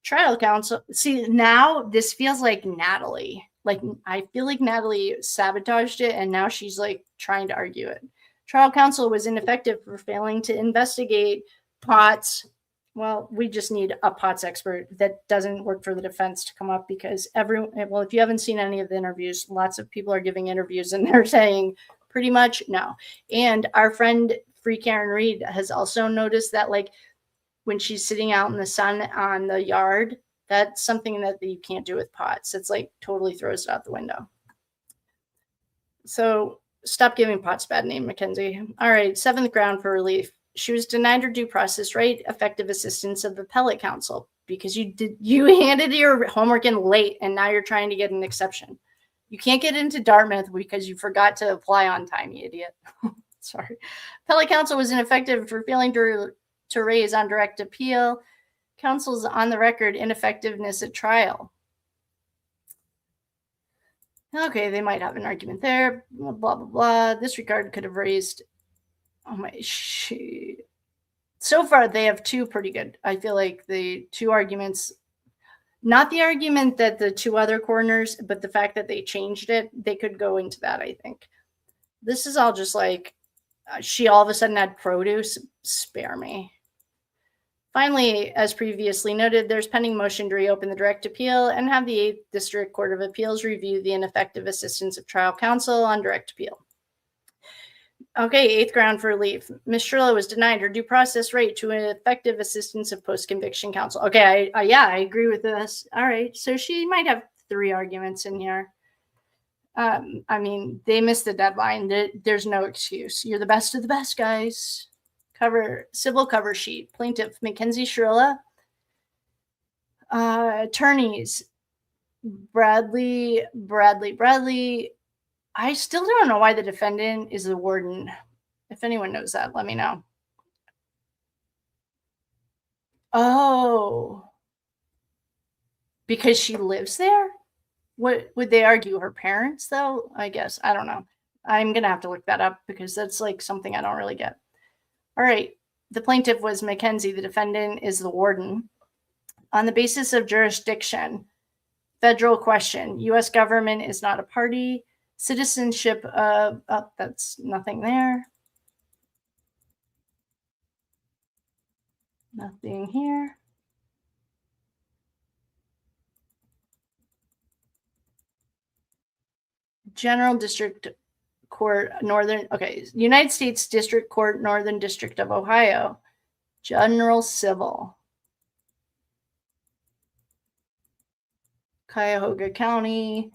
Trial counsel. See, now this feels like Natalie. Like, I feel like Natalie sabotaged it, and now she's like trying to argue it. Trial counsel was ineffective for failing to investigate Potts. Well, we just need a Potts expert that doesn't work for the defense to come up, because if you haven't seen any of the interviews, lots of people are giving interviews and they're saying pretty much no. And our friend Free Karen Reed has also noticed that, like, when she's sitting out in the sun on the yard, that's something that you can't do with Potts. It's like totally throws it out the window. So stop giving Potts a bad name, Mackenzie. All right, seventh ground for relief. She was denied her due process right, effective assistance of appellate counsel, because you handed your homework in late and now you're trying to get an exception. You can't get into Dartmouth because you forgot to apply on time, you idiot. Sorry. Appellate counsel was ineffective for failing to raise on direct appeal counsel's on the record ineffectiveness at trial. Okay, they might have an argument there. Blah, blah, blah. This regard could have raised. Oh my shit. So far, they have two pretty good. I feel like the two arguments, not the argument that the two other corners, but the fact that they changed it, they could go into that, I think. This is all just like, she all of a sudden had produce. Spare me. Finally, as previously noted, there's pending motion to reopen the direct appeal and have the 8th District Court of Appeals review the ineffective assistance of trial counsel on direct appeal. Okay, 8th ground for relief. Ms. Shirilla was denied her due process right to an effective assistance of post-conviction counsel. Okay, I agree with this. All right, so she might have 3 arguments in here. I mean, they missed the deadline. There's no excuse. You're the best of the best, guys. Civil cover sheet. Plaintiff Mackenzie Shirilla. Attorneys Bradley. I still don't know why the defendant is the warden. If anyone knows that, let me know. Oh, because she lives there? What would they argue? Her parents, though? I guess. I don't know. I'm going to have to look that up because that's like something I don't really get. All right. The plaintiff was Mackenzie. The defendant is the warden. On the basis of jurisdiction, federal question. U.S. government is not a party. Citizenship of, that's nothing there. Nothing here. General District Court, Northern, okay, United States District Court, Northern District of Ohio. General Civil. Cuyahoga County.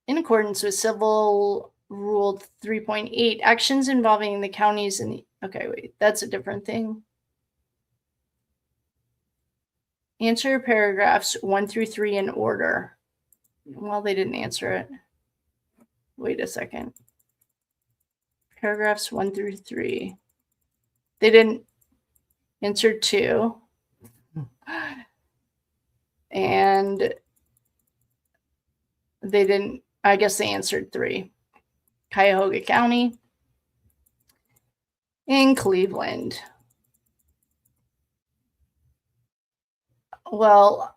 In accordance with Civil Rule 3.8, actions involving the counties and the, okay, wait, that's a different thing. Answer paragraphs 1 through 3 in order. Well, they didn't answer it. Wait a second. Paragraphs 1 through 3. They didn't answer 2. And they didn't, I guess they answered 3. Cuyahoga County in Cleveland. Well,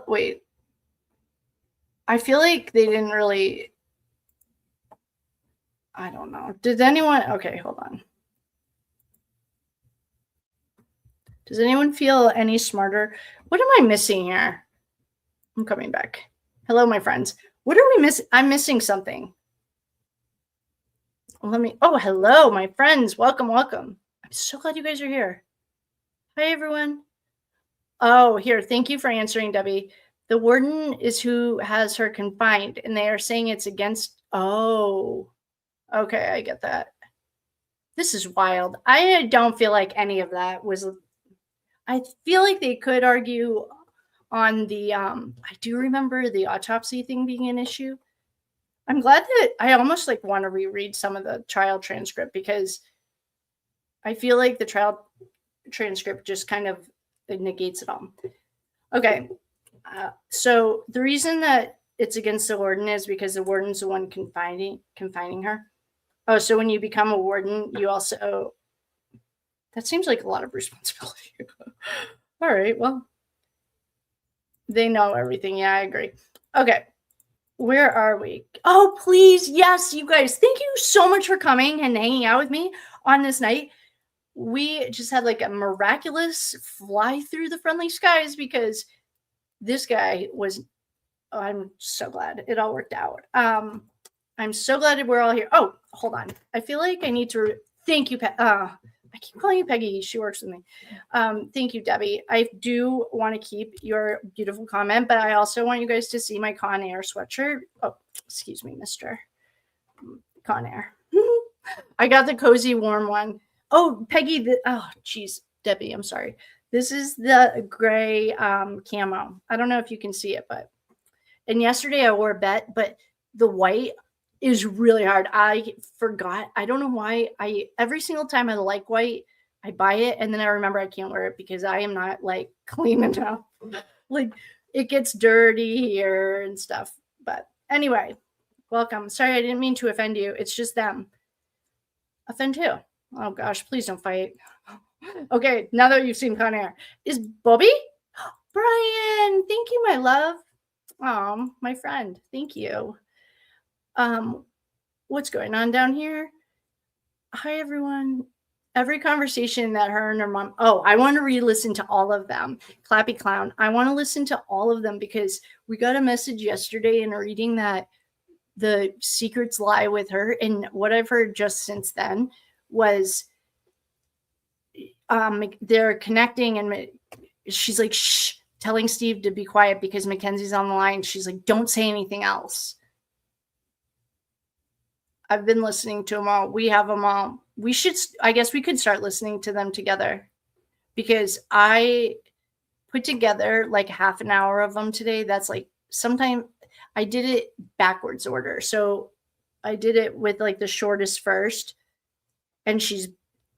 wait. I feel like they didn't really, I don't know. Did anyone, okay, hold on. Does anyone feel any smarter? What am I missing here? I'm coming back. Hello, my friends. What are we missing? I'm missing something. Oh, hello, my friends. Welcome, welcome. I'm so glad you guys are here. Hi, everyone. Oh, here. Thank you for answering, Debbie. The warden is who has her confined, and they are saying it's against. Oh, okay. I get that. This is wild. I don't feel like any of that was. I feel like they could argue on the. I do remember the autopsy thing being an issue. I'm glad that I almost like want to reread some of the trial transcript because I feel like the trial transcript just kind of negates it all. Okay. So the reason that it's against the warden is because the warden's the one confining her. Oh, so when you become a warden, you also, that seems like a lot of responsibility. All right. Well, they know everything. Yeah, I agree. Okay. Where are we? Oh, please. Yes, you guys. Thank you so much for coming and hanging out with me on this night. We just had like a miraculous fly through the friendly skies because this guy was, oh, I'm so glad it all worked out. I'm so glad we're all here. Oh, hold on. I feel like I need to thank you. I keep calling you Peggy. She works with me. Thank you, Debbie. I do want to keep your beautiful comment, but I also want you guys to see my Con Air sweatshirt. Oh, excuse me, Mr. Con Air. I got the cozy warm one. Oh, Peggy. Oh, geez, Debbie, I'm sorry. This is the gray camo. I don't know if you can see it, and yesterday I wore a bet, but the white is really hard. I forgot. I don't know why. Every single time I like white, I buy it, and then I remember I can't wear it because I am not like clean enough. Like it gets dirty here and stuff. But anyway, welcome. Sorry, I didn't mean to offend you. It's just them. Offend who? Oh gosh, please don't fight. Okay, now that you've seen Con Air, is Bobby? Brian, thank you, my love. Oh, my friend, thank you. What's going on down here? Hi, everyone. Every conversation that her and her mom. Oh, I want to re-listen to all of them. Clappy Clown. I want to listen to all of them because we got a message yesterday in a reading that the secrets lie with her, and what I've heard just since then was they're connecting and she's like shh, telling Steve to be quiet because Mackenzie's on the line. She's like, don't say anything else. I've been listening to them all. We have them all. I guess we could start listening to them together because I put together like half an hour of them today. That's like sometime I did it backwards order. So I did it with like the shortest first, and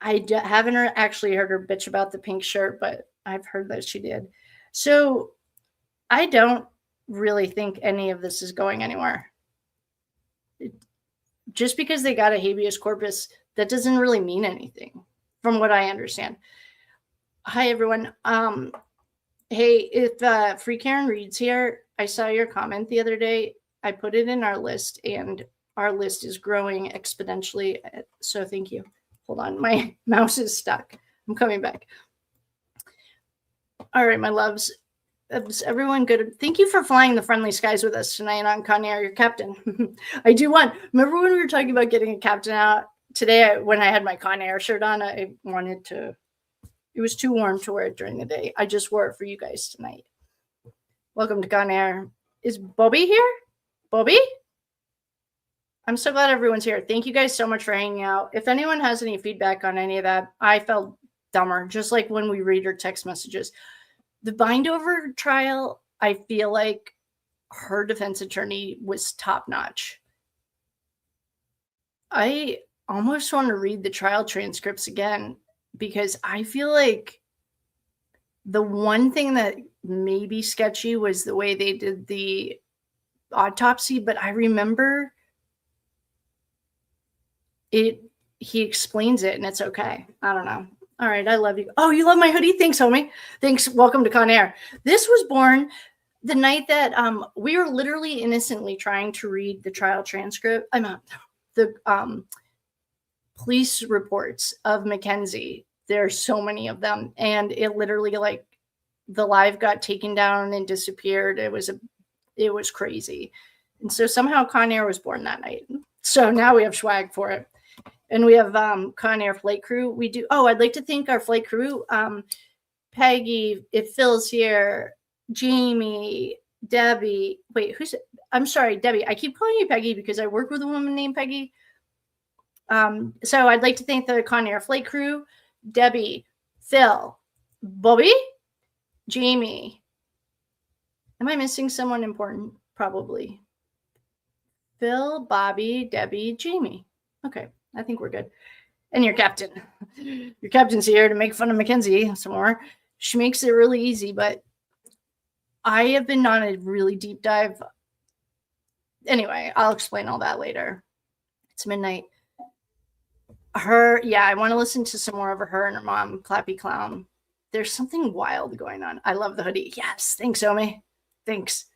I haven't actually heard her bitch about the pink shirt, but I've heard that she did. So I don't really think any of this is going anywhere. Just because they got a habeas corpus, that doesn't really mean anything from what I understand. Hi, everyone. Hey, if Free Karen Reed's here, I saw your comment the other day. I put it in our list, and our list is growing exponentially. So thank you. Hold on. My mouse is stuck. I'm coming back. All right, my loves. Is everyone good? Thank you for flying the friendly skies with us tonight on Con Air, your captain. I do want. Remember when we were talking about getting a captain out today? When I had my Con Air shirt on, I wanted to. It was too warm to wear it during the day. I just wore it for you guys tonight. Welcome to Con Air. Is Bobby here? Bobby? I'm so glad everyone's here. Thank you guys so much for hanging out. If anyone has any feedback on any of that, I felt dumber, just like when we read her text messages. The Bindover trial, I feel like her defense attorney was top notch. I almost want to read the trial transcripts again because I feel like the one thing that may be sketchy was the way they did the autopsy, but I remember he explains it and it's okay. I don't know. All right. I love you. Oh, you love my hoodie? Thanks, homie. Thanks. Welcome to Con Air. This was born the night that we were literally innocently trying to read the trial transcript. The police reports of Mackenzie. There's so many of them. And it literally like the live got taken down and disappeared. It was crazy. And so somehow Con Air was born that night. So now we have swag for it. And we have Con Air flight crew. We do. Oh, I'd like to thank our flight crew. Peggy, if Phil's here, Jamie, Debbie. Wait, I'm sorry, Debbie. I keep calling you Peggy because I work with a woman named Peggy. So I'd like to thank the Conair Flight crew, Debbie, Phil, Bobby, Jamie. Am I missing someone important? Probably. Phil, Bobby, Debbie, Jamie. Okay, I think we're good. And your captain. Your captain's here to make fun of Mackenzie some more. She makes it really easy, but I have been on a really deep dive. Anyway, I'll explain all that later. It's midnight. I want to listen to some more of her and her mom, Clappy Clown. There's something wild going on. I love the hoodie. Yes, thanks, Omi. Thanks.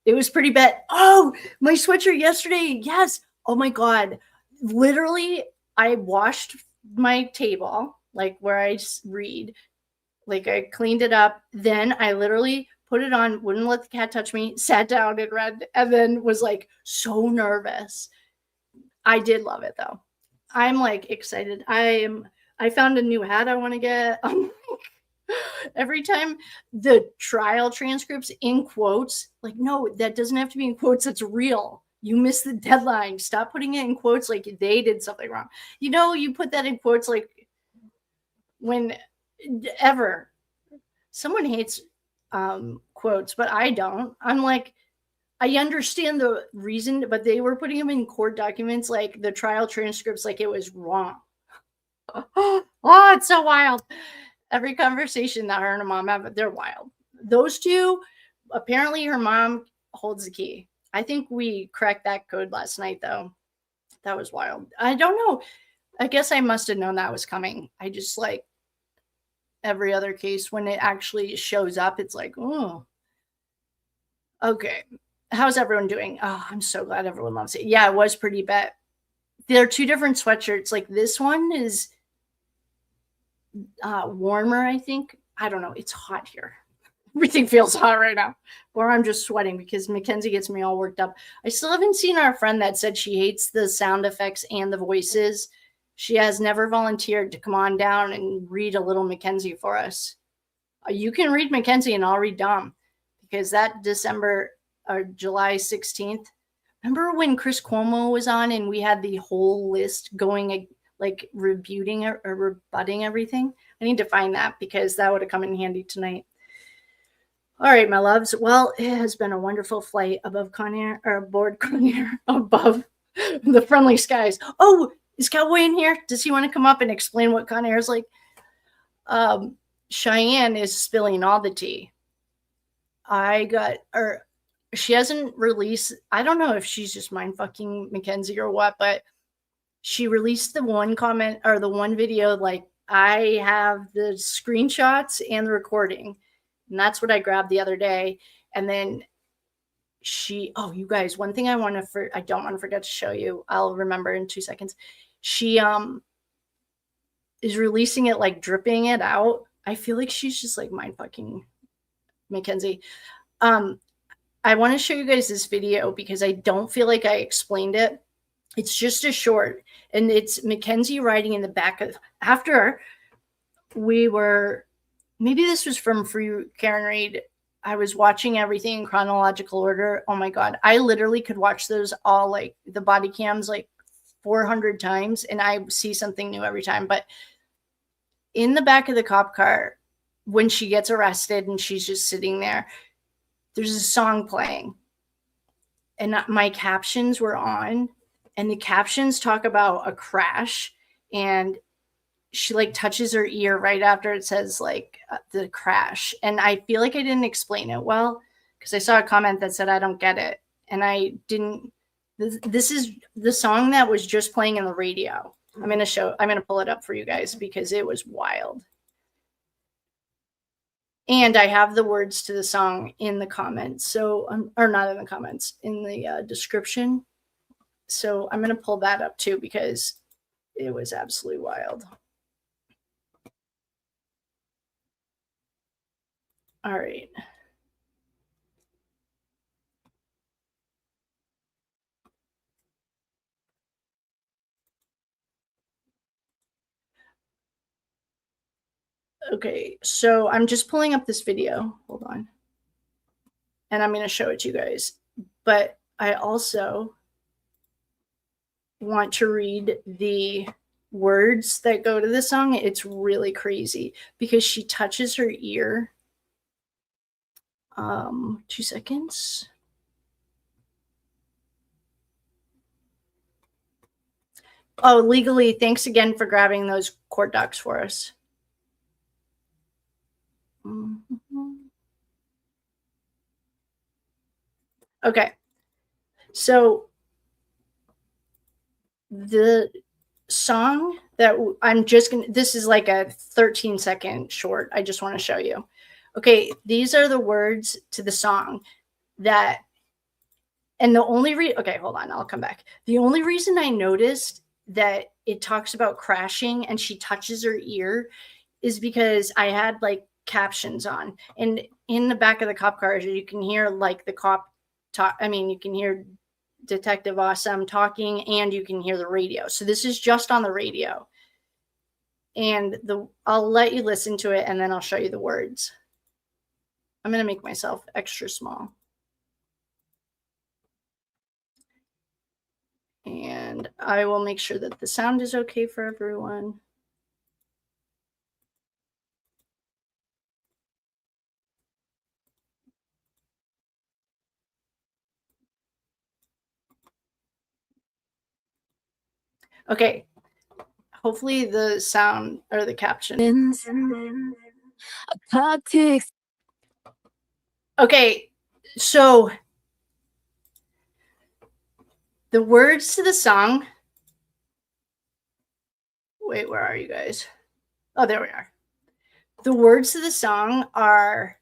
It was pretty bad. Oh, my sweatshirt yesterday. Yes. Oh my God. Literally, I washed my table, like where I read. Like I cleaned it up. Then I literally put it on, wouldn't let the cat touch me, sat down and read, and then was like so nervous. I did love it though. I'm like excited. I found a new hat I want to get. Every time the trial transcripts in quotes, like, no, that doesn't have to be in quotes. It's real. You missed the deadline. Stop putting it in quotes like they did something wrong. You know, you put that in quotes like whenever someone hates quotes, but I don't. I'm like, I understand the reason, but they were putting them in court documents, like the trial transcripts, like it was wrong. Oh, it's so wild. Every conversation that her and her mom have, they're wild. Those two, apparently her mom holds the key. I think we cracked that code last night, though. That was wild. I don't know. I guess I must have known that was coming. I just like every other case, when it actually shows up, it's like, oh, okay. How's everyone doing? Oh, I'm so glad everyone loves it. Yeah, it was pretty bad. There are two different sweatshirts. Like this one is warmer, I think. I don't know. It's hot here. Everything feels hot right now. Or I'm just sweating because Mackenzie gets me all worked up. I still haven't seen our friend that said she hates the sound effects and the voices. She has never volunteered to come on down and read a little Mackenzie for us. You can read Mackenzie and I'll read Dom, because that December or July 16th, remember when Chris Cuomo was on and we had the whole list going, like rebutting or rebutting everything? I need to find that because that would have come in handy tonight. All right, my loves. Well, it has been a wonderful flight above Conair, or aboard Conair, above the friendly skies. Oh, is Cowboy in here? Does he want to come up and explain what Conair is like? Cheyenne is spilling all the tea. She hasn't released, I don't know if she's just mind fucking Mackenzie or what, but she released the one comment or the one video, like, I have the screenshots and the recording. And that's what I grabbed the other day. And then you guys, one thing I don't want to forget to show you. I'll remember in 2 seconds. She is releasing it, like dripping it out. I feel like she's just like mind fucking Mackenzie. I want to show you guys this video because I don't feel like I explained it. It's just a short, and it's Mackenzie writing in the back of, after we were, maybe this was from Free Karen Reed. I was watching everything in chronological order. Oh my God. I literally could watch those all, like the body cams, like 400 times, and I see something new every time. But in the back of the cop car, when she gets arrested and she's just sitting there, there's a song playing, and my captions were on, and the captions talk about a crash, and she like touches her ear right after it says like the crash. And I feel like I didn't explain it well because I saw a comment that said, I don't get it. And I didn't, this is the song that was just playing in the radio. I'm going to pull it up for you guys because it was wild. And I have the words to the song in the comments. So, or not in the comments, in the description. So I'm going to pull that up too because it was absolutely wild. All right. Okay, so I'm just pulling up this video. Hold on. And I'm going to show it to you guys. But I also want to read the words that go to the song. It's really crazy because she touches her ear. 2 seconds. Oh, legally, thanks again for grabbing those court docs for us. Okay. So the song that I'm just going to, this is like a 13-second short. I just want to show you. Okay. These are the words to the song that, and the only okay, hold on. I'll come back. The only reason I noticed that it talks about crashing and she touches her ear is because I had like captions on, and in the back of the cop car, you can hear like the cop talk. I mean, you can hear Detective Awesome talking and you can hear the radio. So this is just on the radio. And I'll let you listen to it and then I'll show you the words. I'm going to make myself extra small. And I will make sure that the sound is okay for everyone. Okay. Hopefully the sound or the caption. Okay. So the words to the song. Wait, where are you guys? Oh, there we are. The words to the song are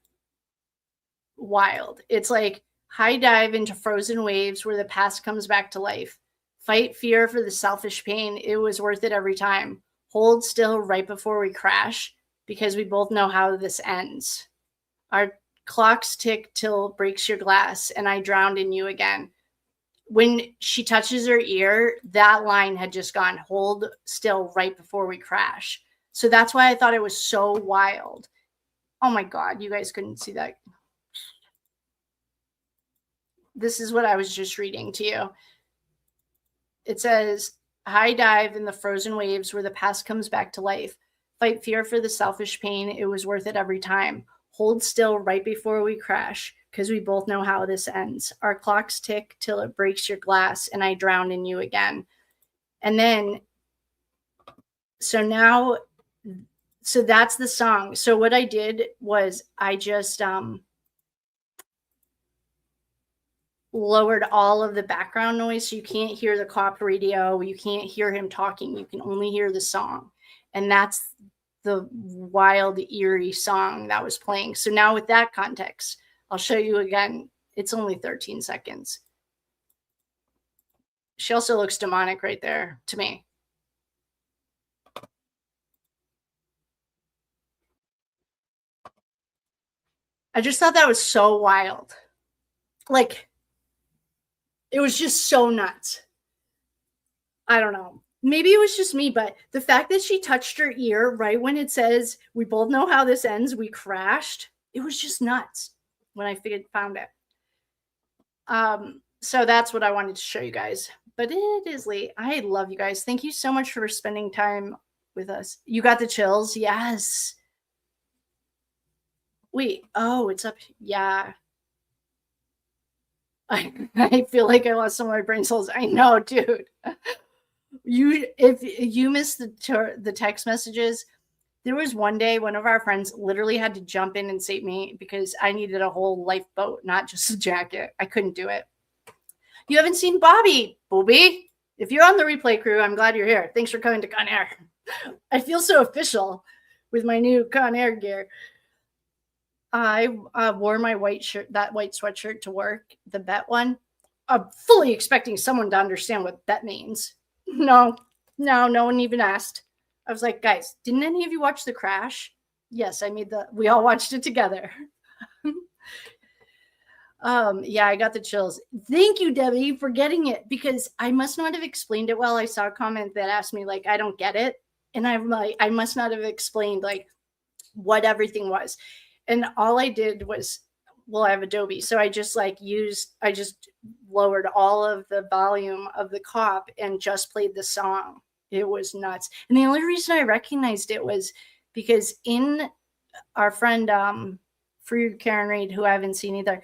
wild. It's like high dive into frozen waves where the past comes back to life. Fight fear for the selfish pain. It was worth it every time. Hold still right before we crash because we both know how this ends. Our clocks tick till it breaks your glass and I drowned in you again. When she touches her ear, that line had just gone, hold still right before we crash. So that's why I thought it was so wild. Oh my God, you guys couldn't see that. This is what I was just reading to you. It says, high dive in the frozen waves where the past comes back to life. Fight fear for the selfish pain. It was worth it every time. Hold still right before we crash because we both know how this ends. Our clocks tick till it breaks your glass and I drown in you again. And then, so that's the song. So what I did was I just lowered all of the background noise so you can't hear the cop radio, you can't hear him talking, you can only hear the song. And that's the wild, eerie song that was playing. So now with that context, I'll show you again. It's only 13 seconds. She also looks demonic right there to me. I just thought that was so wild. Like, it was just so nuts. I don't know. Maybe it was just me, but the fact that she touched her ear right when it says, we both know how this ends, we crashed, it was just nuts when I found it. So that's what I wanted to show you guys. But it is late. I love you guys. Thank you so much for spending time with us. You got the chills? Yes. Wait. Oh, it's up. Yeah. I feel like I lost some of my brain cells. I know, dude. If you missed the text messages, there was one day one of our friends literally had to jump in and save me because I needed a whole lifeboat, not just a jacket. I couldn't do it. You haven't seen Bobby, Booby. If you're on the replay crew, I'm glad you're here. Thanks for coming to Con Air. I feel so official with my new Con Air gear. I wore my white shirt, that white sweatshirt to work, the bet one. I'm fully expecting someone to understand what that means. No one even asked. I was like, guys, didn't any of you watch the crash? Yes, we all watched it together. Yeah, I got the chills. Thank you, Debbie, for getting it because I must not have explained it well. I saw a comment that asked me, like, I don't get it. And I'm like, I must not have explained, like, what everything was. And all I did was, well, I have Adobe. So I just lowered all of the volume of the cop and just played the song. It was nuts. And the only reason I recognized it was because in our friend, Fuuk Karen Reed, who I haven't seen either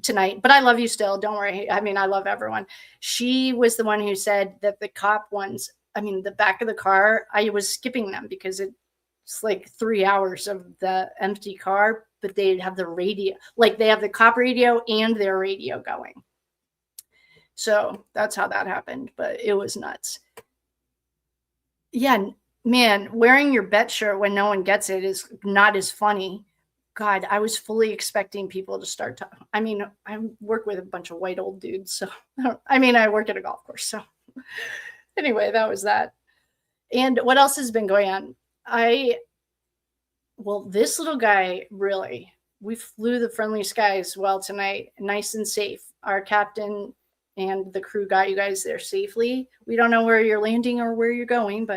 tonight, but I love you still. Don't worry. I mean, I love everyone. She was the one who said that the cop ones, I mean, the back of the car, I was skipping them because it's like 3 hours of the empty car, but they'd have the radio, like they have the cop radio and their radio going. So that's how that happened, but it was nuts. Yeah, man, wearing your bet shirt when no one gets it is not as funny. God, I was fully expecting people to start talking. I mean, I work with a bunch of white old dudes, so I work at a golf course. So anyway, that was that. And what else has been going on? This little guy, really, we flew the friendly skies well tonight, nice and safe. Our captain and the crew got you guys there safely. We don't know where you're landing or where you're going,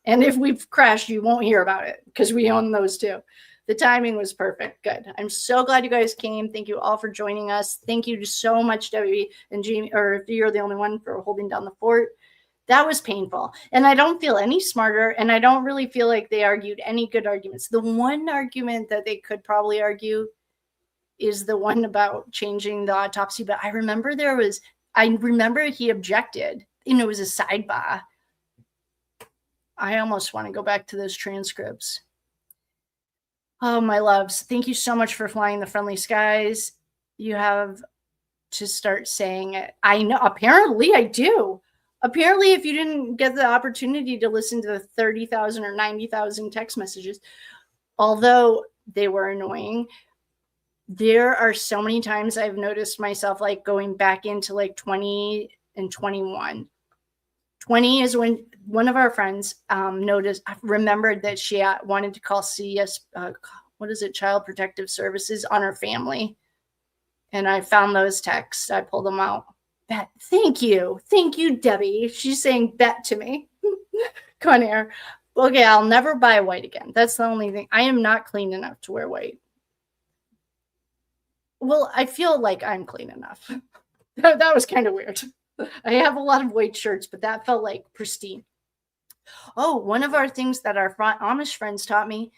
and if we've crashed, you won't hear about it because we own those too. The timing was perfect. Good. I'm so glad you guys came. Thank you all for joining us. Thank you so much, Debbie and Jamie, or if you're the only one, for holding down the fort. That was painful. And I don't feel any smarter. And I don't really feel like they argued any good arguments. The one argument that they could probably argue is the one about changing the autopsy. But I remember he objected, and it was a sidebar. I almost want to go back to those transcripts. Oh, my loves, thank you so much for flying the friendly skies. You have to start saying it. I know. Apparently, I do. Apparently, if you didn't get the opportunity to listen to the 30,000 or 90,000 text messages, although they were annoying, there are so many times I've noticed myself like going back into like 20 and 21. 20 is when one of our friends remembered that she wanted to call Child Protective Services on her family. And I found those texts. I pulled them out. Bet. Thank you, Debbie. She's saying bet to me. Conair. Okay, I'll never buy white again. That's the only thing. I am not clean enough to wear white. Well, I feel like I'm clean enough. That was kind of weird. I have a lot of white shirts, but that felt like pristine. Oh, one of our things that our Amish friends taught me,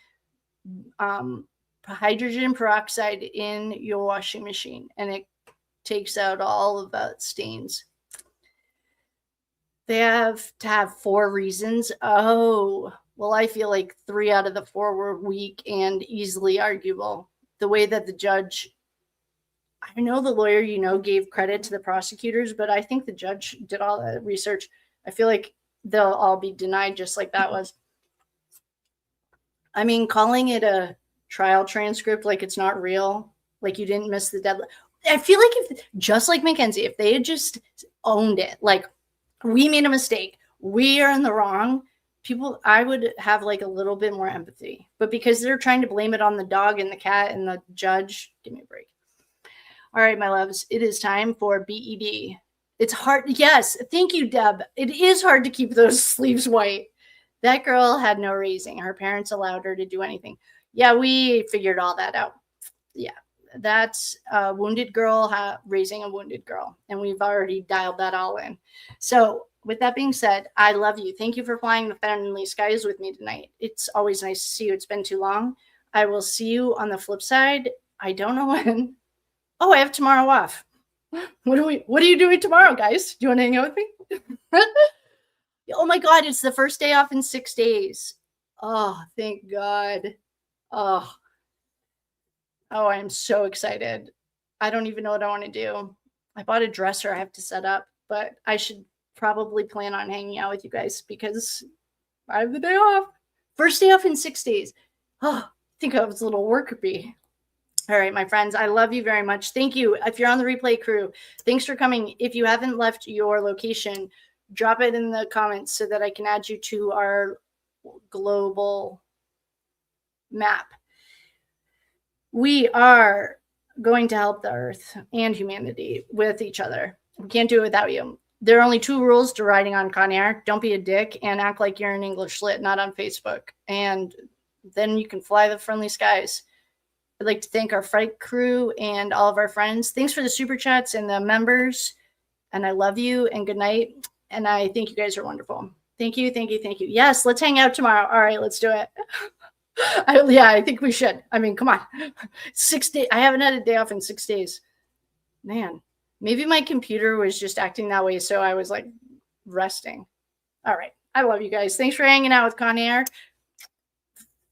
hydrogen peroxide in your washing machine, and it takes out all of the stains. They have to have 4 reasons. Oh, well, I feel like 3 out of the 4 were weak and easily arguable. The way that the judge, I know the lawyer, gave credit to the prosecutors, but I think the judge did all the research. I feel like they'll all be denied just like that was. I mean, calling it a trial transcript like it's not real, like you didn't miss the deadline. I feel like if, just like Mackenzie, if they had just owned it, like we made a mistake, we are in the wrong, I would have like a little bit more empathy. But because they're trying to blame it on the dog and the cat and the judge, give me a break. All right, my loves, it is time for BED. It's hard. Yes, thank you, Deb. It is hard to keep those sleeves white. That girl had no raising. Her parents allowed her to do anything. Yeah, we figured all that out. Yeah, that's a wounded girl raising a wounded girl. And we've already dialed that all in. So with that being said, I love you. Thank you for flying the friendly skies with me tonight. It's always nice to see you. It's been too long. I will see you on the flip side. I don't know when. Oh, I have tomorrow off. What are you doing tomorrow, guys? Do you want to hang out with me? Oh my God, it's the first day off in 6 days. Oh, thank God. Oh, I am so excited. I don't even know what I want to do. I bought a dresser I have to set up, but I should probably plan on hanging out with you guys because I have the day off. First day off in 6 days. Oh, I think I was a little worker bee. All right, my friends, I love you very much. Thank you. If you're on the replay crew, thanks for coming. If you haven't left your location, drop it in the comments so that I can add you to our global map. We are going to help the earth and humanity with each other. We can't do it without you. There are only 2 rules to riding on Conair. Don't be a dick and act like you're an English lit, not on Facebook. And then you can fly the friendly skies. I'd like to thank our flight crew and all of our friends. Thanks for the super chats and the members. And I love you and good night. And I think you guys are wonderful. Thank you, thank you, thank you. Yes, let's hang out tomorrow. All right, let's do it. I think we should. I mean, come on. 6 days. I haven't had a day off in 6 days. Man, maybe my computer was just acting that way, so I was like resting. All right. I love you guys. Thanks for hanging out with Con Air.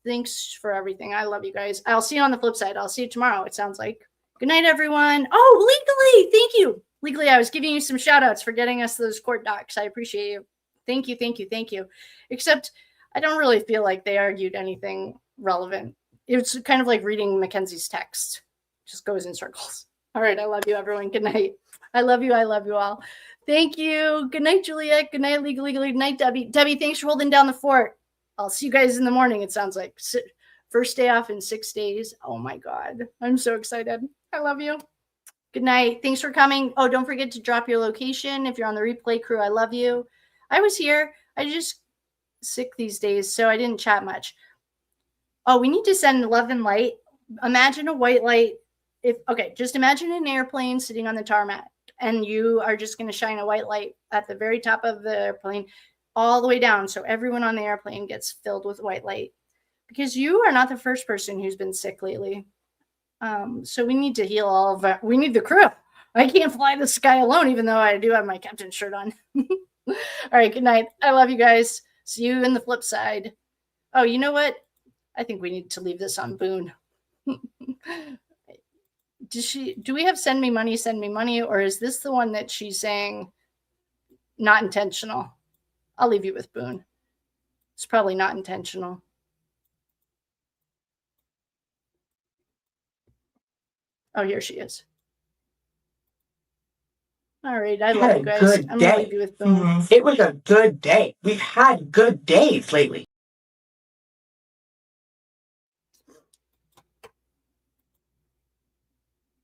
Thanks for everything. I love you guys. I'll see you on the flip side. I'll see you tomorrow, it sounds like. Good night, everyone. Oh, Legally. Thank you. Legally, I was giving you some shout outs for getting us those court docs. I appreciate you. Thank you, thank you, thank you. Except I don't really feel like they argued anything relevant. It's kind of like reading Mackenzie's text. Just goes in circles. All right. I love you, everyone. Good night. I love you. I love you all. Thank you. Good night, Juliet. Good night, Legally. Good night, Debbie. Debbie, thanks for holding down the fort. I'll see you guys in the morning, it sounds like. First day off in 6 days. Oh, my God. I'm so excited. I love you. Good night. Thanks for coming. Oh, don't forget to drop your location if you're on the replay crew. I love you. I was here. I just sick these days, so I didn't chat much. Oh, we need to send love and light. Imagine a white light. Just imagine an airplane sitting on the tarmac, and you are just going to shine a white light at the very top of the airplane all the way down, so everyone on the airplane gets filled with white light. Because you are not the first person who's been sick lately. So we need to heal all of it. We need the crew. I can't fly the sky alone, even though I do have my captain shirt on. All right, good night. I love you guys. See you in the flip side. Oh, you know what? I think we need to leave this on Boone. Do we have send me money, or is this the one that she's saying not intentional? I'll leave you with Boone. It's probably not intentional. Oh, here she is. All right, I love you guys. I'm going to leave you with Boone. It was a good day. We've had good days lately.